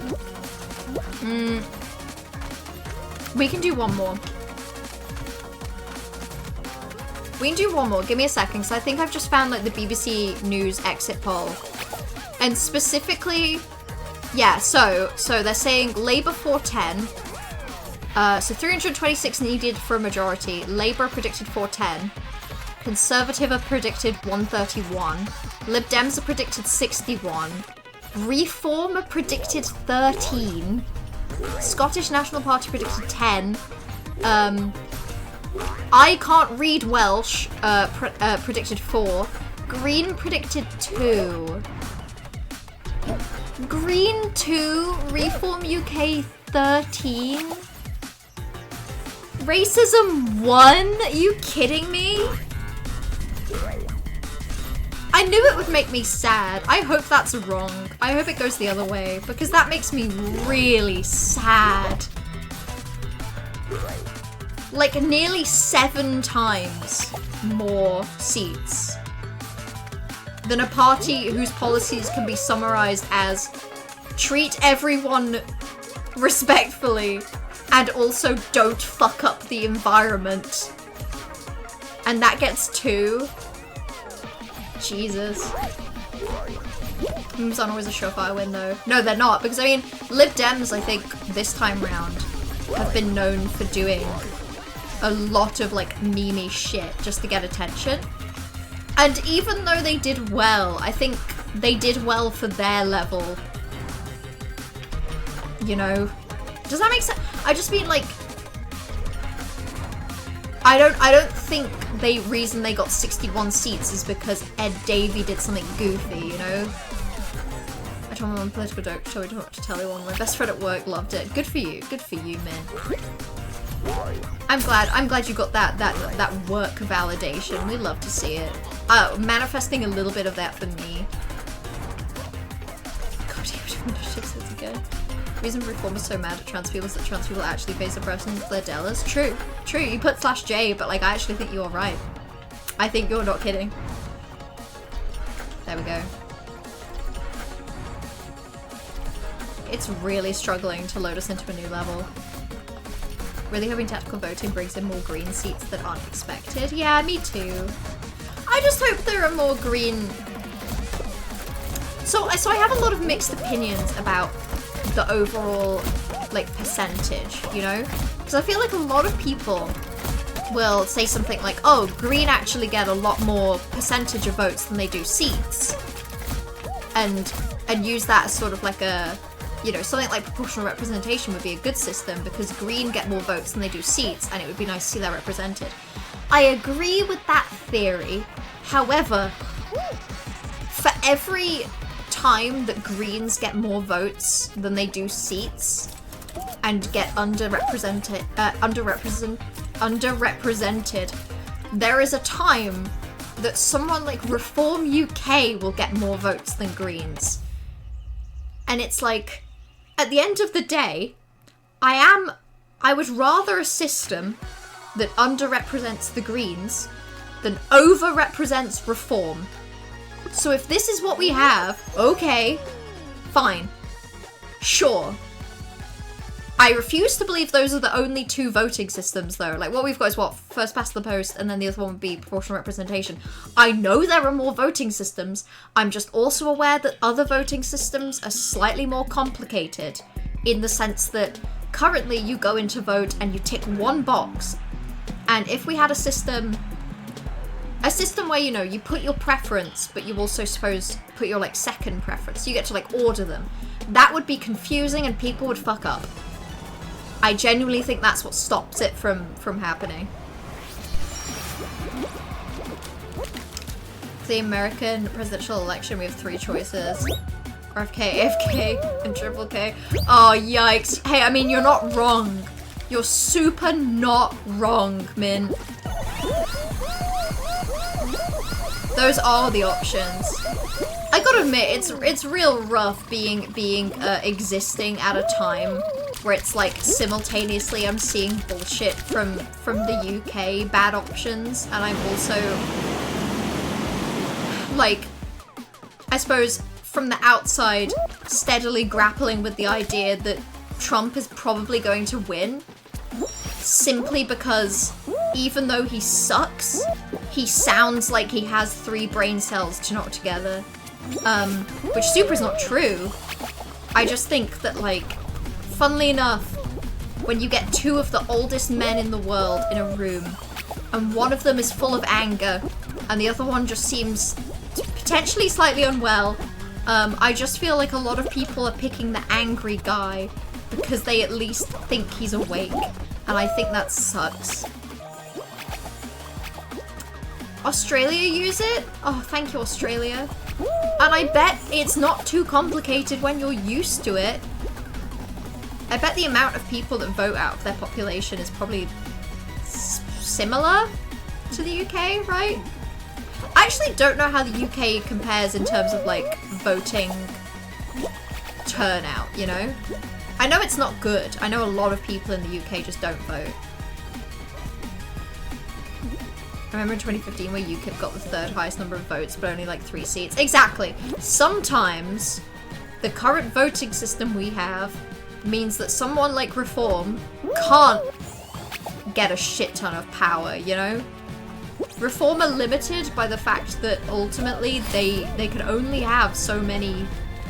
We can do one more. We can do one more. Give me a second, so I think I've just found like the BBC News exit poll. And specifically, yeah, so they're saying Labour 410. So 326 needed for a majority. Labour predicted 410. Conservative are predicted 131. Lib Dems are predicted 61. Reform are predicted 13. Scottish National Party predicted 10. I can't read Welsh, predicted 4. Green predicted 2. Green 2, Reform UK 13. Racism 1? Are you kidding me? I knew it would make me sad. I hope that's wrong. I hope it goes the other way, because that makes me really sad. Like, nearly 7 times more seats than a party whose policies can be summarized as treat everyone respectfully and also don't fuck up the environment. And that gets 2. Jesus. Memes aren't always a surefire win though. No, they're not, because I mean, Lib Dems, I think, this time round have been known for doing a lot of like meme-y shit just to get attention. And even though they did well, I think they did well for their level. You know? Does that make sense? I just mean like, I don't think the reason they got 61 seats is because Ed Davey did something goofy, you know? I told my mom political joke, so I don't know what to tell you one. My best friend at work loved it. Good for you, man. I'm glad you got that work validation. We love to see it. Manifesting a little bit of that for me. God damn it, 6 years ago. The reason Reform is so mad at trans people is that trans people actually face oppression with their Dellas. True. You put /J, but like I actually think you're right. I think you're not kidding. There we go. It's really struggling to load us into a new level. Really hoping tactical voting brings in more green seats that aren't expected. Yeah, me too. I just hope there are more green. So I have a lot of mixed opinions about the overall like percentage, you know? Because I feel like a lot of people will say something like, oh, green actually get a lot more percentage of votes than they do seats. And use that as sort of like a, you know, something like proportional representation would be a good system because green get more votes than they do seats, and it would be nice to see that represented. I agree with that theory. However, for every time that greens get more votes than they do seats and get underrepresented, there is a time that someone like Reform UK will get more votes than Greens. And it's like, at the end of the day, I would rather a system that underrepresents the Greens than overrepresents Reform. So if this is what we have, okay, fine, sure. I refuse to believe those are the only 2 voting systems though. Like what we've got is what, first past the post and then the other one would be proportional representation. I know there are more voting systems. I'm just also aware that other voting systems are slightly more complicated in the sense that currently you go in to vote and you tick one box. And if we had a system where, you know, you put your preference, but you also suppose put your like second preference. You get to like order them. That would be confusing and people would fuck up. I genuinely think that's what stops it from happening. For the American presidential election, we have 3 choices. RFK, AFK, and Triple K. Oh, yikes. Hey, I mean, you're not wrong. You're super not wrong, Min. Those are the options. I gotta admit, it's real rough being existing at a time where it's like simultaneously I'm seeing bullshit from the UK, bad options, and I'm also like, I suppose from the outside steadily grappling with the idea that Trump is probably going to win simply because even though he sucks, he sounds like he has 3 brain cells to knock together. Which super is not true. I just think that, like, funnily enough, when you get 2 of the oldest men in the world in a room, and one of them is full of anger, and the other one just seems potentially slightly unwell, I just feel like a lot of people are picking the angry guy because they at least think he's awake, and I think that sucks. Australia use it? Oh, thank you, Australia. And I bet it's not too complicated when you're used to it. I bet the amount of people that vote out of their population is probably similar to the UK, right? actually don't know how the UK compares in terms of like voting turnout, you know? I know it's not good. I know a lot of people in the UK just don't vote. I remember in 2015 where UKIP got the 3rd highest number of votes, but only like 3 seats. Exactly. Sometimes the current voting system we have means that someone like Reform can't get a shit ton of power, you know? Reform are limited by the fact that ultimately they can only have so many,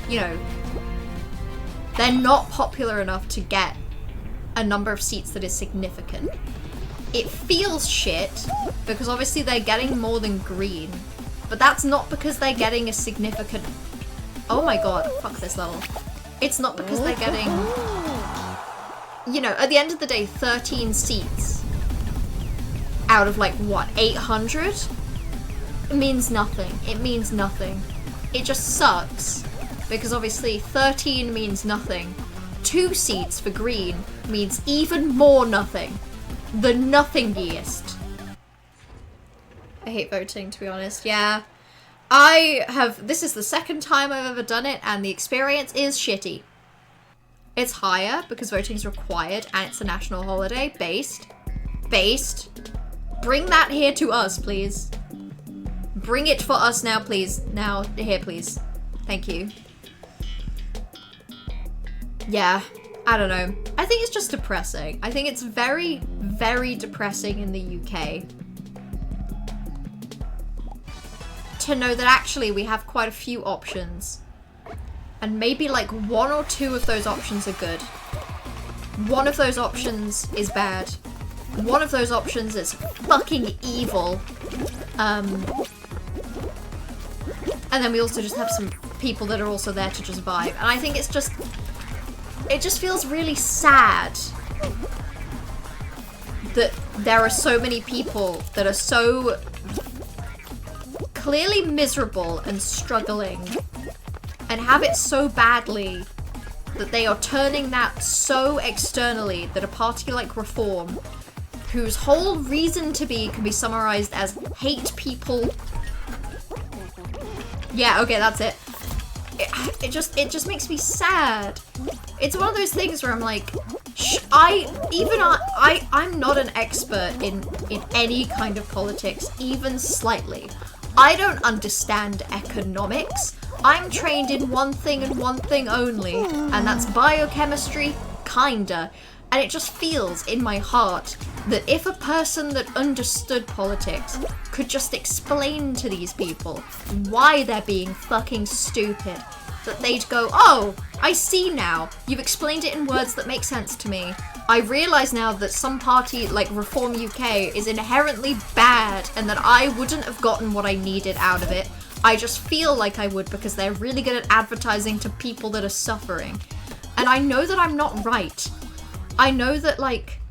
you know, they're not popular enough to get a number of seats that is significant. It feels shit, because obviously they're getting more than Green, but that's not because they're getting a significant... Oh my god, fuck this level. It's not because they're getting... You know, at the end of the day, 13 seats out of like, what, 800? It means nothing. It means nothing. It just sucks, because obviously 13 means nothing. 2 seats for Green means even more nothing. The nothingiest. I hate voting, to be honest. Yeah. This is the 2nd time I've ever done it, and the experience is shitty. It's higher, because voting is required, and it's a national holiday. Based. Bring that here to us, please. Bring it for us now, please. Now, here, please. Thank you. Yeah. I don't know. I think it's just depressing. I think it's very, very depressing in the UK to know that actually we have quite a few options. And maybe like 1 or 2 of those options are good. 1 of those options is bad. 1 of those options is fucking evil. And then we also just have some people that are also there to just vibe. And I think it's just... It just feels really sad that there are so many people that are so clearly miserable and struggling and have it so badly that they are turning that so externally that a party like Reform, whose whole reason to be can be summarized as hate people. Yeah, okay, that's it. It just makes me sad. It's one of those things where I'm like, I'm not an expert in any kind of politics, even slightly. I don't understand economics. I'm trained in one thing and one thing only, and that's biochemistry, kinda. And it just feels in my heart that if a person that understood politics could just explain to these people why they're being fucking stupid, that they'd go, oh, I see now. You've explained it in words that make sense to me. I realise now that some party like Reform UK is inherently bad and that I wouldn't have gotten what I needed out of it. I just feel like I would because they're really good at advertising to people that are suffering. And I know that I'm not right. I know that, like,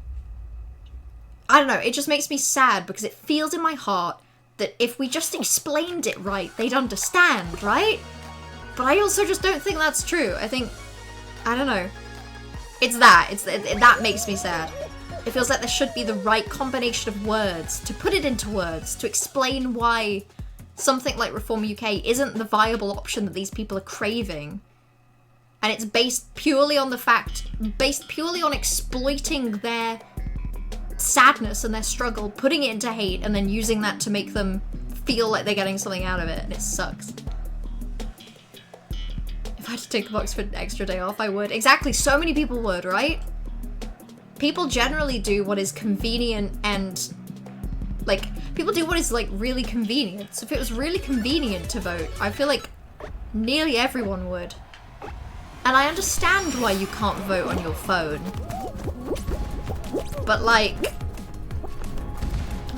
I don't know, it just makes me sad because it feels in my heart that if we just explained it right, they'd understand, right? But I also just don't think that's true. I think, I don't know. It's that. That makes me sad. It feels like there should be the right combination of words to put it into words, to explain why something like Reform UK isn't the viable option that these people are craving. And it's based purely on exploiting their sadness and their struggle, putting it into hate, and then using that to make them feel like they're getting something out of it, and it sucks. If I had to take the box for an extra day off, I would. Exactly, so many people would, right? People generally do what is convenient and, like, people do what is, like, really convenient. So if it was really convenient to vote, I feel like nearly everyone would. And I understand why you can't vote on your phone. But, like,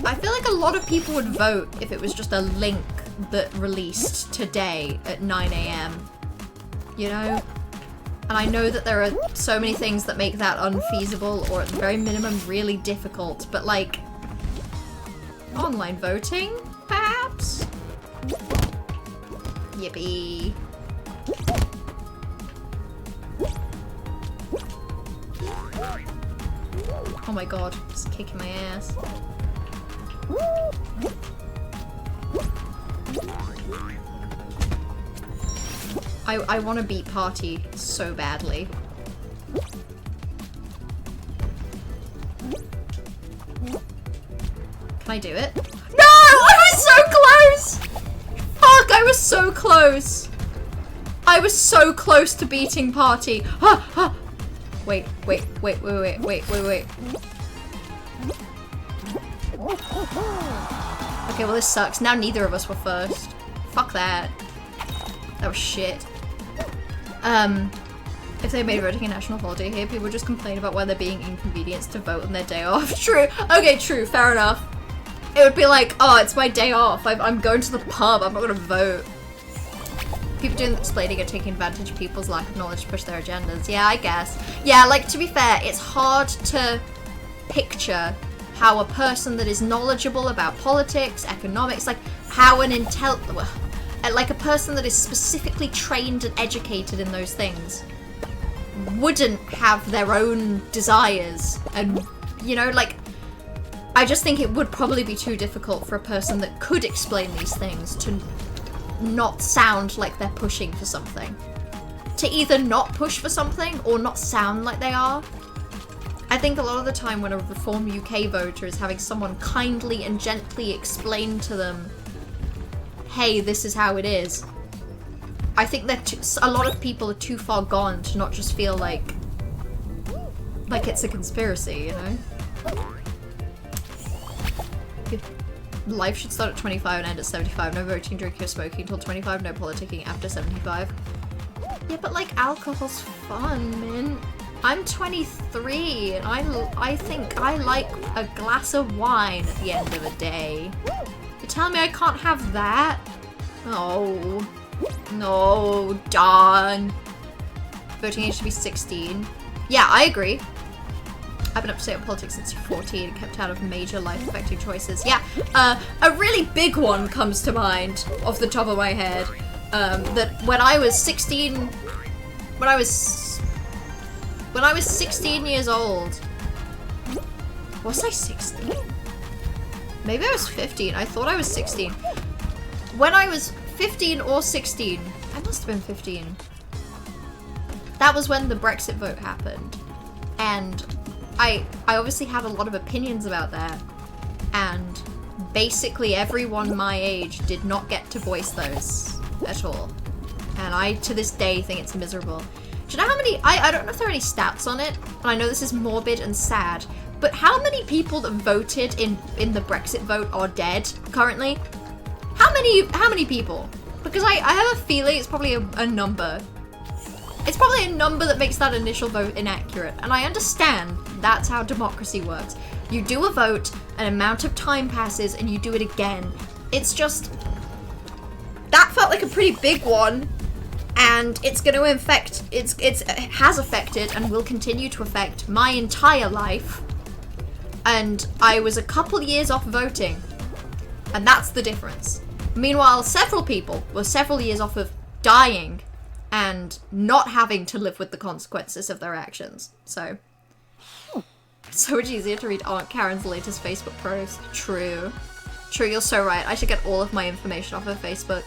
I feel like a lot of people would vote if it was just a link that released today at 9 AM. You know? And I know that there are so many things that make that unfeasible, or at the very minimum really difficult, but like, online voting, perhaps? Yippee. Oh my god, it's kicking my ass. I want to beat Party so badly. Can I do it? No! I was so close! Fuck, I was so close. I was so close to beating Party. Wait. Okay, well this sucks. Now neither of us were first. Fuck that. That was shit. If they made voting a national holiday here, people would just complain about why they're being inconvenienced to vote on their day off. True. Okay, true. Fair enough. It would be like, oh, it's my day off. I'm going to the pub. I'm not gonna vote. People doing explaining and taking advantage of people's lack of knowledge to push their agendas. Yeah, I guess. Yeah, like, to be fair, it's hard to picture how a person that is knowledgeable about politics, economics, like how like a person that is specifically trained and educated in those things wouldn't have their own desires. And, you know, like, I just think it would probably be too difficult for a person that could explain these things to not sound like they're pushing for something. To either not push for something or not sound like they are. I think a lot of the time when a Reform UK voter is having someone kindly and gently explain to them, hey, this is how it is, I think that a lot of people are too far gone to not just feel like it's a conspiracy, you know? Life should start at 25 and end at 75. No voting, drinking, or smoking until 25. No politicking after 75. Yeah, but like alcohol's fun, man. I'm 23 and I think I like a glass of wine at the end of a day. You tell me I can't have that? Oh. No, darn. Voting age should be 16. Yeah, I agree. I've been up to date on politics since 14 and kept out of major life-affecting choices. Yeah, a really big one comes to mind off the top of my head. That when I was 16, when I was 16 years old, was I 16? Maybe I was 15. I thought I was 16. When I was 15 or 16, I must have been 15. That was when the Brexit vote happened. And I obviously had a lot of opinions about that. And basically everyone my age did not get to voice those at all. And I, to this day, think it's miserable. Do you know how many, I don't know if there are any stats on it, and I know this is morbid and sad, but how many people that voted in the Brexit vote are dead currently? How many people? Because I have a feeling it's probably a number. It's probably a number that makes that initial vote inaccurate. And I understand that's how democracy works. You do a vote, an amount of time passes, and you do it again. It's just, that felt like a pretty big one. And it's going to affect, it has affected and will continue to affect my entire life. And I was a couple years off voting. And that's the difference. Meanwhile, several people were several years off of dying and not having to live with the consequences of their actions. So, it's so much easier to read Aunt Karen's latest Facebook post. True. True, you're so right. I should get all of my information off of Facebook.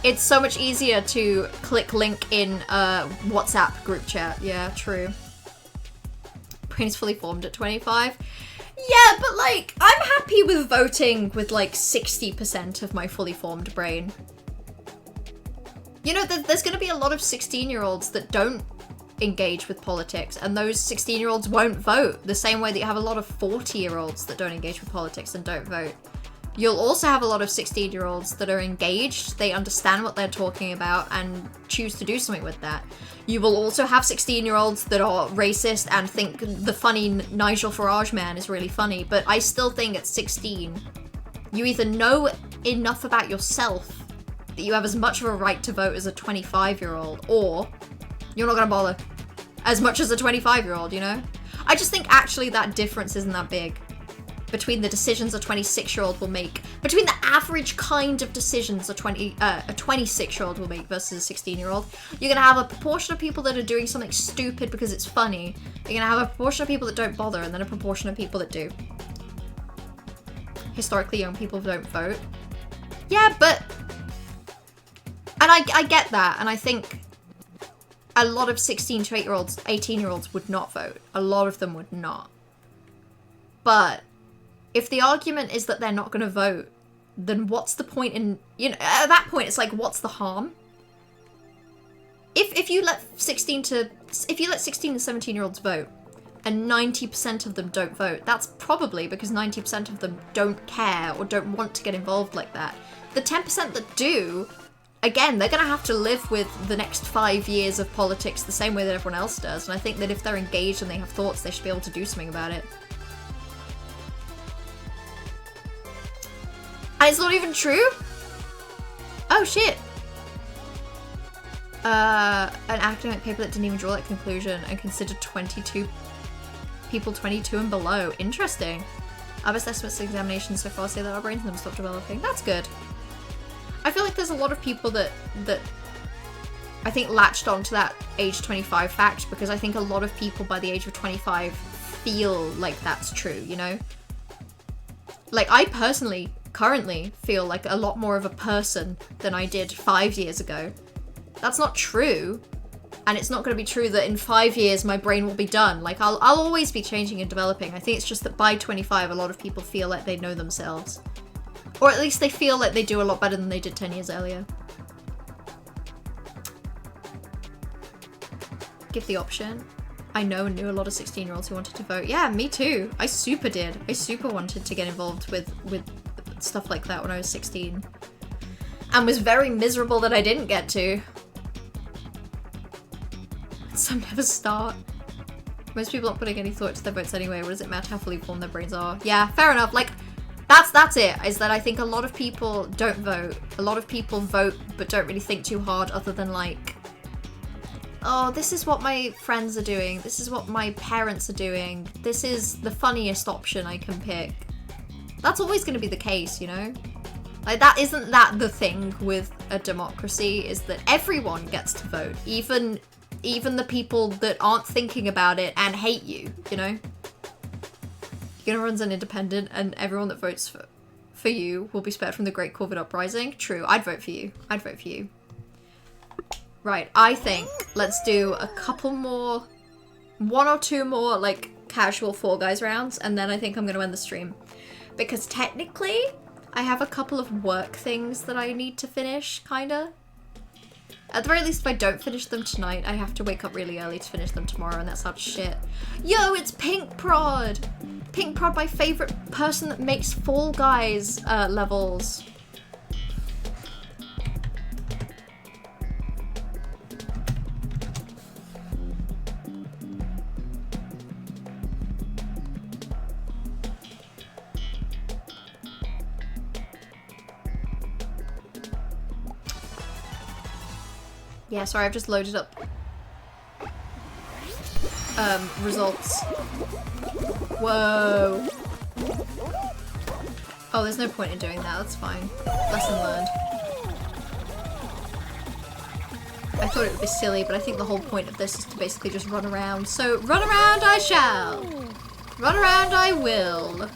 It's so much easier to click link in a WhatsApp group chat. Yeah, true. Brain's fully formed at 25. Yeah, but like, I'm happy with voting with like 60% of my fully formed brain. You know, there's going to be a lot of 16-year-olds that don't engage with politics, and those 16-year-olds won't vote the same way that you have a lot of 40-year-olds that don't engage with politics and don't vote. You'll also have a lot of 16-year-olds that are engaged, they understand what they're talking about, and choose to do something with that. You will also have 16-year-olds that are racist and think the funny Nigel Farage man is really funny, but I still think at 16, you either know enough about yourself that you have as much of a right to vote as a 25-year-old, or you're not gonna bother as much as a 25-year-old, you know? I just think actually that difference isn't that big between the decisions a 26-year-old will make, between the average kind of decisions a 26-year-old will make versus a 16-year-old. You're gonna have a proportion of people that are doing something stupid because it's funny. You're gonna have a proportion of people that don't bother, and then a proportion of people that do. Historically, young people don't vote. Yeah, but And I get that, and I think a lot of 16 to 8-year-olds, 18-year-olds would not vote. A lot of them would not. But if the argument is that they're not going to vote, then what's the point in, you know, at that point it's like, what's the harm? If you let 16 to 17-year-olds vote, and 90% of them don't vote, that's probably because 90% of them don't care or don't want to get involved like that. The 10% that do, again, they're going to have to live with the next 5 years of politics the same way that everyone else does, and I think that if they're engaged and they have thoughts, they should be able to do something about it. And it's not even true? Oh shit. An academic paper that didn't even draw that conclusion and considered 22 people 22 and below. Interesting. Our best estimates of examinations so far say that our brains never stop developing. That's good. I feel like there's a lot of people that I think latched onto that age 25 fact, because I think a lot of people by the age of 25 feel like that's true, you know? Like, I personally, currently, feel like a lot more of a person than I did 5 years ago. That's not true. And it's not going to be true that in 5 years my brain will be done. Like, I'll always be changing and developing. I think it's just that by 25, a lot of people feel like they know themselves. Or at least they feel like they do a lot better than they did 10 years earlier. Give the option. I know and knew a lot of 16-year-olds who wanted to vote. Yeah, me too. I super did. I super wanted to get involved with stuff like that when I was 16. And was very miserable that I didn't get to. Some never start. Most people aren't putting any thought to their votes anyway. What does it matter how fully formed their brains are? Yeah, fair enough. Like, that's it. Is that I think a lot of people don't vote. A lot of people vote but don't really think too hard other than like, oh, this is what my friends are doing. This is what my parents are doing. This is the funniest option I can pick. That's always going to be the case, you know? Like, isn't that the thing with a democracy, is that everyone gets to vote. Even the people that aren't thinking about it and hate you, you know? You're gonna run as an independent and everyone that votes for you will be spared from the Great Corvid Uprising. True, I'd vote for you. I'd vote for you. Right, I think let's do a couple more, 1 or 2 more, like, casual Fall Guys rounds, and then I think I'm gonna end the stream. Because technically, I have a couple of work things that I need to finish, kinda. At the very least, if I don't finish them tonight, I have to wake up really early to finish them tomorrow, and that's such shit. Yo, it's Pink Prod! Pink Prod, my favorite person that makes Fall Guys levels. Yeah, sorry, I've just loaded up results. Whoa. Oh, there's no point in doing that, that's fine. Lesson learned. I thought it would be silly, but I think the whole point of this is to basically just run around. So, run around I shall! Run around I will!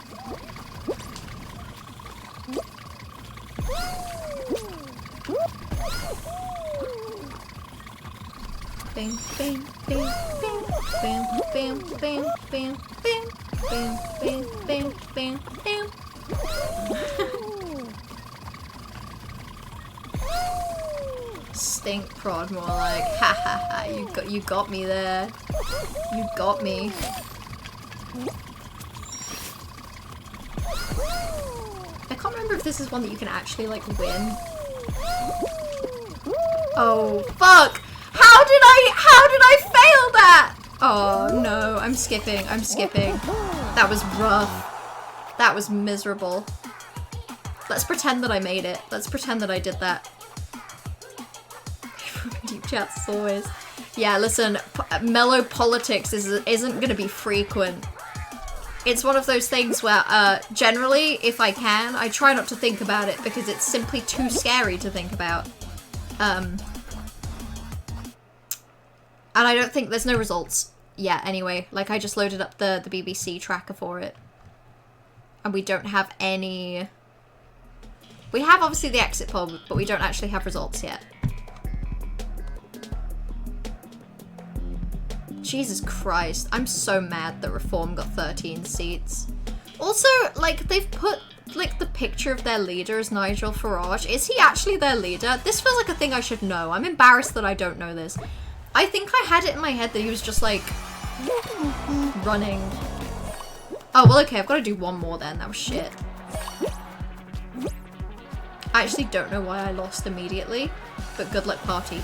Bing, bing, bing, bing, bing, bing, bing, bing, bing, bing, bing, bing, bing, bing. Stink Prod, more like, ha ha ha, you got me there. You got me. I can't remember if this is one that you can actually, like, win. Oh, fuck! How did I fail that? Oh no, I'm skipping. That was rough. That was miserable. Let's pretend that I made it. Let's pretend that I did that. Deep chats as always. Yeah, listen, mellow politics isn't gonna be frequent. It's one of those things where, generally, if I can, I try not to think about it because it's simply too scary to think about. And I don't think there's no results yet anyway. Like, I just loaded up the BBC tracker for it. And we don't have any... We have obviously the exit poll, but we don't actually have results yet. Jesus Christ, I'm so mad that Reform got 13 seats. Also, like, they've put, like, the picture of their leader as Nigel Farage. Is he actually their leader? This feels like a thing I should know. I'm embarrassed that I don't know this. I think I had it in my head that he was just, like, running. Oh, well, okay, I've got to do one more then. That was shit. I actually don't know why I lost immediately, but good luck, party.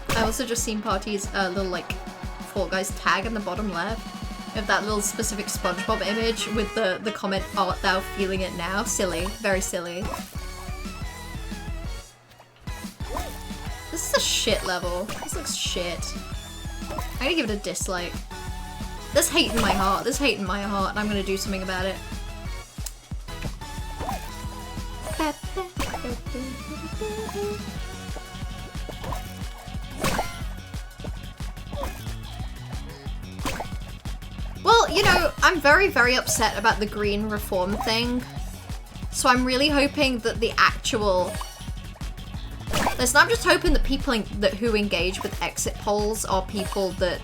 I also just seen Party's little, like, Fall Guys tag in the bottom left of that little specific SpongeBob image with the comment, "Art thou feeling it now?" Silly. Very silly. This is a shit level. This looks shit. I'm gonna give it a dislike. There's hate in my heart. There's hate in my heart, and I'm gonna do something about it. Well, you know, I'm very, very upset about the green Reform thing. So I'm really hoping that the actual... Listen, I'm just hoping that people who engage with exit polls are people that,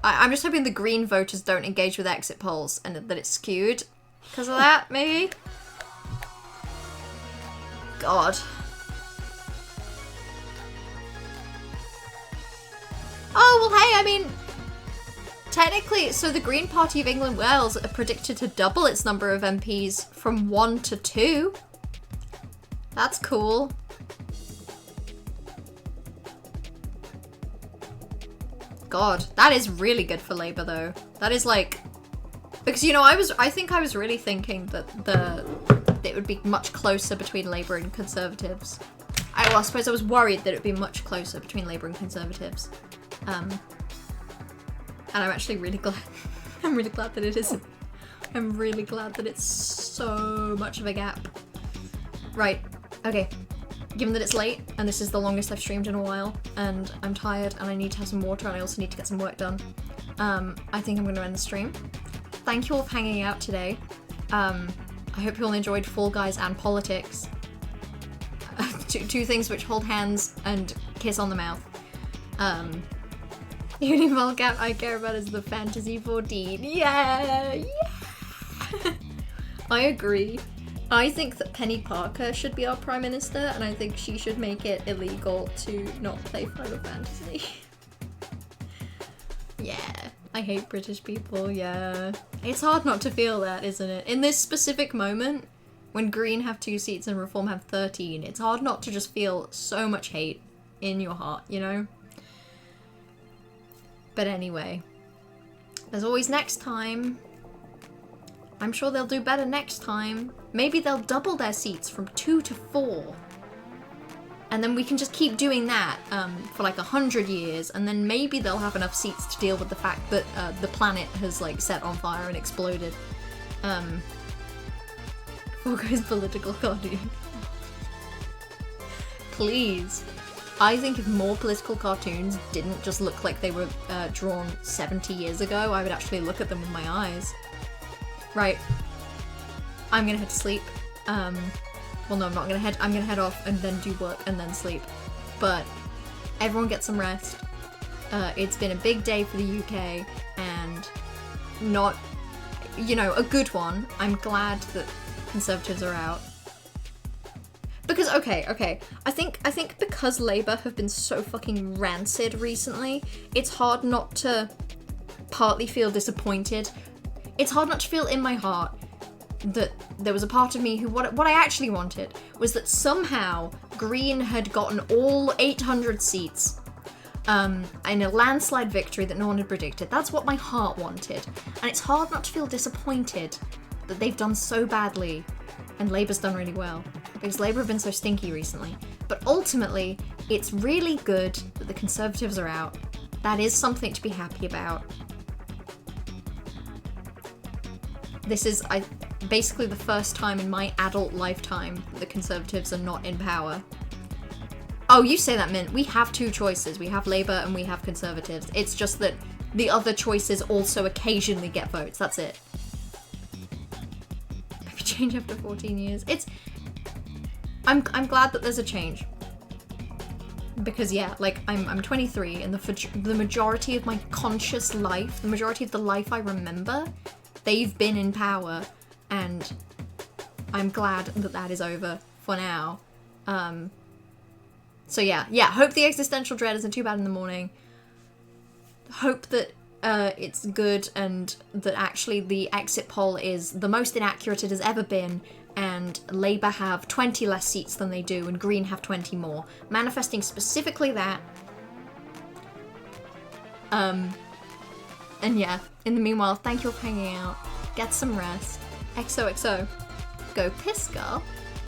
I'm just hoping the green voters don't engage with exit polls and that it's skewed because of that, maybe? God. Oh, well, hey, I mean, technically, so the Green Party of England Wales are predicted to double its number of MPs from 1 to 2. That's cool. God, that is really good for Labour, though. That is like, because, you know, I think I was really thinking that it would be much closer between Labour and Conservatives. I suppose I was worried that it would be much closer between Labour and Conservatives. And I'm actually really glad. I'm really glad that it isn't. I'm really glad that it's so much of a gap. Right. Okay. Given that it's late, and this is the longest I've streamed in a while, and I'm tired, and I need to have some water, and I also need to get some work done, I think I'm going to end the stream. Thank you all for hanging out today. I hope you all enjoyed Fall Guys and politics. Two things which hold hands and kiss on the mouth. The only Volcap I care about is the Fantasy 14. Yeah! I agree. I think that Penny Parker should be our Prime Minister, and I think she should make it illegal to not play Final Fantasy. Yeah, I hate British people, yeah. It's hard not to feel that, isn't it? In this specific moment, when Green have 2 seats and Reform have 13, it's hard not to just feel so much hate in your heart, you know? But anyway, there's always next time. I'm sure they'll do better next time. Maybe they'll double their seats from 2 to 4. And then we can just keep doing that for like 100 years, and then maybe they'll have enough seats to deal with the fact that the planet has like set on fire and exploded. Fall Guys political cartoon. Please. I think if more political cartoons didn't just look like they were drawn 70 years ago, I would actually look at them with my eyes. Right. I'm gonna head to sleep. Well, no, I'm not gonna head. I'm gonna head off and then do work and then sleep. But everyone get some rest. It's been a big day for the UK and not, you know, a good one. I'm glad that Conservatives are out. Because, okay, I think because Labour have been so fucking rancid recently, it's hard not to partly feel disappointed. It's hard not to feel in my heart that there was a part of me who, what I actually wanted was that somehow Green had gotten all 800 seats in a landslide victory that no one had predicted. That's what my heart wanted. And it's hard not to feel disappointed that they've done so badly and Labour's done really well, because Labour have been so stinky recently. But ultimately, it's really good that the Conservatives are out. That is something to be happy about. This is basically the first time in my adult lifetime that the Conservatives are not in power. Oh, you say that, Mint. We have 2 choices. We have Labour and we have Conservatives. It's just that the other choices also occasionally get votes. That's it. Maybe change after 14 years. I'm glad that there's a change. because yeah, like I'm 23, and the majority of my conscious life, the majority of the life I remember, they've been in power, and I'm glad that that is over for now. So yeah, hope the existential dread isn't too bad in the morning. Hope that it's good, and that actually the exit poll is the most inaccurate it has ever been, and Labour have 20 less seats than they do, and Green have 20 more. Manifesting specifically that. And yeah, in the meanwhile, thank you for hanging out. Get some rest. XOXO. Go piss, girl.